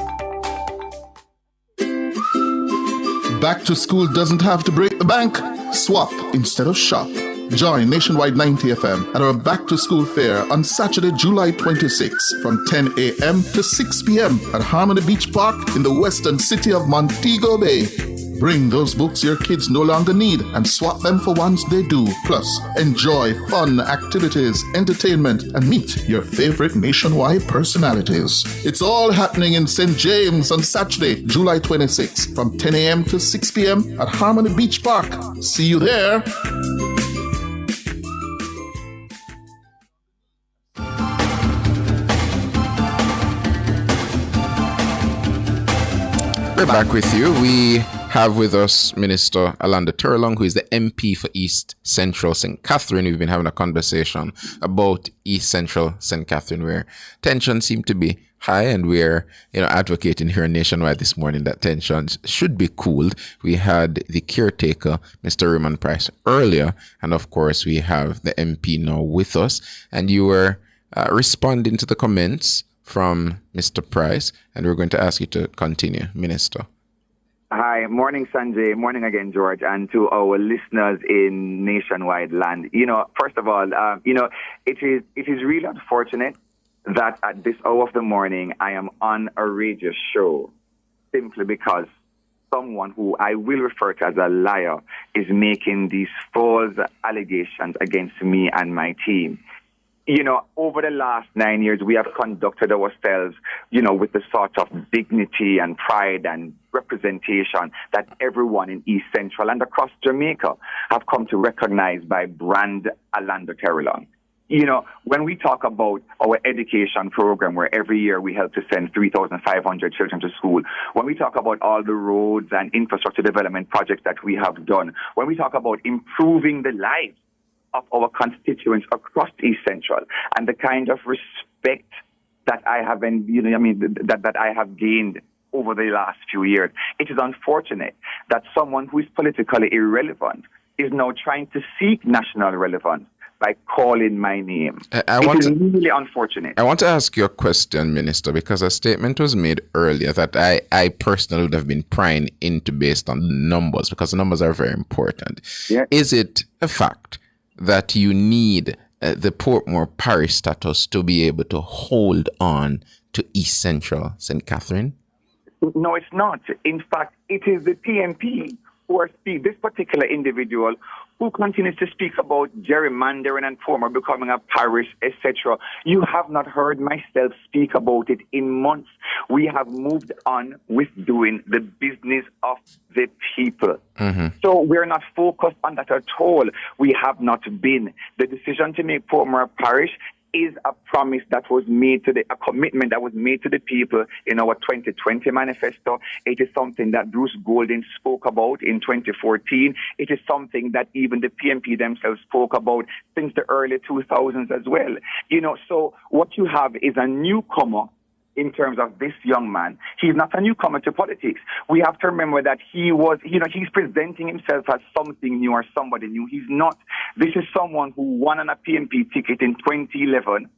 Speaker 22: Back to school doesn't have to break the bank. Swap instead of shop. Join Nationwide 90 FM at our Back to School Fair on Saturday, July 26 from 10 a.m. to 6 p.m. at Harmony Beach Park in the western city of Montego Bay. Bring those books your kids no longer need and swap them for ones they do. Plus, enjoy fun activities, entertainment, and meet your favorite Nationwide personalities. It's all happening in St. James on Saturday, July 26 from 10 a.m. to 6 p.m. at Harmony Beach Park. See you there.
Speaker 1: We're back with you. We have with us Minister Alanda Turlong, who is the MP for East Central St. Catherine. We've been having a conversation about East Central St. Catherine, where tensions seem to be high, and we're advocating here nationwide this morning that tensions should be cooled. We had the caretaker, Mr. Raymond Price, earlier, and of course we have the MP now with us, and you were responding to the comments from Mr. Price, and we're going to ask you to continue, Minister.
Speaker 19: Hi, morning Sanjay, morning again George, and to our listeners in nationwide land. First of all, it is really unfortunate that at this hour of the morning I am on a radio show simply because someone who I will refer to as a liar is making these false allegations against me and my team. Over the last 9 years, we have conducted ourselves, with the sort of dignity and pride and representation that everyone in East Central and across Jamaica have come to recognize by brand Alanda Turlong. When we talk about our education program, where every year we help to send 3,500 children to school, when we talk about all the roads and infrastructure development projects that we have done, when we talk about improving the lives of our constituents across East Central, and the kind of respect that I have that I have gained over the last few years, it is unfortunate that someone who is politically irrelevant is now trying to seek national relevance by calling my name. It is really unfortunate.
Speaker 1: I want to ask you a question, Minister, because a statement was made earlier that I personally would have been prying into based on the numbers, because the numbers are very important. Yeah. Is it a fact that you need the Portmore Parish status to be able to hold on to East Central St. Catherine?
Speaker 19: No, it's not. In fact, it is the PMP who are this particular individual who continues to speak about gerrymandering and Portmore becoming a parish, etc. You have not heard myself speak about it in months. We have moved on with doing the business of the people. Mm-hmm. So we're not focused on that at all. We have not been. The decision to make Portmore a parish is a promise that was made a commitment that was made to the people in our 2020 manifesto. It is something that Bruce Golding spoke about in 2014. It is something that even the PMP themselves spoke about since the early 2000s as well. So what you have is a newcomer in terms of this young man. He's not a newcomer to politics. We have to remember that he's presenting himself as something new or somebody new. He's not. This is someone who won on a PMP ticket in 2011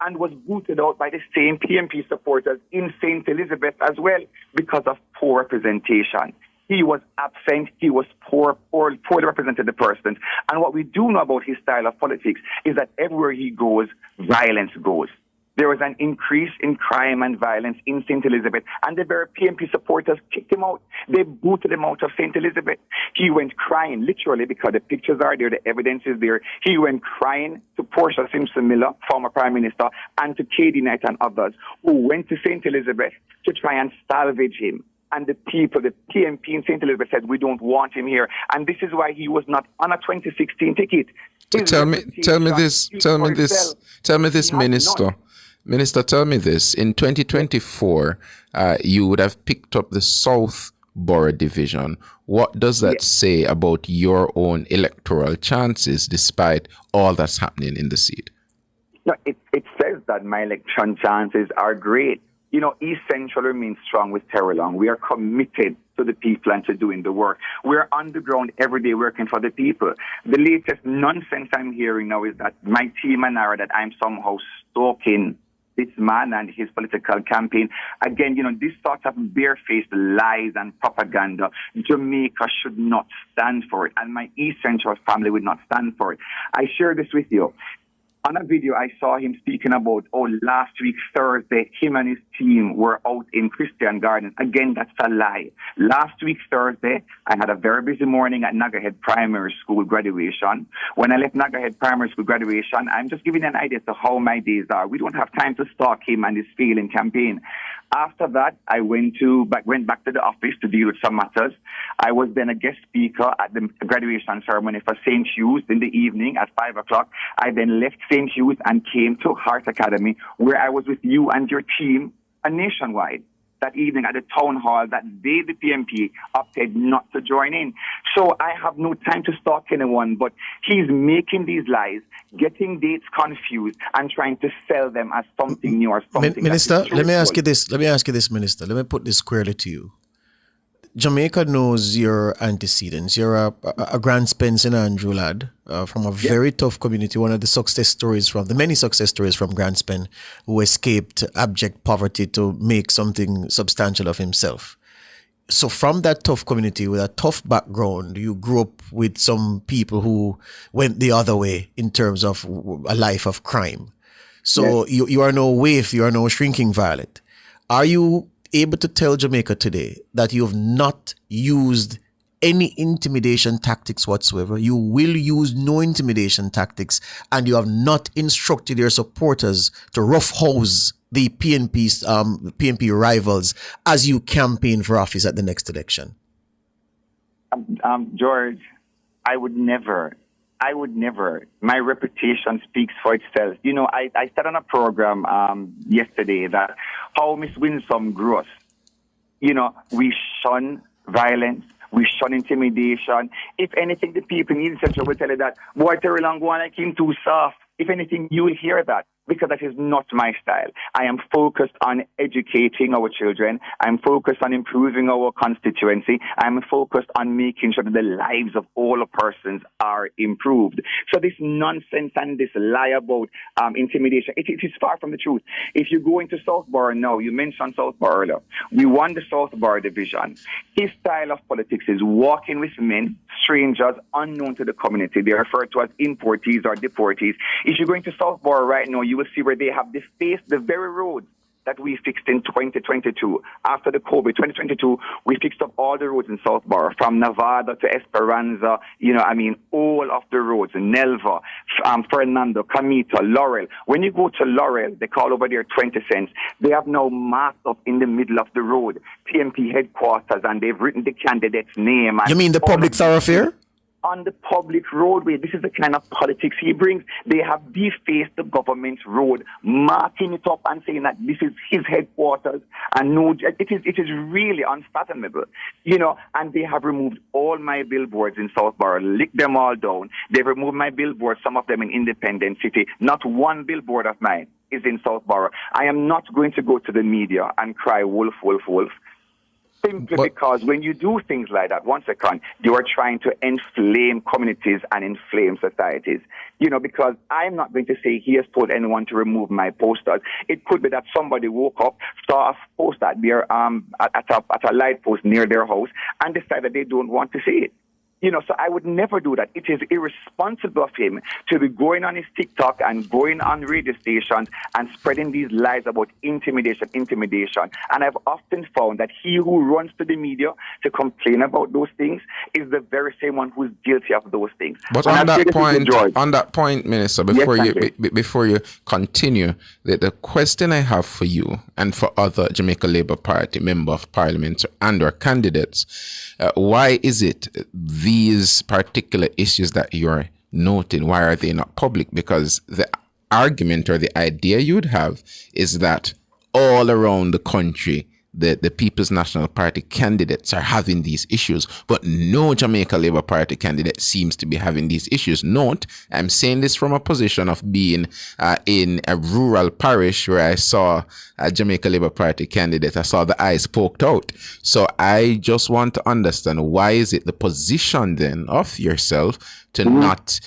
Speaker 19: and was booted out by the same PMP supporters in St. Elizabeth as well because of poor representation. He was absent. He was poorly represented the person. And what we do know about his style of politics is that everywhere he goes, violence goes. There was an increase in crime and violence in St. Elizabeth, and the very PNP supporters kicked him out. They booted him out of St. Elizabeth. He went crying, literally, because the pictures are there, the evidence is there. He went crying to Portia Simpson-Miller, former Prime Minister, and to Katie Knight and others, who went to St. Elizabeth to try and salvage him. And the people, the PNP in St. Elizabeth said, we don't want him here. And this is why he was not on a 2016 ticket.
Speaker 1: Tell me this, Minister. Minister, tell me this. In 2024, you would have picked up the South Borough division. What does that say about your own electoral chances despite all that's happening in the seat?
Speaker 19: No, it says that my election chances are great. You know, East Central remains strong with Terry Long. We are committed to the people and to doing the work. We're on the ground every day working for the people. The latest nonsense I'm hearing now is that my team and I, that I'm somehow stalking this man and his political campaign. Again, you know, this sort of barefaced lies and propaganda, Jamaica should not stand for it. And my East Central family would not stand for it. I share this with you. On a video, I saw him speaking about, last week, Thursday, him and his team were out in Christian Gardens. Again, that's a lie. Last week, Thursday, I had a very busy morning at Nagahead Primary School graduation. When I left Nagahead Primary School graduation, I'm just giving an idea as to how my days are. We don't have time to stalk him and his failing campaign. After that, I went back to the office to deal with some matters. I was then a guest speaker at the graduation ceremony for St. Hugh's in the evening at 5 o'clock. I then left St. Hugh's and came to Heart Academy, where I was with you and your team nationwide that evening at the town hall that they, the PNP, opted not to join in. So I have no time to stalk anyone, but he's making these lies, getting dates confused, and trying to sell them as something new or something.
Speaker 15: Minister, let me ask you this, Minister. Let me put this squarely to you. Jamaica knows your antecedents. You're a Grand Spence and Andrew lad from a very tough community. One of the many success stories from Grand Spence, who escaped abject poverty to make something substantial of himself. So from that tough community with a tough background, you grew up with some people who went the other way in terms of a life of crime. So you are no waif, you are no shrinking violet. Are you able to tell Jamaica today that you have not used any intimidation tactics whatsoever? You will use no intimidation tactics, and you have not instructed your supporters to roughhouse the PNP rivals as you campaign for office at the next election?
Speaker 19: George, I would never. My reputation speaks for itself. You know, I said on a program yesterday that how Miss Winsome grows. You know, we shun violence. We shun intimidation. If anything, the people in Central will tell you that, boy, Terry Long, go on like him too soft. If anything, you will hear that, because that is not my style. I am focused on educating our children. I'm focused on improving our constituency. I'm focused on making sure that the lives of all persons are improved. So this nonsense and this lie about intimidation, it is far from the truth. If you go into South Borough now, you mentioned South Borough earlier. We won the South Borough division. His style of politics is walking with men, strangers, unknown to the community. They are referred to as importees or deportees. If you go into South Borough right now, you will see where they have defaced the very roads that we fixed in 2022. After the COVID, 2022, we fixed up all the roads in South Borough, from Nevada to Esperanza, all of the roads, Nelva, Fernando, Camita, Laurel. When you go to Laurel, they call over there 20 cents. They have now marked up in the middle of the road, PNP headquarters, and they've written the candidate's name.
Speaker 15: You mean the public thoroughfare?
Speaker 19: On the public roadway. This is the kind of politics he brings. They have defaced the government's road, marking it up and saying that this is his headquarters. And no, it is really unfathomable. And they have removed all my billboards in South Borough, licked them all down. They've removed my billboards, some of them in Independent City. Not one billboard of mine is in South Borough. I am not going to go to the media and cry wolf, wolf, wolf. Simply because when you do things like that, one second, you are trying to inflame communities and inflame societies. You know, because I'm not going to say he has told anyone to remove my posters. It could be that somebody woke up, saw a poster at their at a light post near their house, and decided they don't want to see it. You know, so I would never do that. It is irresponsible of him to be going on his TikTok and going on radio stations and spreading these lies about intimidation. And I've often found that he who runs to the media to complain about those things is the very same one who's guilty of those things.
Speaker 1: But on that point, Minister, before you continue, the question I have for you and for other Jamaica Labour Party member of Parliament and/or candidates, why is it these particular issues that you're noting, why are they not public? Because the argument or the idea you would have is that all around the country, the People's National Party candidates are having these issues, but no Jamaica Labour Party candidate seems to be having these issues. Note, I'm saying this from a position of being in a rural parish where I saw a Jamaica Labour Party candidate. I saw the eyes poked out. So I just want to understand, why is it the position then of yourself to not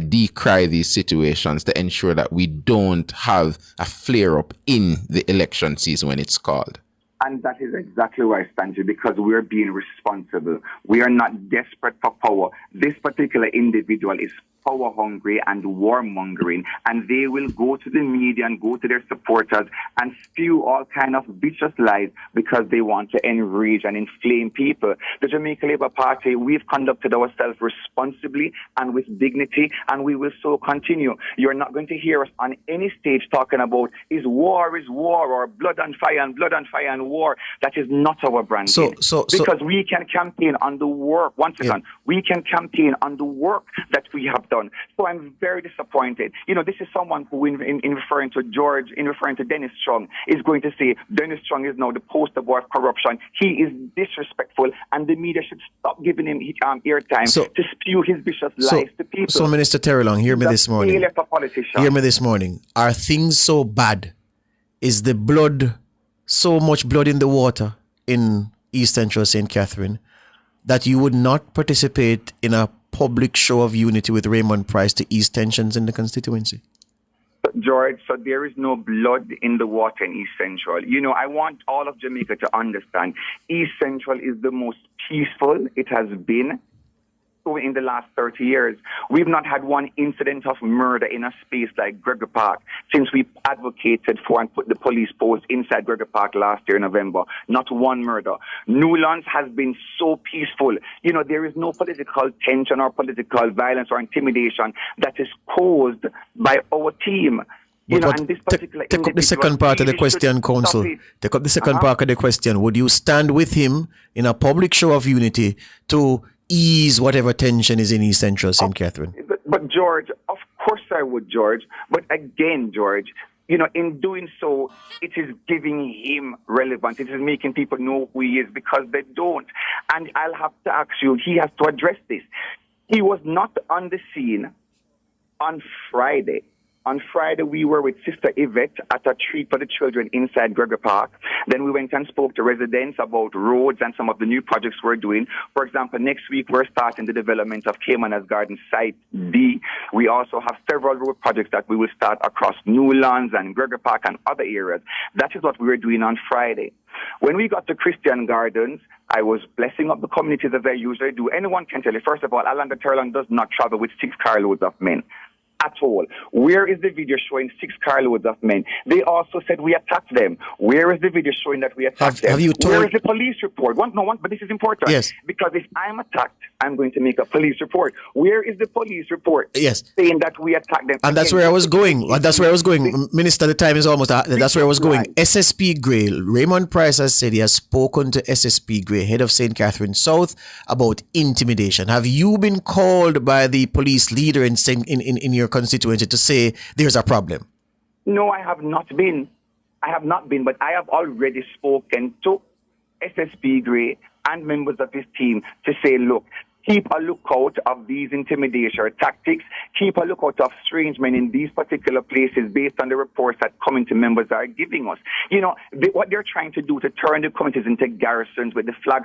Speaker 1: decry these situations, to ensure that we don't have a flare-up in the election season when it's called?
Speaker 19: And that is exactly where I stand, because we're being responsible. We are not desperate for power. This particular individual is power hungry and warmongering, and they will go to the media and go to their supporters and spew all kind of vicious lies because they want to enrage and inflame people. The Jamaica Labour Party, we've conducted ourselves responsibly and with dignity, and we will so continue. You're not going to hear us on any stage talking about is war or blood and fire and war. That is not our brand. Because we can campaign on the work. Once again, we can campaign on the work that we have done. So I'm very disappointed. You know, this is someone who, in referring to George, in referring to Dennis Strong, is going to say Dennis Strong is now the poster boy of corruption. He is disrespectful, and the media should stop giving him airtime to spew his vicious lies to people.
Speaker 15: So, Minister Terry Long, hear me this morning. Hear me this morning. Are things so bad? Is the blood, so much blood in the water in East Central St. Catherine, that you would not participate in a public show of unity with Raymond Price to ease tensions in the constituency?
Speaker 19: George, so there is no blood in the water in East Central. You know, I want all of Jamaica to understand East Central is the most peaceful it has been in the last 30 years. We've not had one incident of murder in a space like Gregory Park since we advocated for and put the police post inside Gregory Park last year in November. Not one murder. Newlands has been so peaceful. You know, there is no political tension or political violence or intimidation that is caused by our team. You know, and this particular
Speaker 15: take up the second part of the question, Council. Take up the second part of the question. Would you stand with him in a public show of unity to ease whatever tension is in East Central St. Catherine?
Speaker 19: But George, of course I would, George. But again, George, you know, in doing so, it is giving him relevance. It is making people know who he is, because they don't. And I'll have to ask you, he has to address this. He was not on the scene on Friday. On Friday, we were with Sister Yvette at a treat for the children inside Gregory Park. Then we went and spoke to residents about roads and some of the new projects we're doing. For example, next week, we're starting the development of Caymanas Garden Site D. We also have several road projects that we will start across Newlands and Gregory Park and other areas. That is what we were doing on Friday. When we got to Christian Gardens, I was blessing up the communities as I usually do. Anyone can tell you, first of all, Alanda Terrelon does not travel with 6 carloads of men. At all. Where is the video showing 6 carloads of men? They also said we attacked them. Where is the video showing that we attacked them?
Speaker 15: Have you told?
Speaker 19: Where is the police report? But this is important.
Speaker 15: Yes.
Speaker 19: Because if I'm attacked, I'm going to make a police report. Where is the police report?
Speaker 15: Yes.
Speaker 19: Saying that we attacked them.
Speaker 15: And that's where I was going. Minister, the time is almost out. That's where I was going. SSP Gray, Raymond Price has said he has spoken to SSP Gray, head of St. Catherine South, about intimidation. Have you been called by the police leader in your constituency to say there's a problem?
Speaker 19: No, I have not been. But I have already spoken to SSP Gray and members of his team to say, look, keep a lookout of these intimidation tactics. Keep a lookout of strange men in these particular places based on the reports that community members are giving us. You know, what they're trying to do to turn the communities into garrisons with the flag.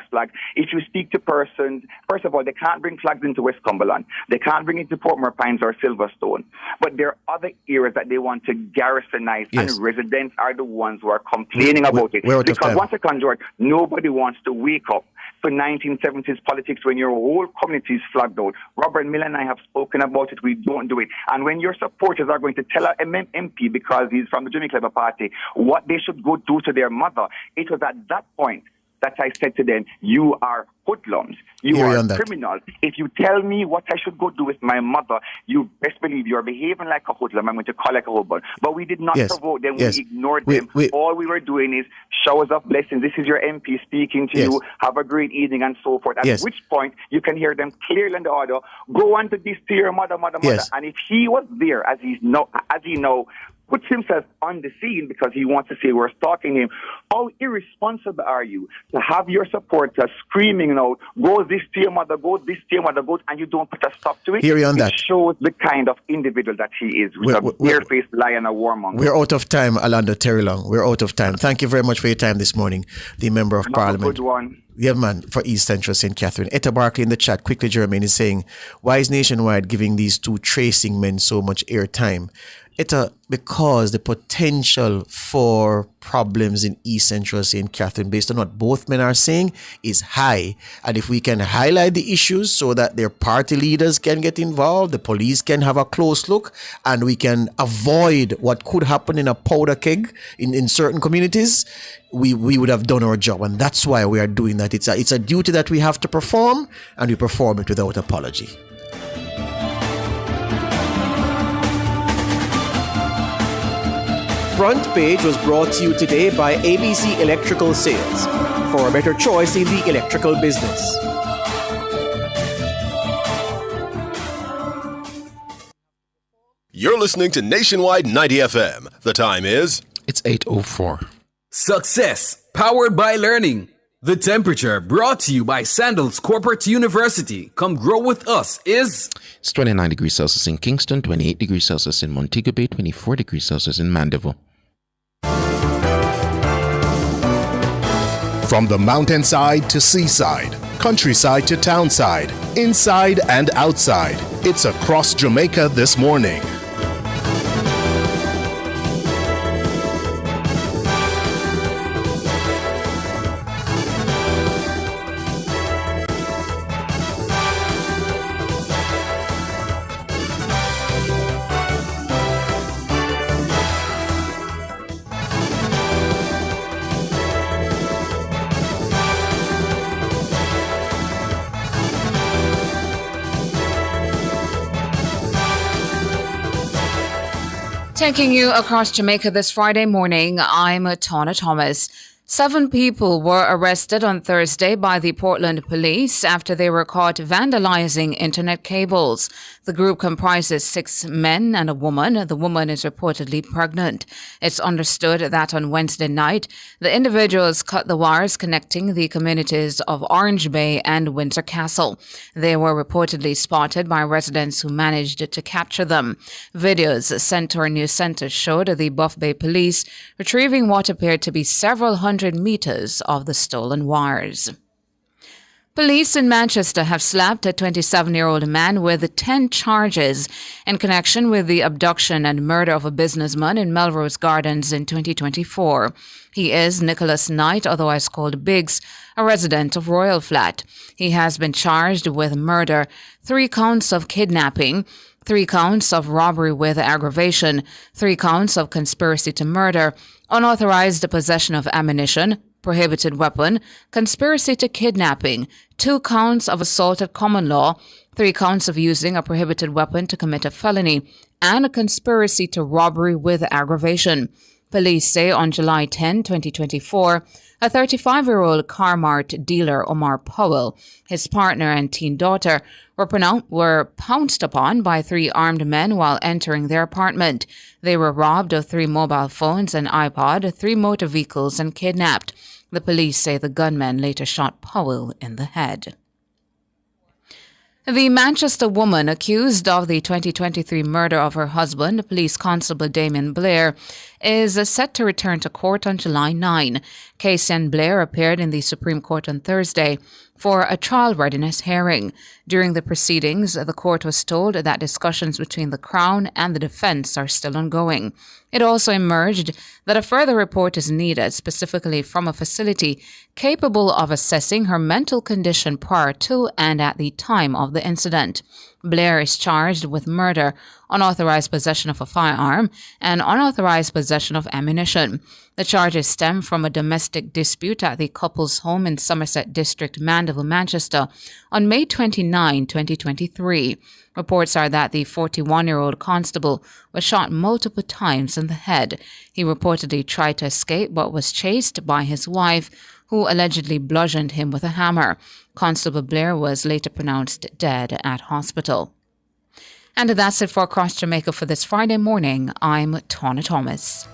Speaker 19: If you speak to persons, first of all, they can't bring flags into West Cumberland. They can't bring it to Portmore Pines or Silverstone. But there are other areas that they want to garrisonize, and residents are the ones who are complaining about it. Because once again, George, nobody wants to wake up to 1970s politics when your whole community is flagged out. Robert Miller and I have spoken about it. We don't do it. And when your supporters are going to tell our MP, because he's from the Jamaica Labour Party, what they should go do to their mother, it was at that point that I said to them, you are hoodlums. You are criminals. If you tell me what I should go do with my mother, you best believe you're behaving like a hoodlum. I'm going to call like a hoodlum. But we did not provoke them. We ignored them. All we were doing is showers of blessings. This is your MP speaking to you. Have a great evening and so forth. At which point you can hear them clearly in the order. Go on to this to your mother. And if he was there, as he now puts himself on the scene because he wants to say we're stalking him, how irresponsible are you to have your supporters screaming out, go this to your mother, go this to your mother, go, and you don't put a stop to it? It shows the kind of individual that he is, with a bare-faced lie and a warmonger.
Speaker 15: We're out of time, Alando Terry-Long. We're out of time. Thank you very much for your time this morning, the Member of Parliament.
Speaker 19: A good one.
Speaker 15: Yeah, man, for East Central St. Catherine. Etta Barkley in the chat, quickly, Jermaine is saying, why is Nationwide giving these two tracing men so much airtime? Because the potential for problems in East Central St. Catherine, based on what both men are saying, is high. And if we can highlight the issues so that their party leaders can get involved, the police can have a close look, and we can avoid what could happen in a powder keg in certain communities, we would have done our job. And that's why we are doing that. It's a duty that we have to perform, and we perform it without apology.
Speaker 16: Front Page was brought to you today by ABC Electrical Sales, for a better choice in the electrical business.
Speaker 13: You're listening to Nationwide 90 FM. The time is...
Speaker 1: It's 8:04.
Speaker 5: Success, powered by learning. The Temperature, brought to you by Sandals Corporate University. Come grow with us is...
Speaker 1: It's 29 degrees Celsius in Kingston, 28 degrees Celsius in Montego Bay, 24 degrees Celsius in Mandeville.
Speaker 7: From the mountainside to seaside, countryside to townside, inside and outside, it's across Jamaica this morning.
Speaker 17: Taking you across Jamaica this Friday morning, I'm Tana Thomas. 7 people were arrested on Thursday by the Portland police after they were caught vandalizing internet cables. The group comprises 6 men and a woman. The woman is reportedly pregnant. It's understood that on Wednesday night, the individuals cut the wires connecting the communities of Orange Bay and Windsor Castle. They were reportedly spotted by residents who managed to capture them. Videos sent to our news center showed the Buff Bay police retrieving what appeared to be several hundred meters of the stolen wires. Police in Manchester have slapped a 27-year-old man with 10 charges in connection with the abduction and murder of a businessman in Melrose Gardens in 2024. He is Nicholas Knight, otherwise called Biggs, a resident of Royal Flat. He has been charged with murder, 3 counts of kidnapping, 3 counts of robbery with aggravation, 3 counts of conspiracy to murder, unauthorized possession of ammunition, prohibited weapon, conspiracy to kidnapping, 2 counts of assault at common law, 3 counts of using a prohibited weapon to commit a felony, and a conspiracy to robbery with aggravation. Police say on July 10, 2024, a 35-year-old Carmart dealer, Omar Powell, his partner and teen daughter, were pounced upon by 3 armed men while entering their apartment. They were robbed of 3 mobile phones, an iPod, 3 motor vehicles, and kidnapped. The police say the gunmen later shot Powell in the head. The Manchester woman accused of the 2023 murder of her husband, Police Constable Damien Blair, is set to return to court on July 9. Cassian Blair appeared in the Supreme Court on Thursday for a trial readiness hearing. During the proceedings, the court was told that discussions between the Crown and the defense are still ongoing. It also emerged that a further report is needed, specifically from a facility capable of assessing her mental condition prior to and at the time of the incident. Blair is charged with murder, unauthorized possession of a firearm, and unauthorized possession of ammunition. The charges stem from a domestic dispute at the couple's home in Somerset District, Mandeville, Manchester, on May 29, 2023. Reports are that the 41-year-old constable was shot multiple times in the head. He reportedly tried to escape but was chased by his wife, who allegedly bludgeoned him with a hammer. Constable Blair was later pronounced dead at hospital. And that's it for Across Jamaica for this Friday morning. I'm Tawna Thomas.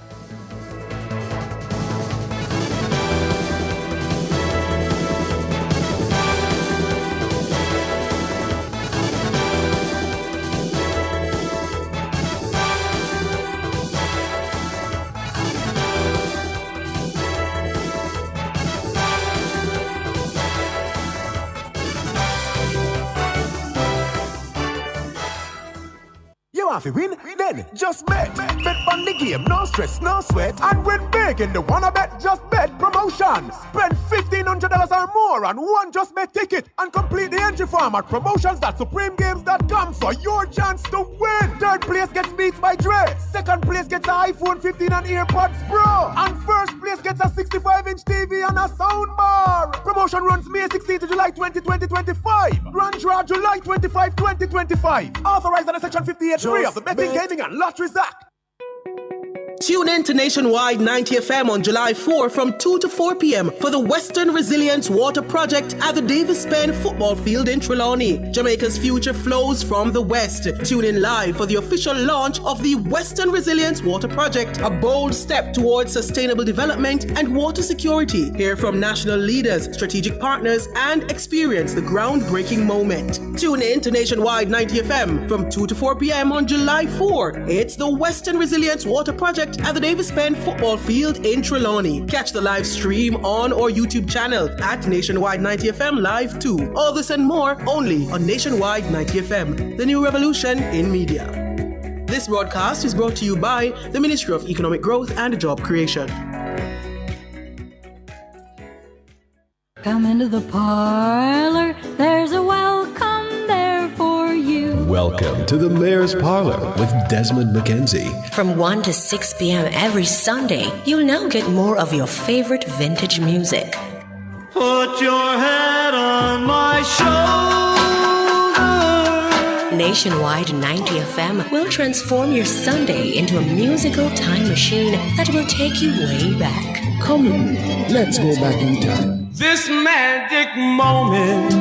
Speaker 8: If you win, then just bet. Bet on the game, no stress, no sweat. And win big in the wanna bet, just bet promotion. Spend $1,500 or more on one just bet ticket and complete the entry form at promotions.supremegames.com for your chance to win. Third place gets Beats by Dre. Second place gets an iPhone 15 and AirPods Pro. And first place gets a 65-inch TV and a soundbar. Promotion runs May 16 to July 20, 2025. Grand draw July 25, 2025. Authorized under Section 58(3) of the Betting, Gaming and Lotteries Act.
Speaker 9: Tune in to Nationwide 90 FM on July 4 from 2 to 4 p.m. for the Western Resilience Water Project at the Davis Penn Football Field in Trelawney. Jamaica's future flows from the West. Tune in live for the official launch of the Western Resilience Water Project, a bold step towards sustainable development and water security. Hear from national leaders, strategic partners, and experience the groundbreaking moment. Tune in to Nationwide 90 FM from 2 to 4 p.m. on July 4. It's the Western Resilience Water Project at the Davis Penn Football Field in Trelawney. Catch the live stream on our YouTube channel at Nationwide 90 FM Live 2. All this and more only on Nationwide 90 FM, the new revolution in media. This broadcast is brought to you by the Ministry of Economic Growth and Job Creation.
Speaker 12: Come into the parlor, there's a welcome there for you.
Speaker 21: Welcome to the Mayor's Parlor with Desmond McKenzie.
Speaker 25: From 1 to 6 p.m. every Sunday, you'll now get more of your favorite vintage music.
Speaker 26: Put your head on my shoulder.
Speaker 25: Nationwide 90 FM will transform your Sunday into a musical time machine that will take you way back.
Speaker 27: Come on, let's go back in time.
Speaker 26: This magic moment.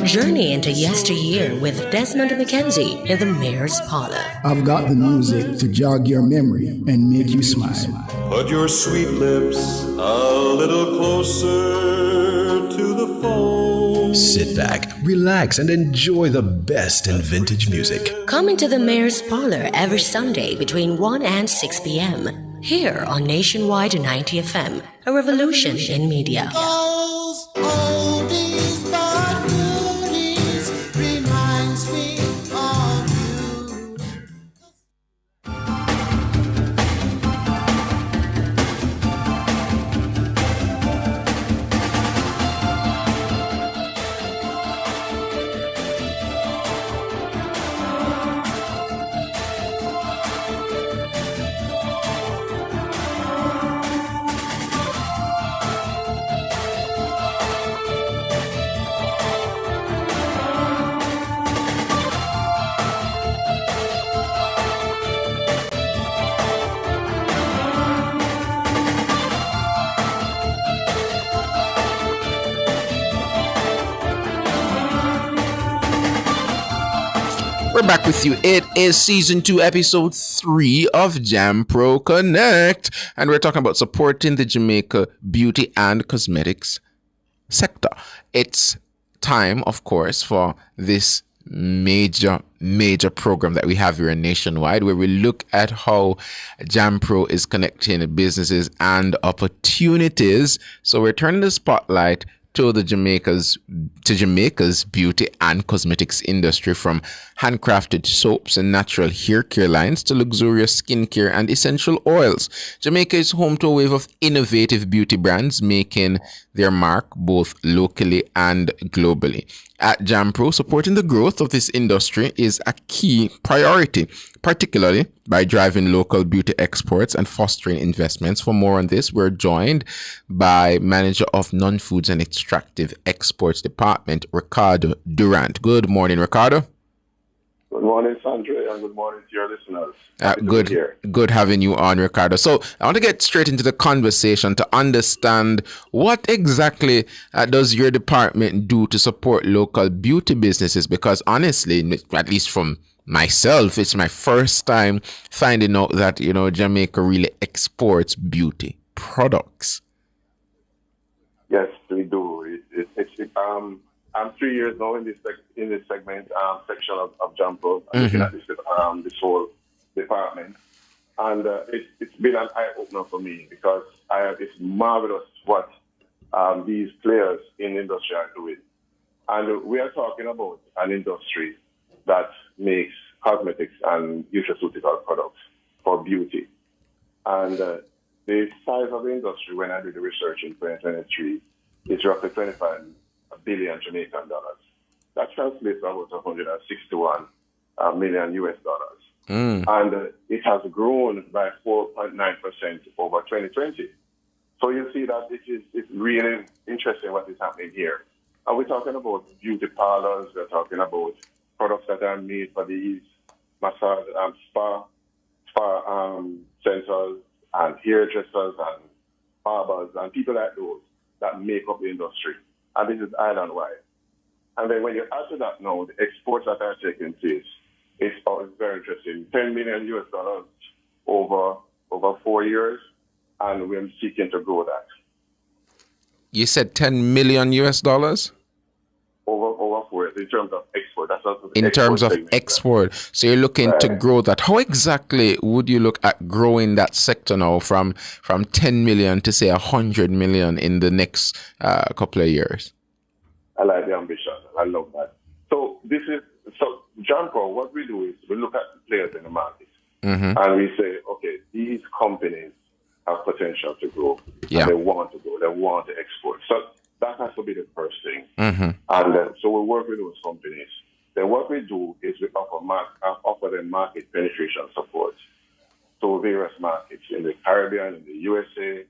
Speaker 25: Journey into yesteryear with Desmond McKenzie in the Mayor's Parlor.
Speaker 27: I've got the music to jog your memory and make you smile.
Speaker 26: Put your sweet lips a little closer to the phone.
Speaker 21: Sit back, relax, and enjoy the best in vintage music.
Speaker 25: Come into the Mayor's Parlor every Sunday between 1 and 6 p.m. here on Nationwide 90 FM, a revolution in media.
Speaker 1: We're back with you. It is season 2, episode 3 of Jam Pro Connect, and we're talking about supporting the Jamaica beauty and cosmetics sector. It's time, of course, for this major program that we have here Nationwide, where we look at how JamPro is connecting businesses and opportunities. So we're turning the spotlight to Jamaica's beauty and cosmetics industry, from handcrafted soaps and natural hair care lines to luxurious skincare and essential oils. Jamaica is home to a wave of innovative beauty brands making their mark both locally and globally. At JamPro, supporting the growth of this industry is a key priority, particularly by driving local beauty exports and fostering investments. For more on this, we're joined by Manager of Non-Foods and Extractive Exports Department, Ricardo Durant. Good morning, Ricardo.
Speaker 4: Good morning, Sandra, and good morning to your listeners.
Speaker 1: Good having you on, Ricardo. So I want to get straight into the conversation to understand what exactly does your department do to support local beauty businesses? Because honestly, at least from myself, it's my first time finding out that, Jamaica really exports beauty products.
Speaker 4: Yes, we do. I'm 3 years now in this segment section of JamPro. I'm looking at this whole department, and it's been an eye opener for me, because it's marvelous what these players in the industry are doing, and we are talking about an industry that makes cosmetics and nutraceutical products for beauty, and the size of the industry when I did the research in 2023 is roughly 25 billion Jamaican dollars. That translates to about 161 million US dollars. And it has grown by 4.9% over 2020. So you see that it's really interesting what is happening here. And we're talking about beauty parlors, we're talking about products that are made for these massage spa centers and hairdressers and barbers and people like those that make up the industry. And this is island-wide. And then when you add to that now, the exports that are taking place, it's very interesting. 10 million US dollars over 4 years, and we're seeking to grow that.
Speaker 1: You said 10 million US dollars?
Speaker 4: Over 4 years, in terms of export. That's also
Speaker 1: in terms of export. So you're looking to grow that. How exactly would you look at growing that sector now from 10 million to say 100 million in the next couple of years?
Speaker 4: I like the ambition. I love that. So JamPro, what we do is we look at the players in the market, and we say, okay, these companies have potential to grow.
Speaker 1: Yeah.
Speaker 4: And they want to grow. They want to export. So that has to be the first thing. And so we work with those companies. Then what we do is we offer them market penetration support to various markets in the Caribbean, in the USA,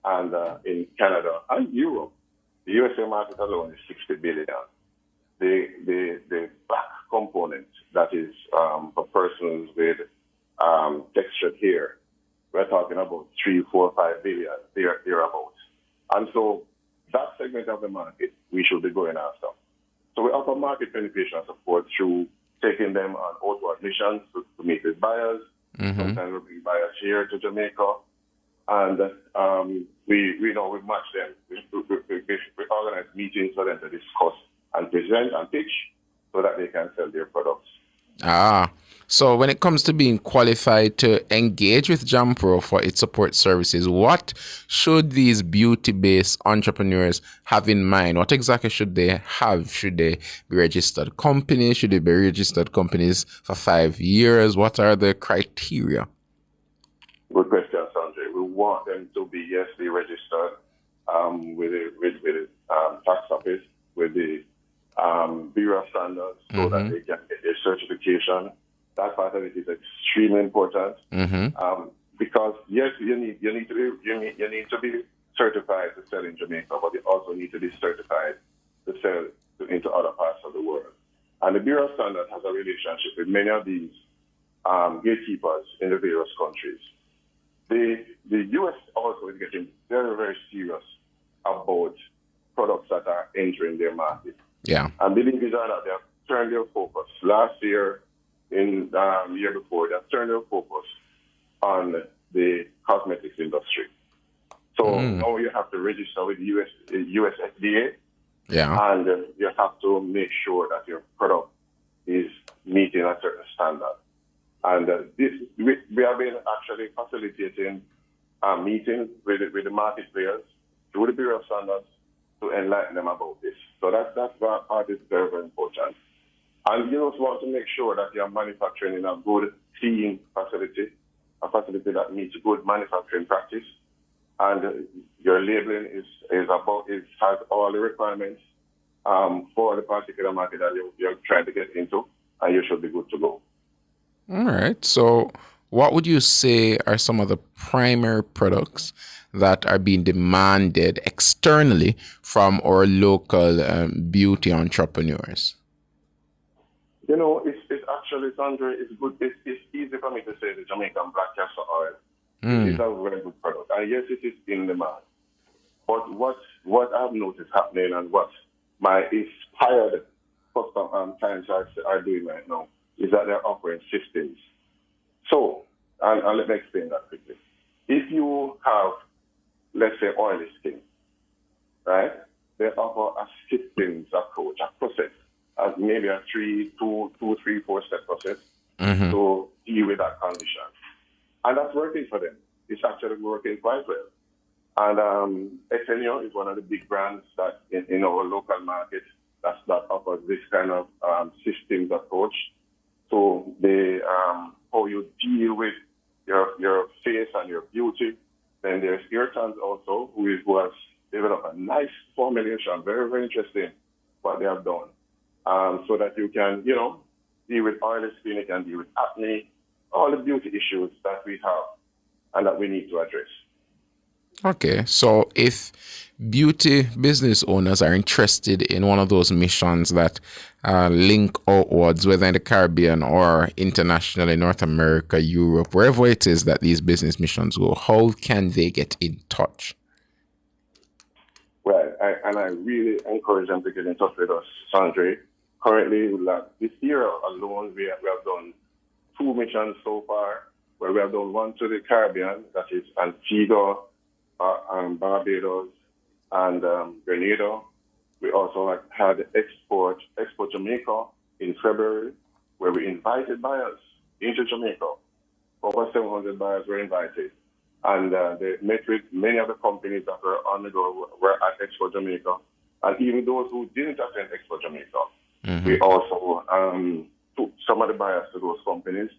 Speaker 4: and in Canada and Europe. The USA market alone is 60 billion. The back component, that is for persons with textured hair, we're talking about 3, 4, 5 billion, thereabouts. And so that segment of the market we should be going after. So we offer market penetration support through taking them on outward missions to meet with buyers. Sometimes we bring buyers here to Jamaica, and we match them. We organize meetings for them to discuss and present and pitch so that they can sell their products.
Speaker 1: So when it comes to being qualified to engage with JamPro for its support services, what should these beauty-based entrepreneurs have in mind? What exactly should they have? Should they be registered companies? Should they be registered companies for 5 years? What are the criteria?
Speaker 4: Good question, Sanjay. We want them to be, registered with the tax office, with the Bureau of Standards, so that they can get their certification. That part of it is extremely important because you need to be certified to sell in Jamaica, but you also need to be certified to sell into other parts of the world. And the Bureau of Standards has a relationship with many of these gatekeepers in the various countries. The US also is getting very, very serious about products that are entering their market.
Speaker 1: Yeah.
Speaker 4: And believe it or not, they have turned their focus. Last year, in the year before, they have turned their focus on the cosmetics industry. So now you have to register with the US FDA,
Speaker 1: Yeah.
Speaker 4: And you have to make sure that your product is meeting a certain standard. And we have been actually facilitating meetings with the market players through the Bureau of Standards to enlighten them about this. So that part is very, very important. And you also want to make sure that you're manufacturing in a good, clean facility, a facility that meets good manufacturing practice. And your labeling has all the requirements for the particular market that you're trying to get into, and you should be good to go.
Speaker 1: All right. So what would you say are some of the primary products that are being demanded externally from our local beauty entrepreneurs?
Speaker 4: You know, it's actually, Sandra, it's good. It's easy for me to say the Jamaican black castor oil. It's a very good product. And yes, it is in demand. But what I've noticed happening and what my inspired custom clients are doing right now is that they're offering systems. So, and let me explain that quickly. If you have, let's say, oily skin, right? They offer a systems approach, a process, as maybe a 3, 4 step process to deal with that condition. And that's working for them. It's actually working quite well. And Exenio is one of the big brands that in our local market that offers this kind of systems approach. So they how you deal with your face and your beauty. Then there's Eartons also, who has developed a nice formulation, very, very interesting what they have done. So that you can, deal with oily skin, you can deal with acne, all the beauty issues that we have and that we need to address.
Speaker 1: Okay, so if beauty business owners are interested in one of those missions that link outwards, whether in the Caribbean or internationally, North America, Europe, wherever it is that these business missions go, how can they get in touch?
Speaker 4: Well, I really encourage them to get in touch with us, Sandra. Currently, this year alone, we have done 2 missions so far, where we have done one to the Caribbean, that is Antigua, Barbados, and Grenada. We also had Expo Jamaica in February, where we invited buyers into Jamaica. Over 700 buyers were invited. And they met with many of the companies that were on the go, were at Expo Jamaica. And even those who didn't attend Expo Jamaica. We also took some of the buyers to those companies.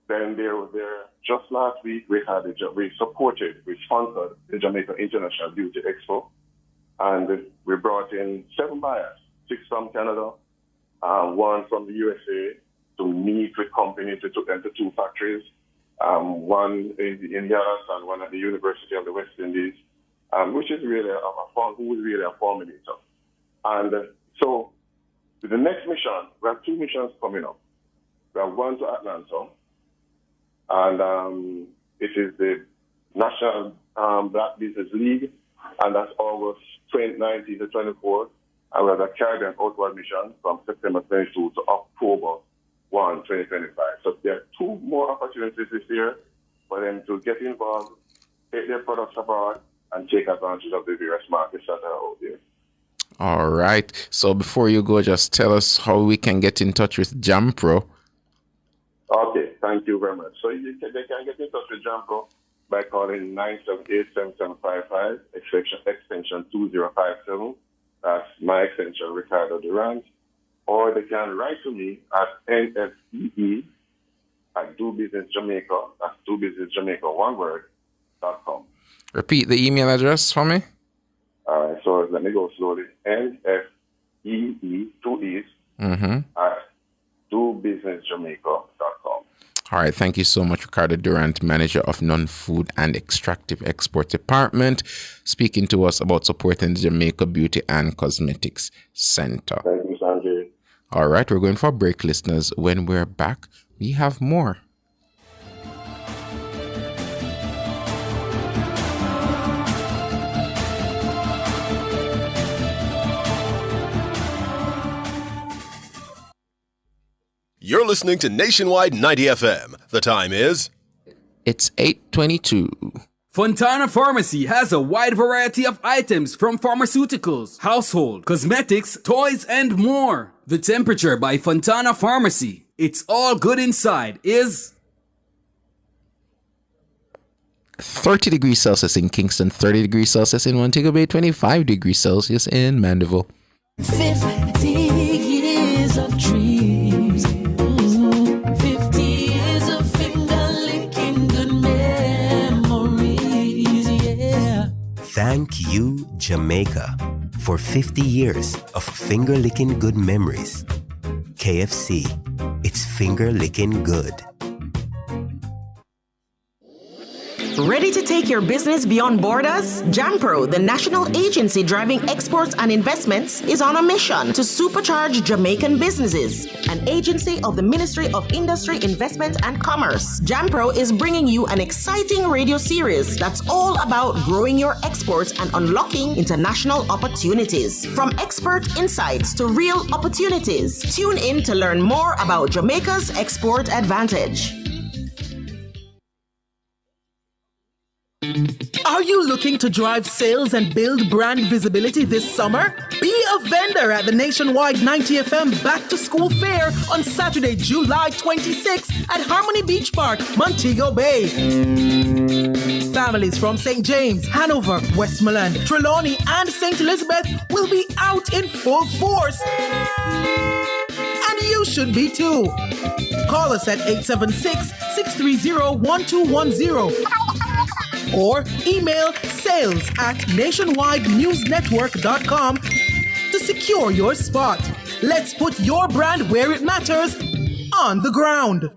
Speaker 4: Then just last week, we sponsored the Jamaica International Beauty Expo. And we brought in 7 buyers, 6 from Canada, 1 from the USA, to meet with companies. We took them to 2 factories, one in Dallas and one at the University of the West Indies, which is really who is really a formulator. And so the next mission, we have 2 missions coming up. We have one to Atlanta, and it is the National Black Business League, and that's August 19 to 24. And we have a Caribbean Outward Mission from September 22 to October 1, 2025. So there are 2 more opportunities this year for them to get involved, take their products abroad, and take advantage of the various markets that are out there.
Speaker 1: All right. So before you go, just tell us how we can get in touch with JamPro.
Speaker 4: Okay, thank you very much. So they can get in touch with JamPro by calling 978-7755, extension 2057. That's my extension, Ricardo Durant. Or they can write to me at NFEE at Do Business Jamaica. That's Do Business Jamaica, one word, .com.
Speaker 1: Repeat the email address for me.
Speaker 4: All right, so let me go slowly. NFEE, 2 E's, at DoBusinessJamaica.com.
Speaker 1: All right, thank you so much, Ricardo Durant, Manager of Non-Food and Extractive Export Department, speaking to us about supporting the Jamaica Beauty and Cosmetics Center.
Speaker 4: Thank you, Sanjay.
Speaker 1: All right, we're going for a break, listeners. When we're back, we have more.
Speaker 13: You're listening to Nationwide 90 FM. The time is...
Speaker 1: It's 8:22.
Speaker 5: Fontana Pharmacy has a wide variety of items from pharmaceuticals, household, cosmetics, toys, and more. The Temperature by Fontana Pharmacy. It's all good inside is
Speaker 1: 30 degrees Celsius in Kingston, 30 degrees Celsius in Montego Bay, 25 degrees Celsius in Mandeville.
Speaker 10: 50 years of dreams. 50 years of finger-licking good memories, yeah.
Speaker 11: Thank you, Jamaica, for 50 years of finger-licking good memories. KFC, it's finger-licking good.
Speaker 9: Ready to take your business beyond borders? JAMPRO, the national agency driving exports and investments, is on a mission to supercharge Jamaican businesses. An agency of the Ministry of Industry, Investment and Commerce, JAMPRO is bringing you an exciting radio series that's all about growing your exports and unlocking international opportunities. From expert insights to real opportunities, tune in to learn more about Jamaica's export advantage. Are you looking to drive sales and build brand visibility this summer? Be a vendor at the Nationwide 90FM Back to School Fair on Saturday, July 26th at Harmony Beach Park, Montego Bay. Families from St. James, Hanover, Westmoreland, Trelawney, and St. Elizabeth will be out in full force. And you should be too. Call us at 876-630-1210. Or email sales@nationwidenewsnetwork.com to secure your spot. Let's put your brand where it matters, on the ground.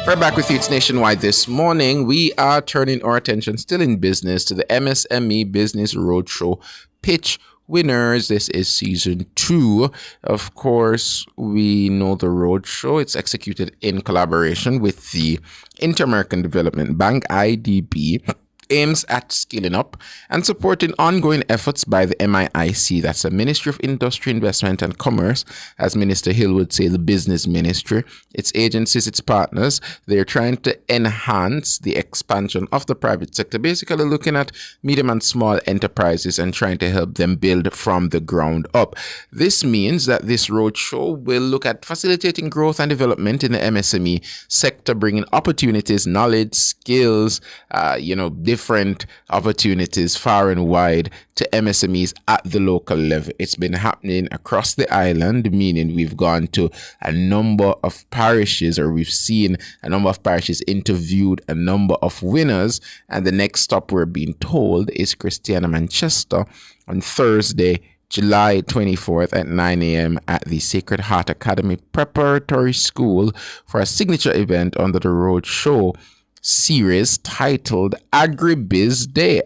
Speaker 1: We're back with you. It's Nationwide this morning. We are turning our attention, still in business, to the MSME Business Roadshow Pitch Winners. This is season 2. Of course, we know the roadshow. It's executed in collaboration with the Inter-American Development Bank, IDB. Aims at scaling up and supporting ongoing efforts by the MIIC, that's the Ministry of Industry, Investment and Commerce, as Minister Hill would say, the business ministry, its agencies, its partners. They're trying to enhance the expansion of the private sector, basically looking at medium and small enterprises and trying to help them build from the ground up. This means that this roadshow will look at facilitating growth and development in the MSME sector, bringing opportunities, knowledge, skills, different opportunities far and wide to MSMEs at the local level. It's been happening across the island, meaning we've gone to a number of parishes, or we've seen a number of parishes, interviewed a number of winners, and the next stop, we're being told, is Christiana Manchester on Thursday, July 24th at 9 a.m. at the Sacred Heart Academy Preparatory School for a signature event under the Roadshow series titled Agribiz Day.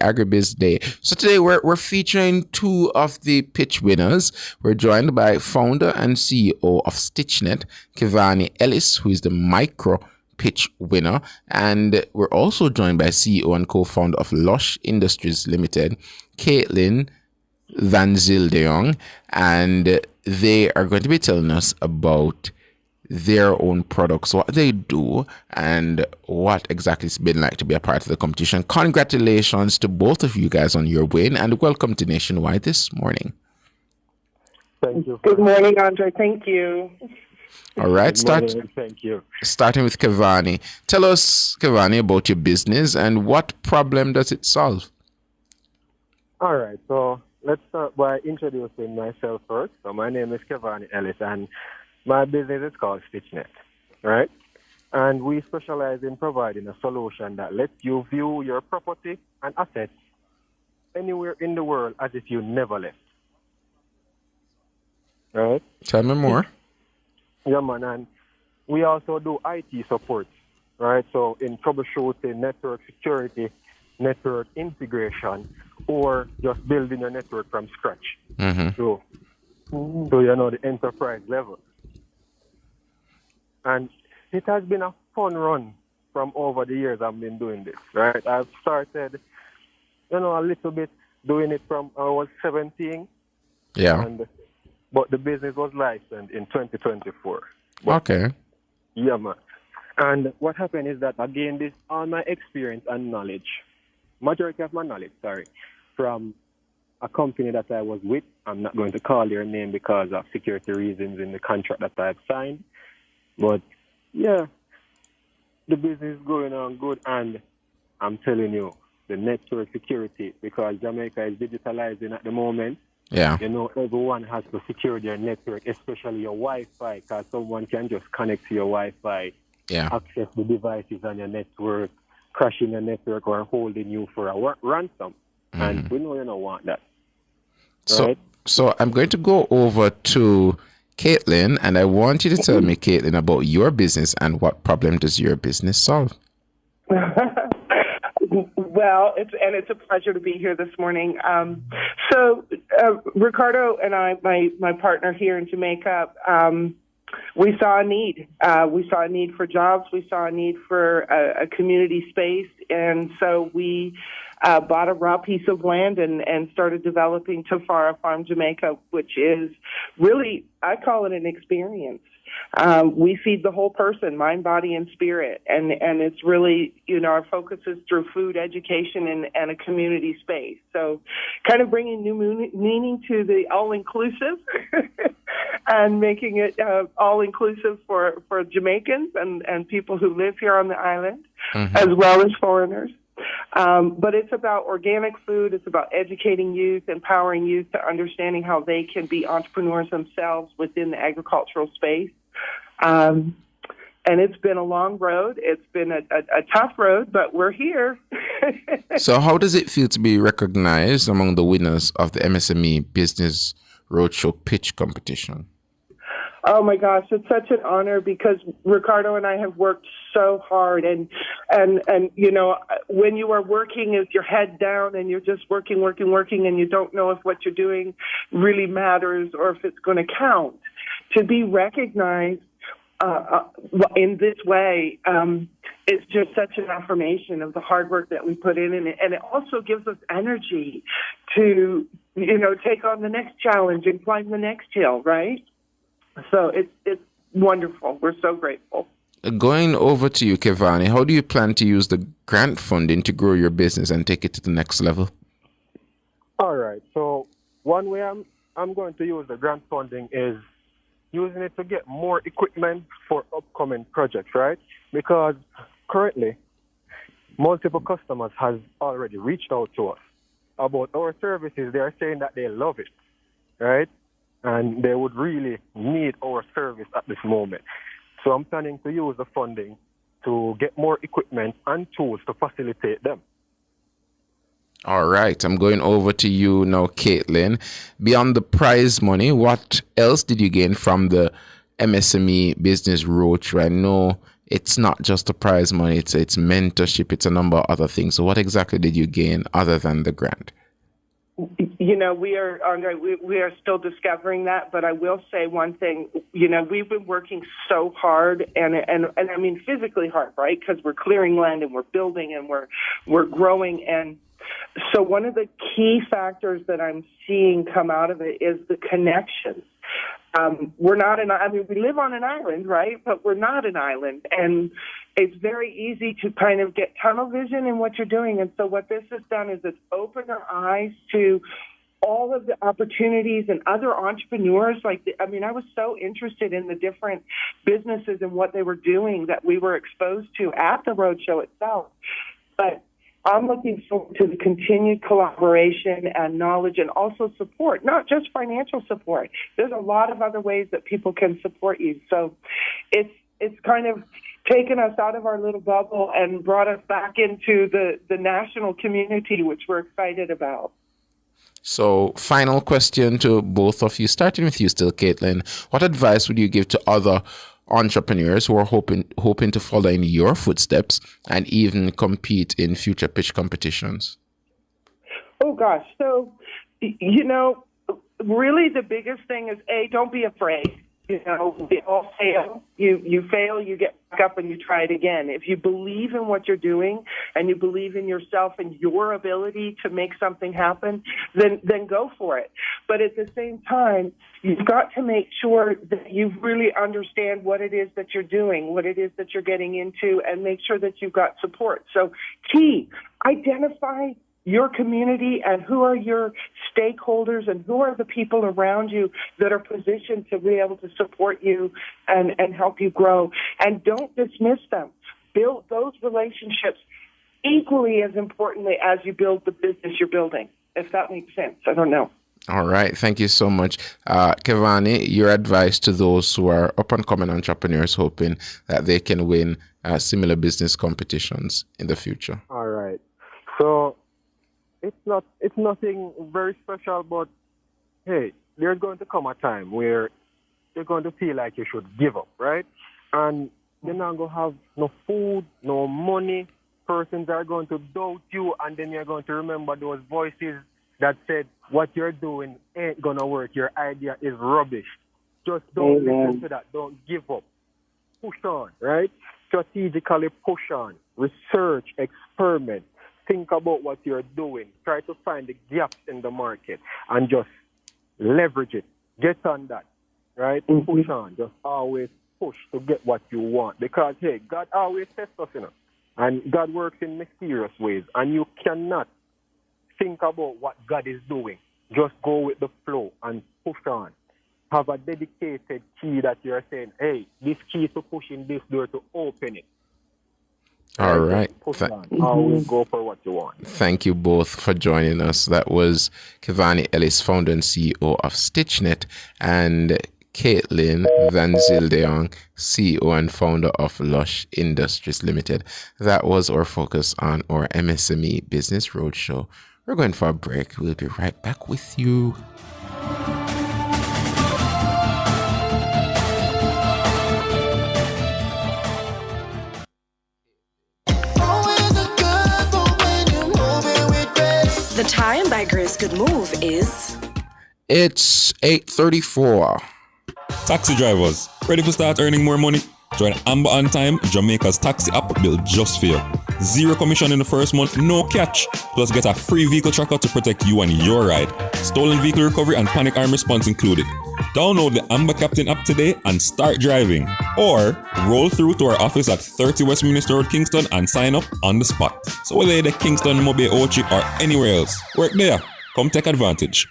Speaker 1: So today we're featuring 2 of the pitch winners. We're joined by founder and CEO of StitchNet, Kivani Ellis, who is the micro pitch winner, and we're also joined by CEO and co-founder of Lush Industries Limited, Caitlin Van Zildeong, and they are going to be telling us about their own products, what they do, and what exactly it's been like to be a part of the competition. Congratulations to both of you guys on your win, and welcome to Nationwide this morning.
Speaker 14: Thank you.
Speaker 18: Good morning, Andre. Thank you.
Speaker 1: All right,
Speaker 14: Thank you.
Speaker 1: Starting with Kivani. Tell us, Kivani, about your business and what problem does it solve?
Speaker 14: All right, so let's start by introducing myself first. So my name is Kivani Ellis, and my business is called StitchNet, right? And we specialize in providing a solution that lets you view your property and assets anywhere in the world as if you never left. Right?
Speaker 1: Tell me more.
Speaker 14: Yeah, man. And we also do IT support, right? So in troubleshooting, network security, network integration, or just building your network from scratch.
Speaker 1: Mm-hmm.
Speaker 14: So the enterprise level. And it has been a fun run from over the years I've been doing this, right? I've started, a little bit doing it from I was 17.
Speaker 1: Yeah.
Speaker 14: But the business was licensed in 2024.
Speaker 1: Okay.
Speaker 14: Yeah, man. And what happened is that I gained this all my experience and knowledge, majority of my knowledge, from a company that I was with. I'm not going to call their name because of security reasons in the contract that I've signed. But, yeah, the business is going on good. And I'm telling you, the network security, because Jamaica is digitalizing at the moment.
Speaker 1: Yeah.
Speaker 14: Everyone has to secure their network, especially your Wi-Fi, because someone can just connect to your Wi-Fi, access the devices on your network, crashing your network, or holding you for a ransom. And we know you don't want that. Right?
Speaker 1: So I'm going to go over to Caitlin, and I want you to tell me, Caitlin, about your business and what problem does your business solve?
Speaker 18: Well, it's a pleasure to be here this morning. So Ricardo and I, my partner here in Jamaica, we saw a need. We saw a need for jobs. We saw a need for a community space. And so we bought a raw piece of land and started developing Tafara Farm Jamaica, which is really, I call it an experience. We feed the whole person, mind, body, and spirit. And it's really, our focus is through food, education, and a community space. So kind of bringing new meaning to the all-inclusive and making it all-inclusive for Jamaicans and people who live here on the island, as well as foreigners. But it's about organic food. It's about educating youth, empowering youth to understanding how they can be entrepreneurs themselves within the agricultural space. And it's been a long road. It's been a tough road, but we're here.
Speaker 1: So how does it feel to be recognized among the winners of the MSME Business Roadshow Pitch Competition?
Speaker 18: Oh my gosh, it's such an honor because Ricardo and I have worked so hard and when you are working with your head down and you're just working and you don't know if what you're doing really matters or if it's going to count, to be recognized in this way, it's just such an affirmation of the hard work that we put in, and it also gives us energy to, take on the next challenge and climb the next hill, right? So it's wonderful. We're so grateful.
Speaker 1: Going over to you, Kevani, how do you plan to use the grant funding to grow your business and take it to the next level?
Speaker 14: All right. So one way I'm going to use the grant funding is using it to get more equipment for upcoming projects, right? Because currently, multiple customers has already reached out to us about our services. They are saying that they love it, right? And they would really need our service at this moment. So I'm planning to use the funding to get more equipment and tools to facilitate them.
Speaker 1: All right. I'm going over to you now, Caitlin. Beyond the prize money, what else did you gain from the MSME Business Roadshow? I know it's not just the prize money. It's mentorship. It's a number of other things. So what exactly did you gain other than the grant?
Speaker 18: We are still discovering that, but I will say one thing. We've been working so hard, and I mean physically hard, right? Because we're clearing land and we're building and we're growing. And so one of the key factors that I'm seeing come out of it is the connections. We live on an island, right? But we're not an island. And it's very easy to kind of get tunnel vision in what you're doing. And so what this has done is it's opened our eyes to all of the opportunities and other entrepreneurs. I was so interested in the different businesses and what they were doing that we were exposed to at the roadshow itself. But I'm looking forward to the continued collaboration and knowledge and also support, not just financial support. There's a lot of other ways that people can support you. So it's kind of taken us out of our little bubble and brought us back into the national community, which we're excited about.
Speaker 1: So final question to both of you, starting with you still, Caitlin. What advice would you give to other entrepreneurs who are hoping to follow in your footsteps and even compete in future pitch competitions?
Speaker 18: Oh, gosh. So, really the biggest thing is, don't be afraid. We all fail. You fail, you get back up and you try it again. If you believe in what you're doing and you believe in yourself and your ability to make something happen, then go for it. But at the same time, you've got to make sure that you really understand what it is that you're doing, what it is that you're getting into, and make sure that you've got support. So identify your community and who are your stakeholders and who are the people around you that are positioned to be able to support you and help you grow. And don't dismiss them. Build those relationships equally as importantly as you build the business you're building, if that makes sense. I don't know.
Speaker 1: All right. Thank you so much. Kevani, your advice to those who are up-and-coming entrepreneurs hoping that they can win similar business competitions in the future.
Speaker 14: All right. So, it's nothing very special, but hey, there's going to come a time where you're going to feel like you should give up, right? And you're not going to have no food, no money. Persons are going to doubt you, and then you're going to remember those voices that said what you're doing ain't going to work. Your idea is rubbish. Just don't listen to that. Don't give up. Push on, right? Strategically push on. Research, experiment. Think about what you're doing. Try to find the gaps in the market and just leverage it. Get on that, right? Push on. Just always push to get what you want. Because, hey, God always tests us, and God works in mysterious ways. And you cannot think about what God is doing. Just go with the flow and push on. Have a dedicated key that you're saying, hey, this key is to push in this door to open it.
Speaker 1: All right.
Speaker 14: Always go for what you want.
Speaker 1: Thank you both for joining us. That was Kevani Ellis, founder and CEO of StitchNet, and Caitlin Van Zildeong, CEO and founder of Lush Industries Limited. That was our focus on our MSME Business Roadshow. We're going for a break. We'll be right back with you.
Speaker 2: The time by Grace Good Move is...
Speaker 1: It's 8:34.
Speaker 3: Taxi drivers, ready to start earning more money? Join Amber On Time, Jamaica's taxi app built just for you. 0 commission in the first month, no catch. Plus get a free vehicle tracker to protect you and your ride. Stolen vehicle recovery and panic alarm response included. Download the Amber Captain app today and start driving. Or roll through to our office at 30 Westminster Road, Kingston and sign up on the spot. So whether you're the Kingston, Mobay, Ochi or anywhere else, work there. Come take advantage.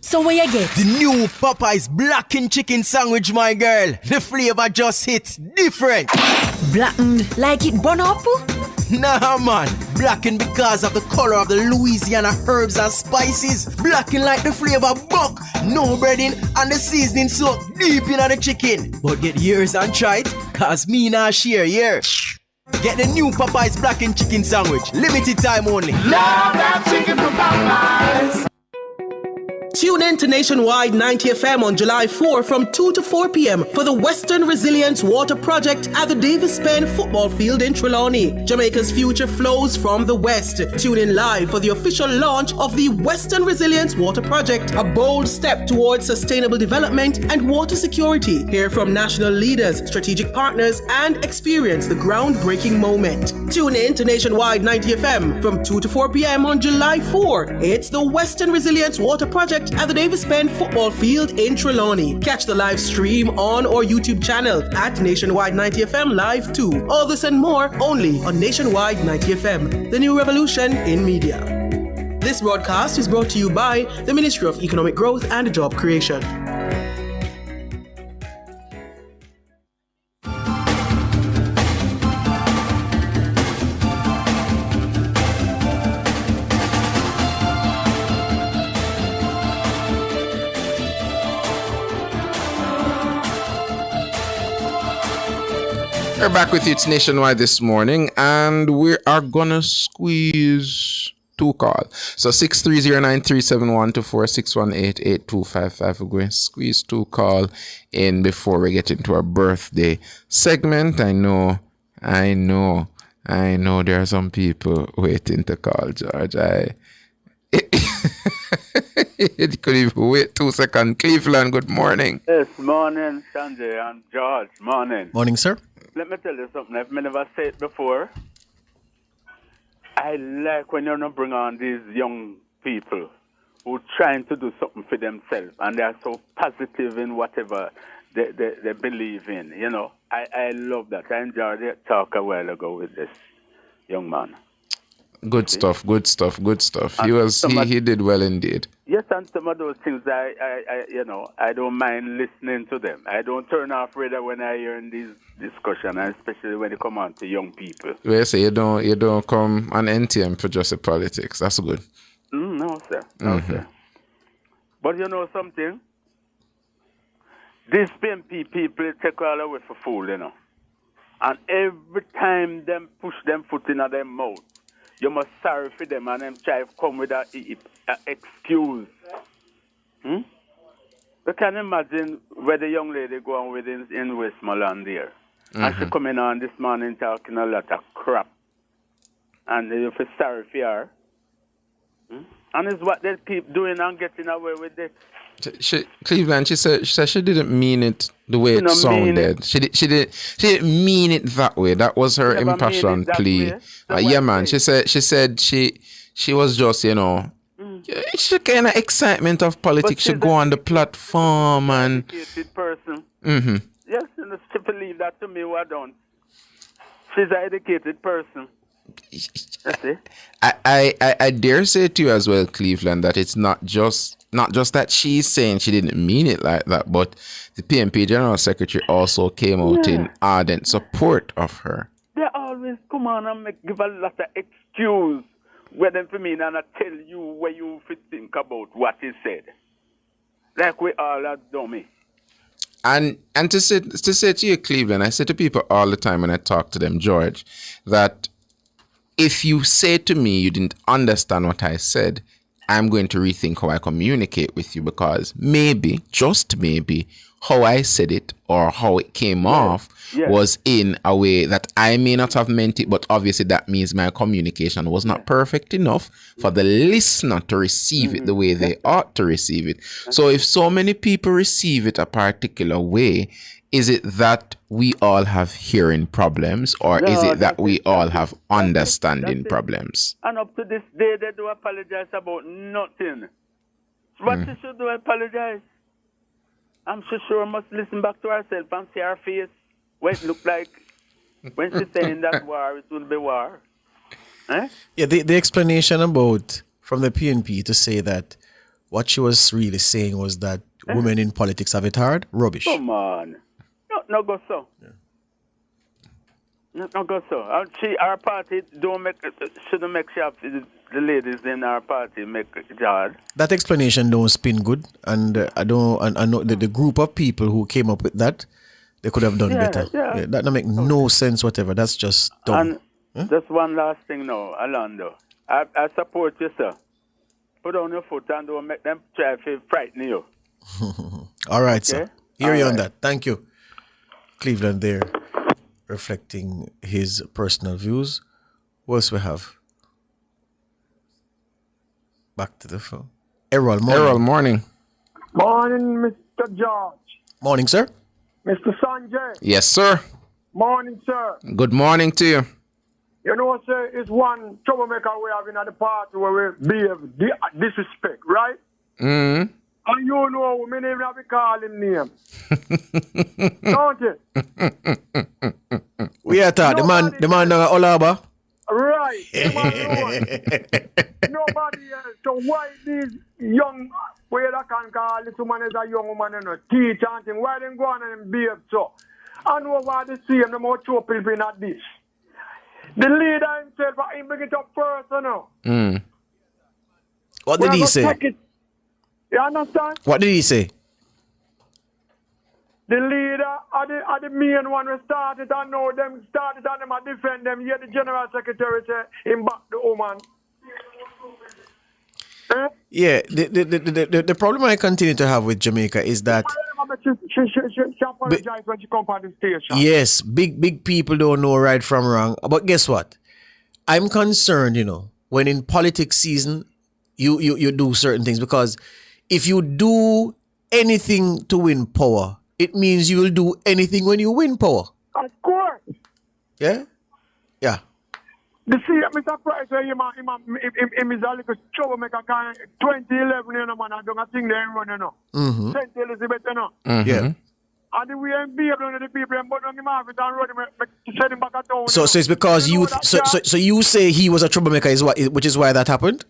Speaker 2: So where you get?
Speaker 6: The new Popeyes blackened chicken sandwich, my girl. The flavor just hits different.
Speaker 2: Blackened like it burn up?
Speaker 6: Nah, man. Blackened because of the color of the Louisiana herbs and spices. Blackened like the flavor buck. No breading and the seasoning soaked deep in the chicken. But get yours and try it, cause me nah share yours. Get the new Popeyes blackened chicken sandwich. Limited time only.
Speaker 8: Love that chicken from Popeyes.
Speaker 9: Tune in to Nationwide 90 FM on July 4 from 2 to 4 p.m. for the Western Resilience Water Project at the Davis Penn Football Field in Trelawney. Jamaica's future flows from the West. Tune in live for the official launch of the Western Resilience Water Project, a bold step towards sustainable development and water security. Hear from national leaders, strategic partners, and experience the groundbreaking moment. Tune in to Nationwide 90 FM from 2 to 4 p.m. on July 4. It's the Western Resilience Water Project at the Davis Penn Football Field in Trelawney. Catch the live stream on our YouTube channel at Nationwide 90 FM Live 2. All this and more only on Nationwide 90 FM, the new revolution in media. This broadcast is brought to you by the Ministry of Economic Growth and Job Creation.
Speaker 1: We're back with you. It's Nationwide this morning, and we are gonna squeeze 2 calls. So 630-9371-24-618-8255. We're going to squeeze 2 calls in before we get into our birthday segment. I know there are some people waiting to call, George. It could even wait 2 seconds. Cleveland, good morning.
Speaker 15: Yes, morning, Sanjay and George. Morning.
Speaker 6: Morning, sir.
Speaker 15: Let me tell you something. I've never said it before. I like when you bring on these young people who trying to do something for themselves and they are so positive in whatever they believe in. You know, I love that. I enjoyed the talk a while ago with this young man.
Speaker 1: Good stuff. He did well indeed.
Speaker 15: Yes, and some of those things I don't mind listening to them. I don't turn off radar when I hear in these discussions, and especially when they come on to young people.
Speaker 1: Well, you say you don't come on NTM for just the politics. That's good.
Speaker 15: No, sir. No, sir. But you know something? These PNP people take all away for fool, you know. And every time them push them foot in their mouth, you must sorry for them and them try to come with an excuse. You can imagine where the young lady going with in Westmoreland there. And she coming on this morning talking a lot of crap. And you feel sorry for her. And it's what they keep doing and getting away with it.
Speaker 1: Cleveland, she said she didn't mean it the way it sounded. She didn't mean it that way. That was her impassioned plea. Yeah, man. She said she was just, she kind of excitement of politics. She go on the platform and.
Speaker 15: Educated person. Yes, and she believe that to me. Why don't? She's an educated person. That's it.
Speaker 1: I dare say to you as well, Cleveland, that it's not just that she's saying she didn't mean it like that, but the PNP General Secretary also came out in ardent support of her.
Speaker 15: They always come on and give a lot of excuse where them for me and I tell you what you think about what he said. Like we all are dummy.
Speaker 1: And to say to you, Cleveland, I say to people all the time when I talk to them, George, that if you say to me you didn't understand what I said, I'm going to rethink how I communicate with you, because maybe, just maybe, how I said it or how it came off was in a way that I may not have meant it, but obviously that means my communication was not perfect enough for the listener to receive it the way they ought to receive it. So if so many people receive it a particular way, is it that we all have hearing problems, or is it that we all have understanding problems?
Speaker 15: And up to this day, they do apologize about nothing. What she should do, apologize. I'm sure must listen back to herself and see her face, what it look like when she's saying that war, it will be war. Eh?
Speaker 6: Yeah, the explanation about from the PNP to say that what she was really saying was that women in politics have it hard, rubbish.
Speaker 15: Come on. No go so. No go so. Our party shouldn't make sure the ladies in our party make it hard.
Speaker 6: That explanation don't spin good, and I know the group of people who came up with that, they could have done better. Yeah, that don't make no sense whatever. That's just dumb.
Speaker 15: And just one last thing now, Orlando. I support you, sir. Put on your foot and don't make them try to frighten you.
Speaker 6: All right, sir. Hear you on that. Thank you. Cleveland there, reflecting his personal views. What else we have? Back to the phone. Errol, morning.
Speaker 14: Morning, Mr. George.
Speaker 6: Morning, sir.
Speaker 14: Mr. Sanjay.
Speaker 1: Yes, sir.
Speaker 14: Morning, sir.
Speaker 1: Good morning to you.
Speaker 14: You know, sir, it's one troublemaker we have in at the party where we behave disrespect, right? And you know, we may even have to call him name. Don't you?
Speaker 6: We are talking. The man down at Olaba.
Speaker 14: Right. Nobody else. So why these young, where I can call this woman is a young woman and a teacher and thing, why they go on and behave so? I know why they see him, the more two people in at this. The leader himself, he bring it up first, you know.
Speaker 6: What did he say?
Speaker 14: You understand?
Speaker 6: What did he say?
Speaker 14: The leader are the main one who started and know them started and them and defend them. Yet the general secretary say him back the woman.
Speaker 6: Yeah, the problem I continue to have with Jamaica is that
Speaker 14: she apologized when she come on the station.
Speaker 6: Yes, big people don't know right from wrong. But guess what? I'm concerned, when in politics season, you do certain things because if you do anything to win power, it means you will do anything when you win power.
Speaker 8: Of course.
Speaker 6: Yeah? Yeah.
Speaker 8: You see, I'm surprised that him is a little troublemaker. 2011, you know, man, I don't think they run, you know.
Speaker 6: Mm-hmm.
Speaker 8: St. Elizabeth, you know.
Speaker 6: Mm-hmm. Yeah.
Speaker 8: And we ain't be able to the people, but on him off it and run him, send him back at town.
Speaker 6: So it's because you so you say he was a troublemaker, which is why that happened?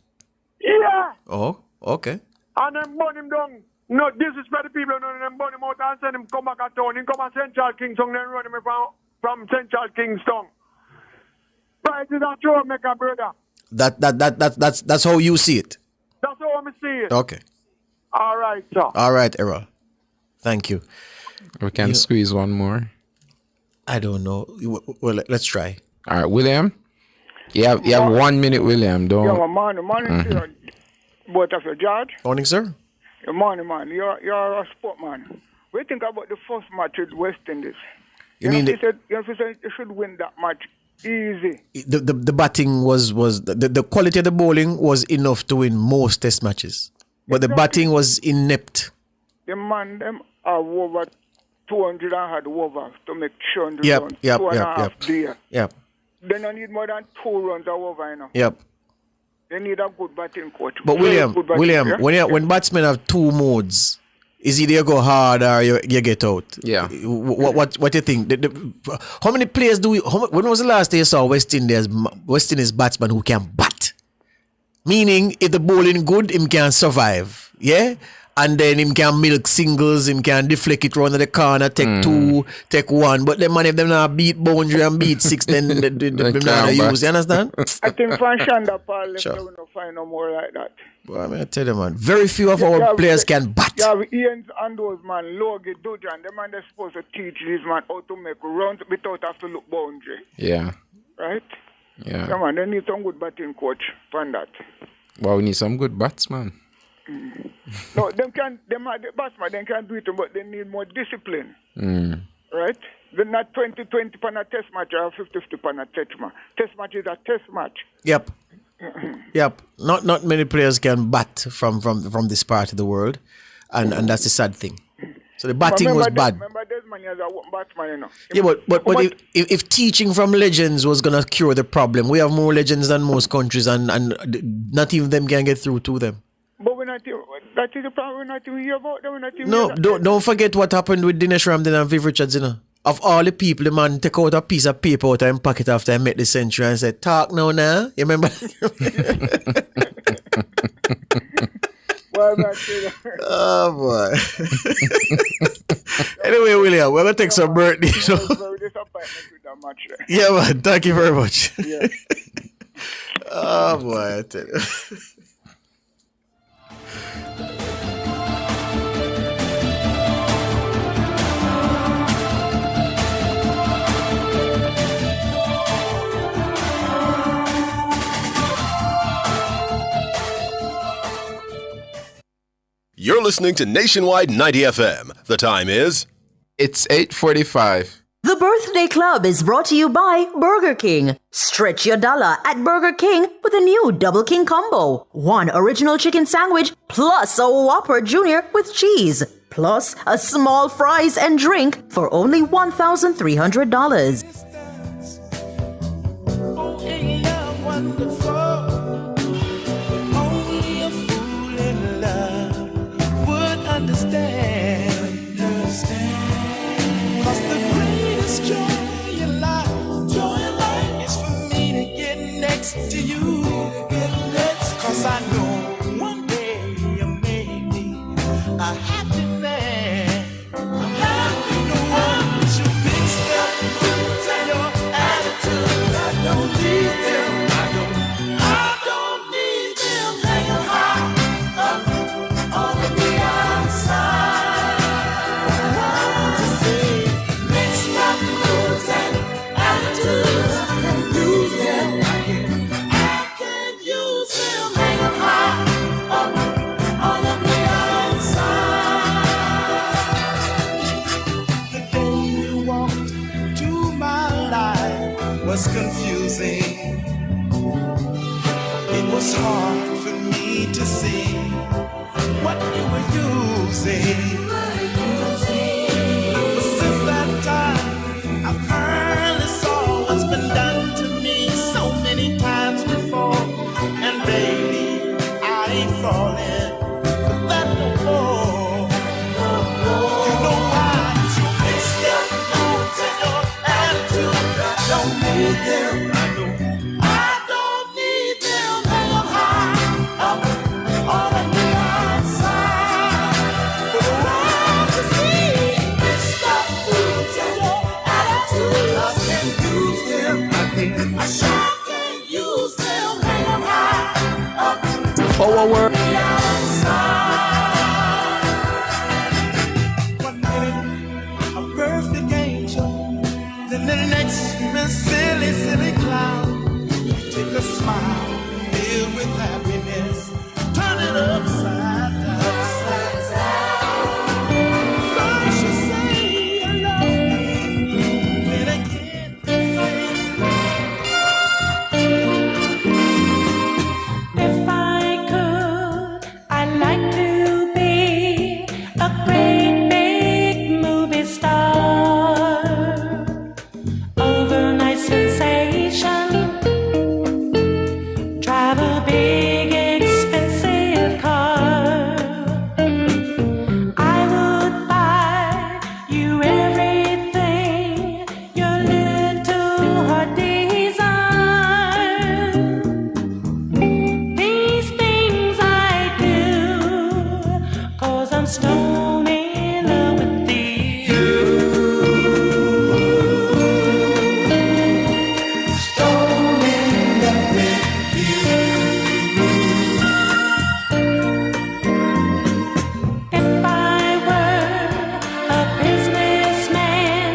Speaker 8: Yeah.
Speaker 6: Oh, okay.
Speaker 8: And then burn him down. No, disrespect the people, no, then burn him out and send him come back at town. He come at Central Kingston, then run him from Central Kingston. Right, is a troublemaker, brother.
Speaker 6: That's how you see it.
Speaker 8: That's how I see it.
Speaker 6: Okay.
Speaker 8: All right, sir.
Speaker 6: All right, Errol. Thank you.
Speaker 1: We can squeeze one more.
Speaker 6: I don't know. Well, let's try.
Speaker 1: All right, William. You have 1 minute, William. Don't.
Speaker 7: Yeah, morning, both of you, George.
Speaker 6: Morning, sir.
Speaker 7: Morning, man. You're a sport man. What do you think about the first match with West Indies?
Speaker 6: You mean
Speaker 7: you should win that match easy.
Speaker 6: The batting was the quality of the bowling was enough to win most test matches, but the batting was inept.
Speaker 7: The man them are over 200 and had over to make 200
Speaker 6: Yep,
Speaker 7: runs.
Speaker 6: yep,
Speaker 7: 2.5 there.
Speaker 6: Yep.
Speaker 7: They don't need more than 2 runs over, you know.
Speaker 6: Yep.
Speaker 7: They need a good batting coach.
Speaker 6: But
Speaker 7: Very good batting, yeah?
Speaker 6: when batsmen have 2 modes, is either you go hard or you get out.
Speaker 1: Yeah.
Speaker 6: What do you think? How many players do we? When was the last day you saw West Indies batsman who can bat? Meaning, if the bowling good, him can survive. Yeah. And then him can milk singles, him can deflect it round the corner, take 2, take 1. But the man, if them not beat boundary and beat 6, then they not use. You understand?
Speaker 7: I think Van Shanda Paul left, we don't find no more like that.
Speaker 6: Well, I mean, I tell you, man, very few of our players can bat.
Speaker 7: You have Ian and those man, Logie, Dujan, the man they're supposed to teach this man how to make runs without have to look boundary.
Speaker 1: Yeah.
Speaker 7: Right?
Speaker 1: Yeah.
Speaker 7: Come on, they need some good batting coach for that.
Speaker 1: Well, we need some good batsmen.
Speaker 7: No, the batsman, they can do it, but they need more discipline. Right? They're not 20-20 on a test match or 50-50 on a test match. Test match is a test match.
Speaker 6: Yep. Yep. Not many players can bat from this part of the world, and that's the sad thing. So the batting was bad.
Speaker 7: Remember Desmond as a batsman, you know.
Speaker 6: Yeah, but if teaching from legends was gonna cure the problem, we have more legends than most countries, and not even them can get through to them.
Speaker 7: But that is the problem. We're not even hear about them.
Speaker 6: No, don't forget what happened with Dinesh Ramdin and Viv Richards, you know. Of all the people, the man take out a piece of paper out and pack it after I met the century and said, "Talk now. You remember?" Oh boy. Anyway, William, we're gonna take some birthday. Yeah, man. Thank you very much.
Speaker 7: Yeah.
Speaker 6: Oh boy, I tell you.
Speaker 13: You're listening to Nationwide 90 FM. The time is...
Speaker 1: It's 8:45.
Speaker 16: The Birthday Club is brought to you by Burger King. Stretch your dollar at Burger King with a new Double King Combo. 1 original chicken sandwich plus a Whopper Jr. with cheese. Plus a small fries and drink for only $1,300.
Speaker 10: To you, 'cause I know one day you made me a happy man. I'm happy no one with your big step and your attitude. I don't need them. I don't need them hanging high up on the outside. I want to see mixed up moods and attitudes and use them. Was confusing. It was hard for me to see what you using. But since that time, I've hardly saw what's been done to me so many times before. And baby, I ain't falling for that no more. You know why? You mix your moods and your attitude. Don't need them. I know. I don't need them. Hang 'em high up on the outside for the world to see. Mix your moods and your attitude. I can use them. I sure can use them. Hang 'em high up
Speaker 6: Power word.
Speaker 10: the outside. 1 minute, a perfect angel. Then the next, a silly, silly clown. Take a smile, filled with happiness. Turn it upside down. First you say you love me, then again you say
Speaker 12: If I could, I'd like to be a great big movie star, overnight sensation, drive a big expensive car. I would buy you everything your little heart desires. These things I do, 'cause I'm stone in love with you.
Speaker 10: stone in love with you.
Speaker 12: If I were a businessman,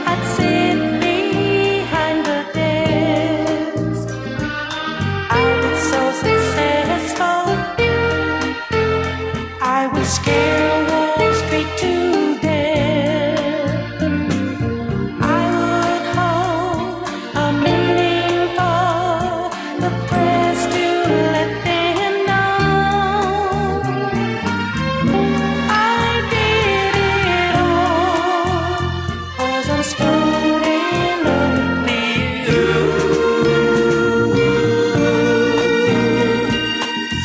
Speaker 12: I'd sit behind the desk. I'd be so successful, I would scare Wall Street to death. I would hold a meeting for the press to let them know I did it all, 'cause I'm stone in love with you.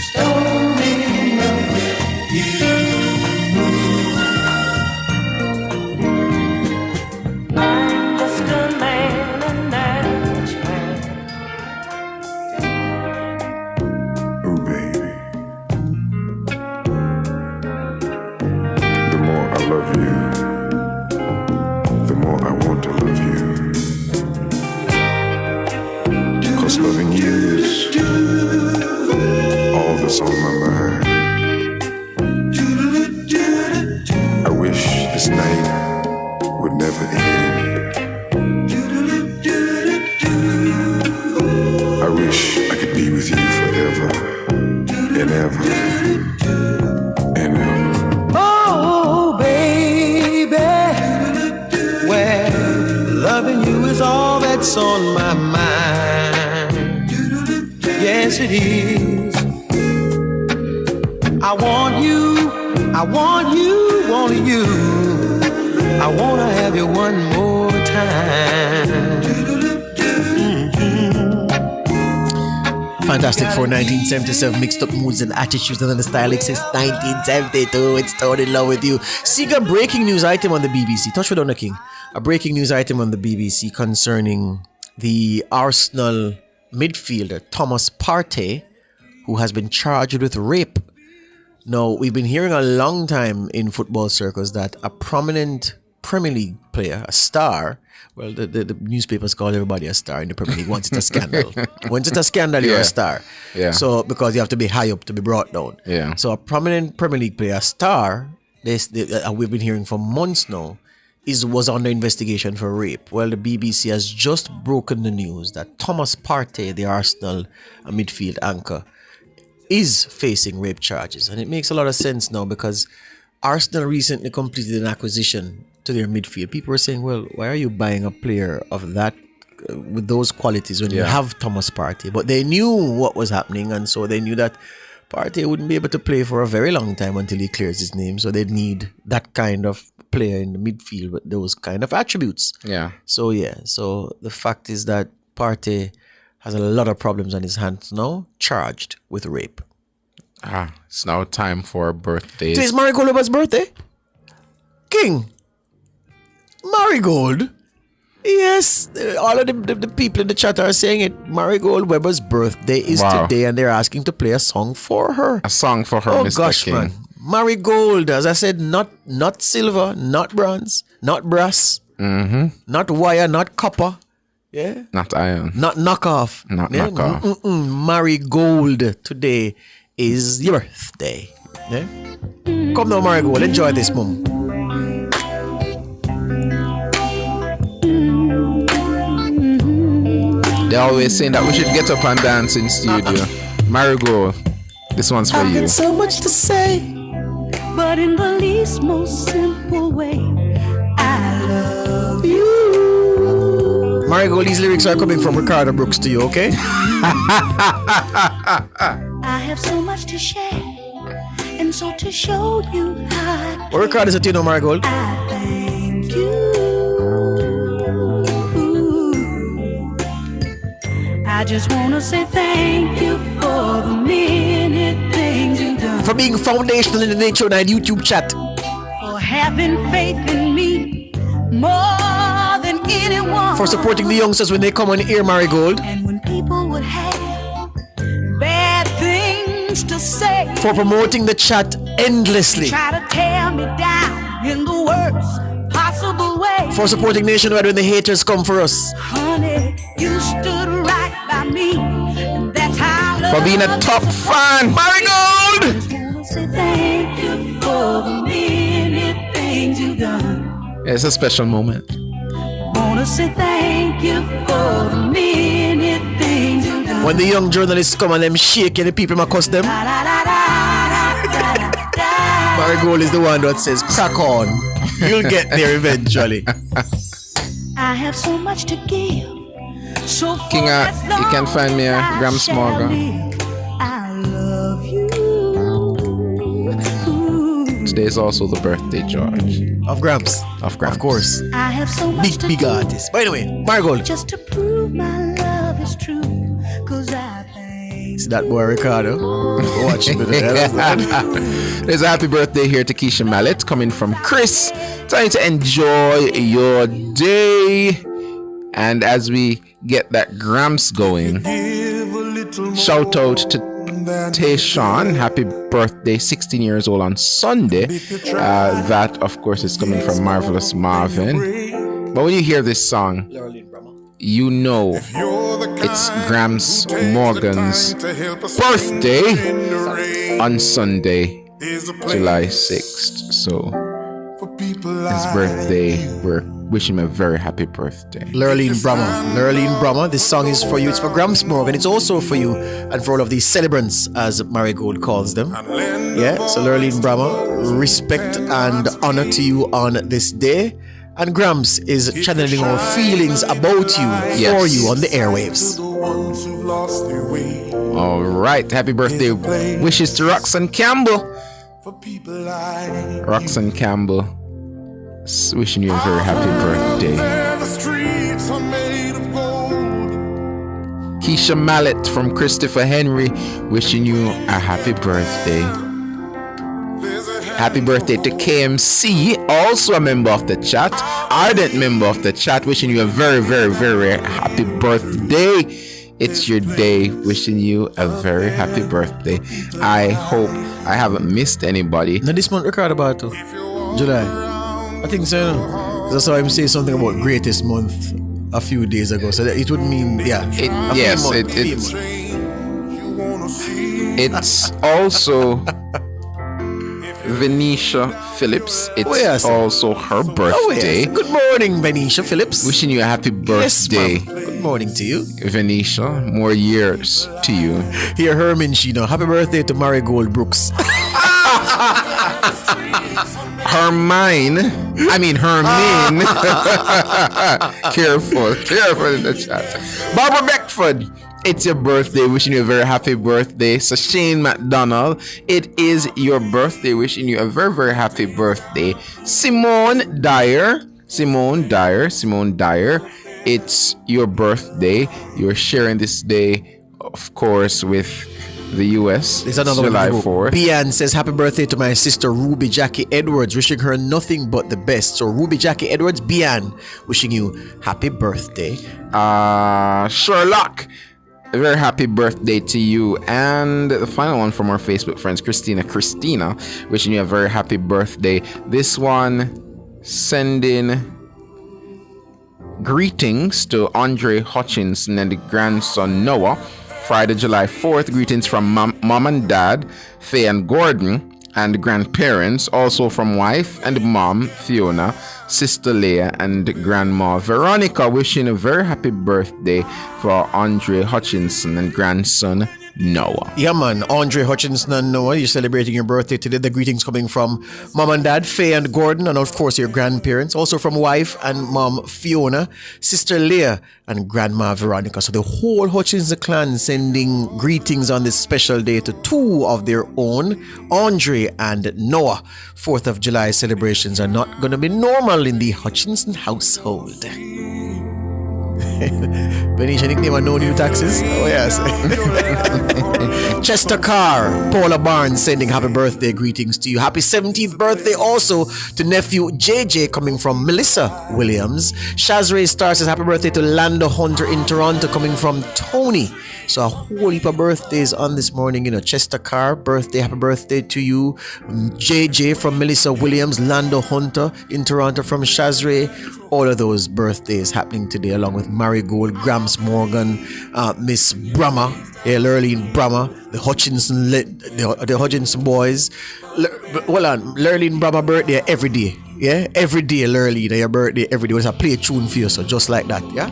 Speaker 10: Stone in love with you.
Speaker 12: I'm just a man, and that's man.
Speaker 17: Oh, baby. The more I love you, the more I want to love you. 'Cause loving you is all that's on my mind. I wish this night would never end. I wish I could be with you forever and ever and ever.
Speaker 6: Oh, baby. Well, loving you is all that's on my mind. Yes, it is. I want you, only you. I wanna have you one more time. Fantastic for 1977, mixed up moods and attitudes and the styling since 1972. It's Stone in Love with You. Seeing a breaking news item on the BBC. Touch with Donna King. A breaking news item on the BBC concerning the Arsenal midfielder Thomas Partey, who has been charged with rape. Now, we've been hearing a long time in football circles that a prominent Premier League player, a star, well, the newspapers call everybody a star in the Premier League once it's a scandal. Once it's a scandal, you're a star.
Speaker 1: Yeah.
Speaker 6: So, because you have to be high up to be brought down.
Speaker 1: Yeah.
Speaker 6: So, a prominent Premier League player, a star, we've been hearing for months now, was under investigation for rape. Well, the BBC has just broken the news that Thomas Partey, the Arsenal midfield anchor, is facing rape charges. And it makes a lot of sense now because Arsenal recently completed an acquisition to their midfield. People were saying, well, why are you buying a player of that, with those qualities when you have Thomas Partey? But they knew what was happening, and so they knew that Partey wouldn't be able to play for a very long time until he clears his name. So they'd need that kind of player in the midfield with those kind of attributes.
Speaker 1: Yeah.
Speaker 6: So so the fact is that Partey has a lot of problems on his hands now, charged with rape.
Speaker 1: It's now time for birthdays.
Speaker 6: Today's Marigold Weber's birthday? King. Marigold? Yes, all of the people in the chat are saying it. Marigold Weber's birthday is today, and they're asking to play a song for her.
Speaker 1: A song for her,
Speaker 6: oh,
Speaker 1: Mr.
Speaker 6: gosh,
Speaker 1: King.
Speaker 6: man. Marigold, as I said, not silver, not bronze, not brass, not wire, not copper. Yeah.
Speaker 1: Not iron.
Speaker 6: Not knockoff.
Speaker 1: Not knockoff.
Speaker 6: Marigold, today is your birthday. Yeah? Come now, Marigold, enjoy this, mum.
Speaker 1: They're always saying that we should get up and dance in studio. Marigold, this one's for
Speaker 12: I've
Speaker 1: you.
Speaker 12: got so much to say, but in the least most simple way, I love you.
Speaker 6: Marigold, these lyrics are coming from Ricardo Brooks to you, okay?
Speaker 12: I have so much to share, and so to show you how
Speaker 6: What record is it, you know, Marigold?
Speaker 12: I thank you. I just want to say thank you for the many things you've done.
Speaker 6: For being foundational in the Nature 9 YouTube chat.
Speaker 12: For having faith in me more than anyone.
Speaker 6: For supporting the youngsters when they come on air, Marigold.
Speaker 12: And when people would have bad things to say.
Speaker 6: For promoting the chat endlessly.
Speaker 12: Try to tear me down in the worst possible way.
Speaker 6: For supporting Nationwide when the haters come for us.
Speaker 12: Honey, you stood right by me. And that's how I
Speaker 1: For being a
Speaker 12: love
Speaker 1: top
Speaker 12: you.
Speaker 1: fan, Marigold!
Speaker 12: Just wanna say thank you for the many things you've done.
Speaker 1: It's a special moment.
Speaker 12: Wanna say thank you for the many things you've done.
Speaker 6: When the young journalists come and them shake and the people might cuss them. Marigold is the one that says, crack on. You'll get there eventually.
Speaker 12: I have so much to give. So
Speaker 1: King, you can find me a Gram Smorgon.
Speaker 12: I love you.
Speaker 1: Today is also the birthday, George.
Speaker 6: Of Gramps.
Speaker 1: Of Gramps.
Speaker 6: Of course.
Speaker 12: I have so much to
Speaker 6: Big
Speaker 12: do.
Speaker 6: artist. By the way, Marigold.
Speaker 12: Just to prove my love is true. Cause I
Speaker 6: See that boy Ricardo? Watch him.
Speaker 1: There's a happy birthday here to Keisha Mallet coming from Chris. Trying to enjoy your day. And as we get that Gramps going, shout out to Tayshawn. Happy birthday, 16 years old on Sunday. That, of course, is coming from Marvelous Marvin. But when you hear this song, you know it's Gramps Morgan's birthday on Sunday, July 6th. So his birthday, we're wishing him a very happy birthday.
Speaker 6: Lurleen Brahma, this song is for you. It's for Gramps Morgan. It's also for you and for all of these celebrants, as Marigold calls them. Yeah, so Lurleen Brahma, respect and honor to you on this day. And Gramps is channeling our feelings about you, for you on the airwaves.
Speaker 1: All right, happy birthday wishes to Roxanne Campbell. Roxanne Campbell, wishing you a very happy birthday. Keisha Mallet from Christopher Henry, wishing you a happy birthday. Happy birthday to KMC, also a member of the chat, ardent member of the chat, wishing you a very, very, very happy birthday. It's your day, wishing you a very happy birthday. I hope I haven't missed anybody.
Speaker 6: Now this month record about July. I think so. That's why I'm saying something about greatest month a few days ago. So that it would mean,
Speaker 1: it's also Venetia Phillips. It's also her birthday.
Speaker 6: Good morning, Venetia Phillips.
Speaker 1: Wishing you a happy birthday.
Speaker 6: Good morning to you,
Speaker 1: Venetia. More years to you.
Speaker 6: Here, Hermin Sheena. Happy birthday to Marigold Brooks.
Speaker 1: Hermine. Careful in the chat. Barbara Beckford. It's your birthday. Wishing you a very happy birthday. So Shane McDonald, it is your birthday. Wishing you a very, very happy birthday. Simone Dyer, it's your birthday. You're sharing this day, of course, with the U.S.
Speaker 6: There's another
Speaker 1: July
Speaker 6: one.
Speaker 1: 4th.
Speaker 6: Bian says, happy birthday to my sister Ruby Jackie Edwards, wishing her nothing but the best. So Ruby Jackie Edwards, Bian, wishing you happy birthday.
Speaker 1: Sherlock, a very happy birthday to you. And the final one from our Facebook friends, Christina, wishing you a very happy birthday. This one sending greetings to Andre Hutchinson and the grandson Noah. Friday, July 4th, greetings from mom and dad, Faye and Gordon, and grandparents, also from wife and mom, Fiona, sister Leah, and grandma Veronica, wishing a very happy birthday for Andre Hutchinson and grandson Noah.
Speaker 6: Yeah, man. Andre Hutchinson and Noah, you're celebrating your birthday today. The greetings coming from mom and dad, Faye and Gordon, and of course your grandparents. Also from wife and mom, Fiona, sister Leah, and grandma Veronica. So the whole Hutchinson clan sending greetings on this special day to two of their own, Andre and Noah. 4th of July celebrations are not going to be normal in the Hutchinson household. Benicia nickname and no new taxes. Oh yes. Chester Carr, Paula Barnes sending happy birthday greetings to you. Happy 17th birthday also to nephew JJ coming from Melissa Williams. Shazray Star says happy birthday to Lando Hunter in Toronto coming from Tony. So a whole heap of birthdays on this morning. You know, Chester Carr, birthday, happy birthday to you. JJ from Melissa Williams, Lando Hunter in Toronto from Shazray. All of those birthdays happening today, along with Marigold, Gramps Morgan, Miss Brahma, Lurleen Brahma, the Hutchinson boys. Lurleen Brahma birthday every day. Yeah, every day, Lurleen, your birthday every day. We'll play a tune for you, so just like that, yeah?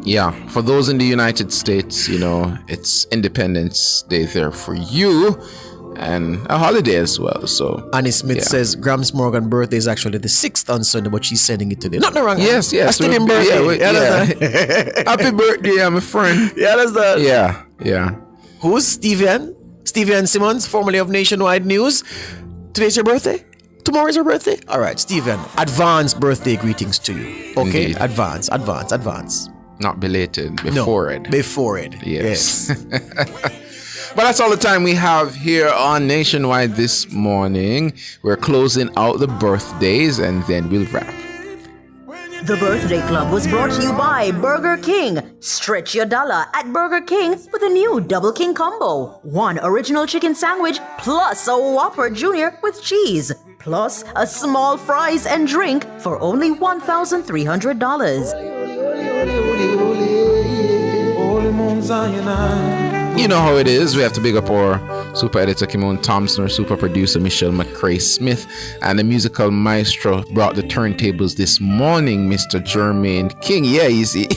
Speaker 1: Yeah, for those in the United States, you know, it's Independence Day there for you. And a holiday as well. So
Speaker 6: Annie Smith says Gramps Morgan birthday is actually the 6th on Sunday, but she's sending it today. Not wrong.
Speaker 1: Yes.
Speaker 6: That's still in birthday.
Speaker 1: Happy birthday, I'm a friend.
Speaker 6: Yeah, that's that.
Speaker 1: Yeah.
Speaker 6: Who's Steven? Steven Simmons, formerly of Nationwide News. Today's your birthday? Tomorrow is your birthday? All right, Steven, advance birthday greetings to you. Okay? Indeed. Advance.
Speaker 1: Not belated, before it.
Speaker 6: Before it.
Speaker 1: Yes. But that's all the time we have here on Nationwide this morning. We're closing out the birthdays and then we'll wrap.
Speaker 16: The Birthday Club was brought to you by Burger King. Stretch your dollar at Burger King with a new Double King Combo. 1 original chicken sandwich plus a Whopper Junior with cheese. Plus a small fries and drink for only $1,300.
Speaker 1: You know how it is. We have to big up our super editor Kimon Thompson, our super producer Michelle McCrae Smith, and the musical maestro brought the turntables this morning, Mr. Jermaine King. Yeah, he's doing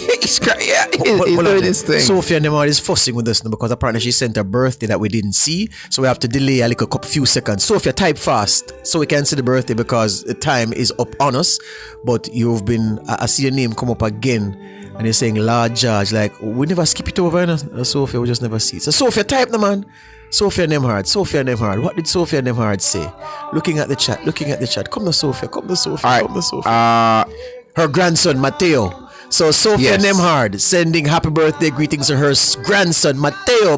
Speaker 1: his thing.
Speaker 6: Sophia Nemar is fussing with us now because apparently she sent her birthday that we didn't see, so we have to delay a few seconds. Sophia, type fast so we can see the birthday because the time is up on us. But you've been, I see your name come up again. And you're saying Lord George, like we never skip it over, Sophia, we just never see it. So Sophia, type the man. Sophia Nemhard. What did Sophia Nemhard say? Looking at the chat. Come to Sophia. Her grandson Mateo. So Sophia Nemhard sending happy birthday greetings to her grandson Mateo.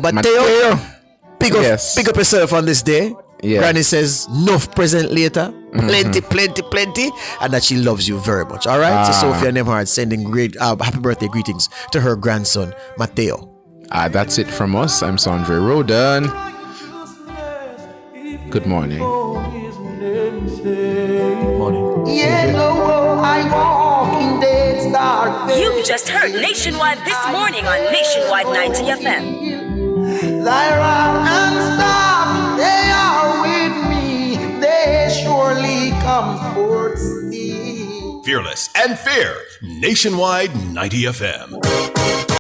Speaker 6: Big up yourself on this day. Yeah. Granny says enough present later. Plenty, and that she loves you very much. All right. So Sophia Nemhard sending great happy birthday greetings to her grandson Mateo.
Speaker 1: That's it from us. I'm Sandre Rodan. Good morning.
Speaker 2: You just heard Nationwide this morning on Nationwide 90 FM.
Speaker 10: Lyra and Staff, they are with me. They surely comfort me.
Speaker 21: Fearless and fair. Nationwide 90 FM.